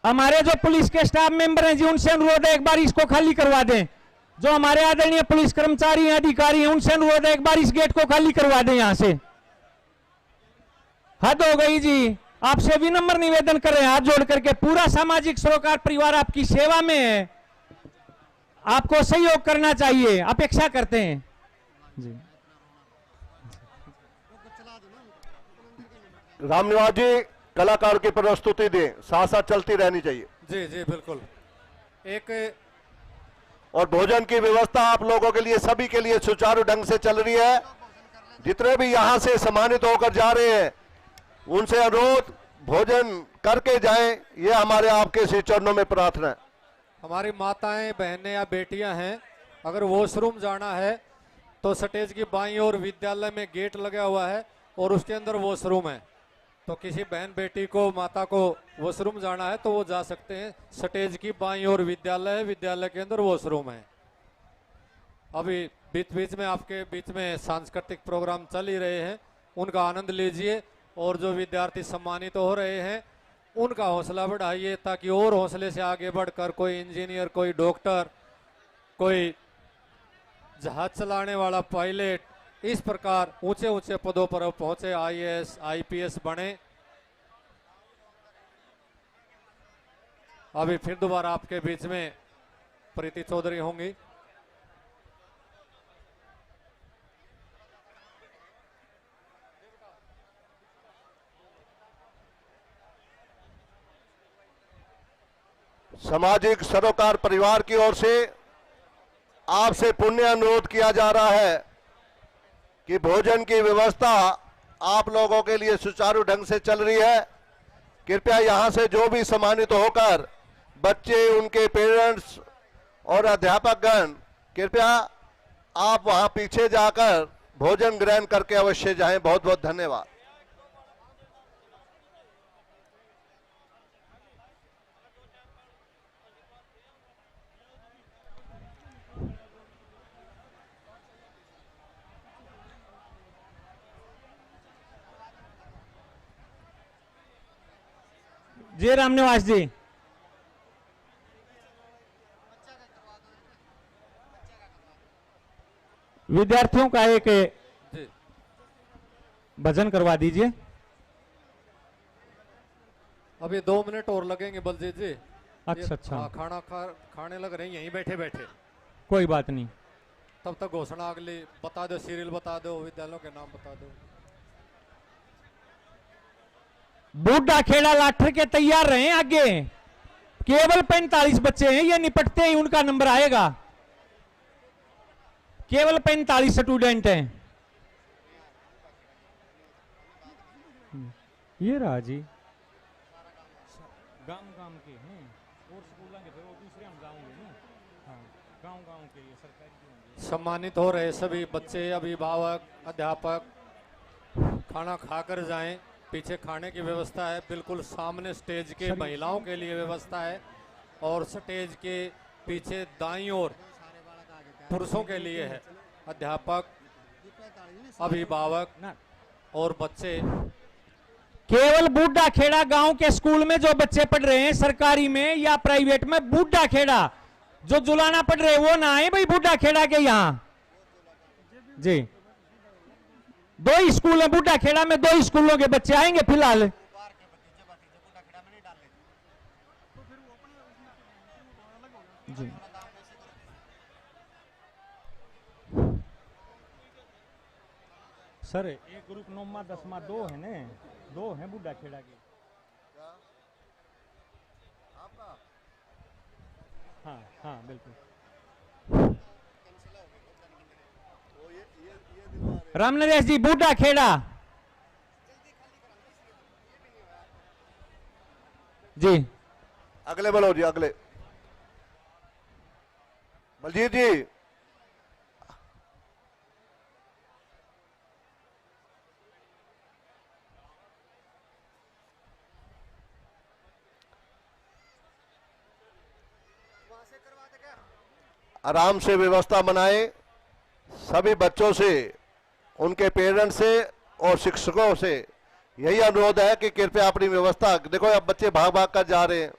हमारे जो पुलिस के स्टाफ मेंबर हैं जी, उनसे अनुरोध है एक बार इसको खाली करवा दें। जो हमारे आदरणीय पुलिस कर्मचारी हैं, अधिकारी हैं, उनसे अनुरोध है एक बार इस गेट को खाली करवा दें यहां से। हद हो गई जी, आपसे विनम्र निवेदन कर रहे हैं हाथ जोड़ करके, पूरा सामाजिक सरोकार परिवार आपकी सेवा में है, आपको सहयोग करना चाहिए, अपेक्षा करते हैं जी। रामनिवास जी कलाकार की प्रस्तुति दें, साथ साथ चलती रहनी चाहिए। जी जी बिल्कुल। एक और भोजन की व्यवस्था आप लोगों के लिए, सभी के लिए सुचारू ढंग से चल रही है। जितने भी यहां से सम्मानित होकर जा रहे हैं उनसे अनुरोध, भोजन करके जाएं, ये हमारे आपके श्री चरणों में प्रार्थना है। हमारी माताएं बहनें या बेटियां हैं, अगर वॉशरूम जाना है तो स्टेज की बाईं ओर विद्यालय में गेट लगा हुआ है और उसके अंदर वॉशरूम है, तो किसी बहन बेटी को माता को वॉशरूम जाना है तो वो जा सकते हैं। स्टेज की बाईं ओर विद्यालय है, विद्यालय के अंदर वॉशरूम है। अभी बीच बीच में आपके बीच में सांस्कृतिक प्रोग्राम चल ही रहे हैं, उनका आनंद लीजिए, और जो विद्यार्थी सम्मानित तो हो रहे हैं उनका हौसला बढ़ाइए, ताकि और हौसले से आगे बढ़कर कोई इंजीनियर, कोई डॉक्टर, कोई जहाज चलाने वाला पायलट, इस प्रकार ऊंचे ऊंचे पदों पर पहुंचे, आईएएस आईपीएस बने। अभी फिर दोबारा आपके बीच में प्रीति चौधरी होंगी। सामाजिक सरोकार परिवार की ओर से आपसे पुण्य अनुरोध किया जा रहा है कि भोजन की व्यवस्था आप लोगों के लिए सुचारू ढंग से चल रही है। कृपया यहां से जो भी सम्मानित होकर बच्चे, उनके पेरेंट्स और अध्यापकगण, कृपया आप वहां पीछे जाकर भोजन ग्रहण करके अवश्य जाएं। बहुत बहुत धन्यवाद। जय रामनिवास जी। विद्यार्थियों का एक भजन करवा दीजिए। अभी 2 मिनट और लगेंगे बलजीत जी। अच्छा अच्छा, खाना खाने लग रहे हैं यहीं बैठे बैठे। कोई बात नहीं, तब तक घोषणा अगली बता दो, सीरियल बता दो, विद्यालयों के नाम बता दो। बूढ़ा खेड़ा लाठर के तैयार रहे आगे, केवल 45 बच्चे हैं, ये निपटते ही उनका नंबर आएगा। केवल 45 स्टूडेंट हैं। ये रहा जी, गांव के हैं और स्कूलों के, फिर वो दूसरे हम जाऊंगे ना। हाँ, गांव के ये सरकारी। सम्मानित हो रहे सभी बच्चे, अभिभावक, अध्यापक खाना खाकर जाएं। पीछे खाने की व्यवस्था है, बिल्कुल सामने स्टेज के महिलाओं के लिए व्यवस्था है, और स्टेज के पीछे दाईं ओर पुरुषों के लिए है। अध्यापक अभिभावक और बच्चे केवल बूढ़ा खेड़ा गांव के स्कूल में जो बच्चे पढ़ रहे हैं सरकारी में या प्राइवेट में, बूढ़ा खेड़ा जो जुलाना पढ़ रहे वो ना आए भाई बूढ़ा खेड़ा के यहाँ जी। 2 स्कूल है बूढ़ा खेड़ा में, 2 स्कूलों के बच्चे आएंगे फिलहाल। जी सर एक ग्रुप 9वां 10वां 2 है ने, 2 हैं बूढ़ा खेड़ा के। हाँ हाँ बिल्कुल। रामनरेश जी बूढ़ा खेड़ा जी। अगले बोलो जी, अगले बलजीत जी। आराम से व्यवस्था बनाएं। सभी बच्चों से, उनके पेरेंट्स से और शिक्षकों से यही अनुरोध है कि कृपया अपनी व्यवस्था, देखो अब बच्चे भाग भाग कर जा रहे हैं।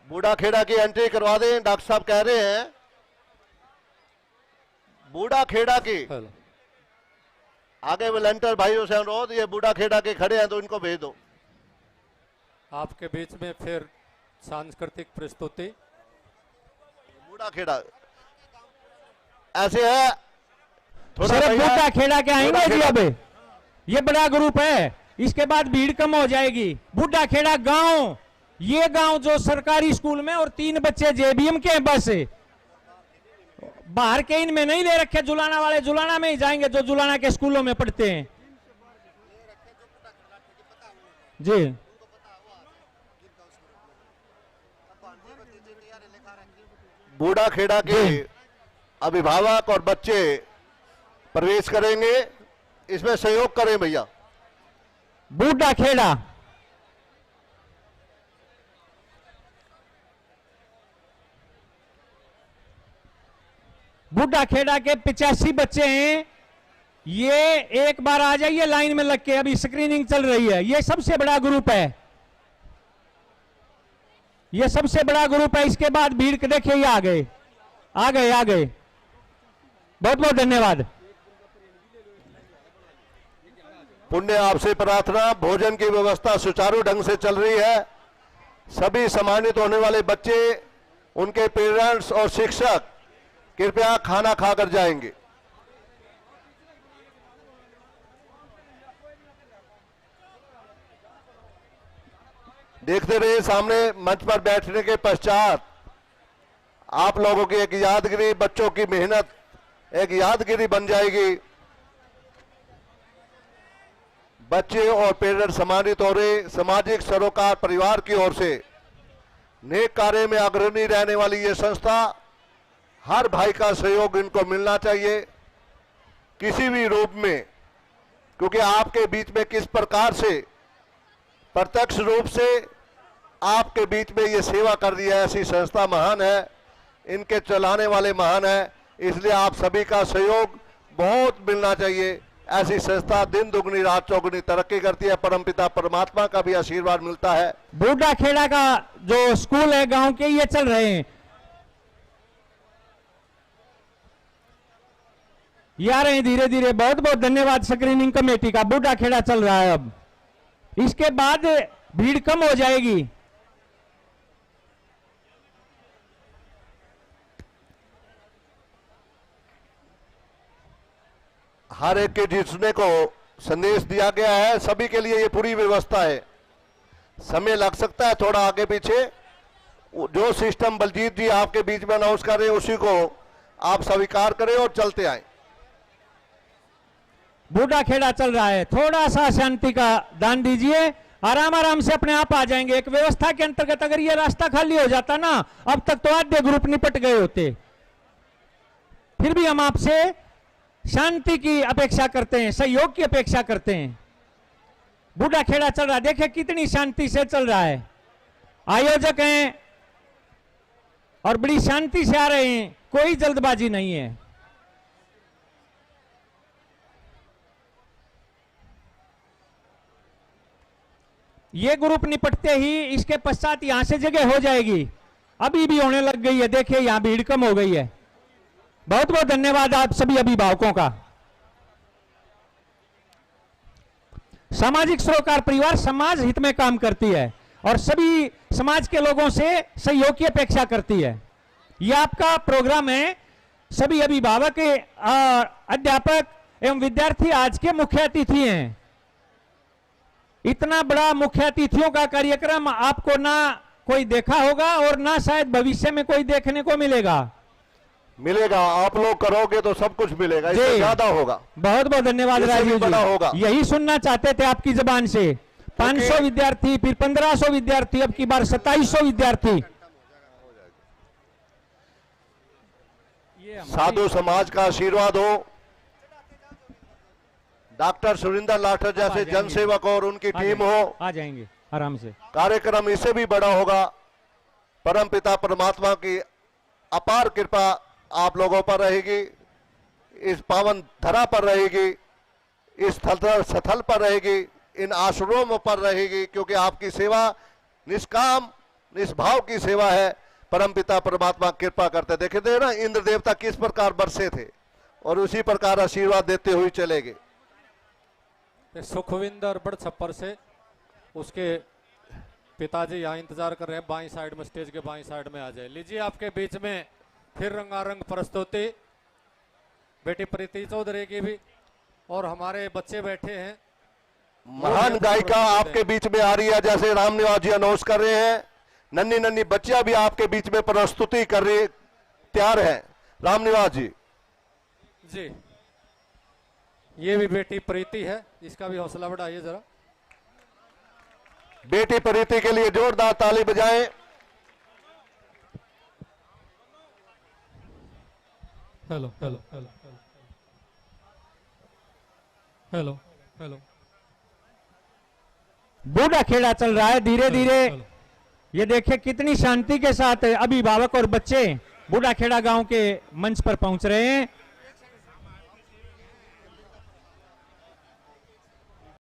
बूढ़ा खेड़ा की एंट्री करवा दें, डॉक्टर साहब कह रहे हैं। बूढ़ा खेड़ा की आगे वॉलंटियर भाइयों से अनुरोध, ये बूढ़ा खेड़ा के खड़े हैं तो इनको भेज दो। आपके बीच में फिर सांस्कृतिक प्रस्तुति। बूढ़ा खेड़ा ऐसे है थोड़ा सिर्फ बूढ़ा खेड़ा के आएंगे जी। अब ये बड़ा ग्रुप है, इसके बाद भीड़ कम हो जाएगी। बूढ़ा खेड़ा गांव, ये गांव जो सरकारी स्कूल में और 3 बच्चे जेबीएम के बस बाहर के इनमें नहीं ले रखे। जुलाना वाले जुलाना में ही जाएंगे जो जुलाना के स्कूलों में पढ़ते हैं जी। बूढ़ा खेड़ा के अभिभावक और बच्चे प्रवेश करेंगे, इसमें सहयोग करें भैया। बूढ़ा खेड़ा बूढ़ा खेड़ा के 85 बच्चे हैं। ये एक बार आ जाइए लाइन में लग के, अभी स्क्रीनिंग चल रही है। ये सबसे बड़ा ग्रुप है, ये सबसे बड़ा ग्रुप है। इसके बाद भीड़ के देखिए, ये आ गए आ गए आ गए। बहुत बहुत धन्यवाद। पुण्य आपसे प्रार्थना, भोजन की व्यवस्था सुचारू ढंग से चल रही है। सभी सम्मानित होने वाले बच्चे, उनके पेरेंट्स और शिक्षक कृपया खाना खाकर जाएंगे। देखते रहिए सामने मंच पर बैठने के पश्चात आप लोगों की एक यादगिरी, बच्चों की मेहनत एक यादगिरी बन जाएगी। बच्चे और पेरेंट्स सम्मानित हो रहे। सामाजिक सरोकार परिवार की ओर से नेक कार्य में अग्रणी रहने वाली ये संस्था, हर भाई का सहयोग इनको मिलना चाहिए किसी भी रूप में, क्योंकि आपके बीच में किस प्रकार से प्रत्यक्ष रूप से आपके बीच में ये सेवा कर रही है, ऐसी संस्था महान है, इनके चलाने वाले महान है। इसलिए आप सभी का सहयोग बहुत मिलना चाहिए। ऐसी संस्था दिन दुगनी रात चौगुनी तरक्की करती है। परमपिता परमात्मा का भी आशीर्वाद मिलता है। बूढ़ा खेड़ा का जो स्कूल है गांव के, ये चल रहे हैं, ये आ रहे हैं धीरे धीरे। बहुत बहुत धन्यवाद स्क्रीनिंग कमेटी का। बूढ़ा खेड़ा चल रहा है अब, इसके बाद भीड़ कम हो जाएगी। हर एक के जिसने को संदेश दिया गया है, सभी के लिए ये पूरी व्यवस्था है। समय लग सकता है थोड़ा आगे पीछे, जो सिस्टम बलजीत जी आपके बीच में अनाउंस कर रहे हैं उसी को आप स्वीकार करें और चलते आए। बूढ़ा खेड़ा चल रहा है, थोड़ा सा शांति का दान दीजिए, आराम आराम से अपने आप आ जाएंगे। एक व्यवस्था के अंतर्गत अगर ये रास्ता खाली हो जाता ना, अब तक तो आधे ग्रुप निपट गए होते। फिर भी हम आपसे शांति की अपेक्षा करते हैं, सहयोग की अपेक्षा करते हैं। बूढ़ा खेड़ा चल रहा है, देखिए कितनी शांति से चल रहा है। आयोजक हैं और बड़ी शांति से आ रहे हैं, कोई जल्दबाजी नहीं है। ये ग्रुप निपटते ही इसके पश्चात यहां से जगह हो जाएगी। अभी भी होने लग गई है, देखिए यहां भीड़ कम हो गई है। बहुत बहुत धन्यवाद आप सभी अभिभावकों का। सामाजिक सरोकार परिवार समाज हित में काम करती है और सभी समाज के लोगों से सहयोग की अपेक्षा करती है। यह आपका प्रोग्राम है। सभी अभिभावक, अध्यापक एवं विद्यार्थी आज के मुख्य अतिथि हैं। इतना बड़ा मुख्य अतिथियों का कार्यक्रम आपको ना कोई देखा होगा और ना शायद भविष्य में कोई देखने को मिलेगा। आप लोग करोगे तो सब कुछ मिलेगा, इससे ज्यादा होगा। बहुत बहुत धन्यवाद राजीव बड़ा होगा। जी, यही सुनना चाहते थे आपकी जबान से। 500 विद्यार्थी, फिर 1500 विद्यार्थी, अब की बार 2700 विद्यार्थी। साधु समाज का आशीर्वाद हो, डॉक्टर सुरेंद्र लाठर जैसे जनसेवक और उनकी टीम हो, आ जाएंगे आराम से। कार्यक्रम इससे भी बड़ा होगा। परम पिता परमात्मा की अपार कृपा आप लोगों पर रहेगी, इस पावन धरा पर रहेगी, इस स्थल पर रहेगी, इन आश्रमों पर रहेगी, क्योंकि आपकी सेवा निष्काम निष्भाव की सेवा है। परम पिता परमात्मा कृपा करते। देखे थे ना इंद्र देवता किस प्रकार बरसे थे और उसी प्रकार आशीर्वाद देते हुए चले गए। सुखविंदर बड़ छप्पर से उसके पिताजी यहाँ इंतजार कर रहे हैं, बाईं साइड में, स्टेज के बाईं साइड में आ जाए। लीजिए आपके बीच में फिर रंगारंग प्रस्तुति बेटी प्रीति चौधरी की भी, और हमारे बच्चे बैठे हैं। महान गायिका आपके बीच में आ रही है, जैसे राम निवास जी अनाउंस कर रहे हैं। नन्ही नन्ही बच्चियां भी आपके बीच में प्रस्तुति कर रही तैयार है। राम निवास जी जी, ये भी बेटी प्रीति है, इसका भी हौसला बढ़ाइए जरा। बेटी प्रीति के लिए जोरदार ताली बजाएं। Hello hello hello hello hello. बूढ़ा खेड़ा चल रहा है धीरे धीरे। ये देखिए कितनी शांति के साथ अभिभावक और बच्चे बूढ़ा खेड़ा गांव के मंच पर पहुंच रहे हैं।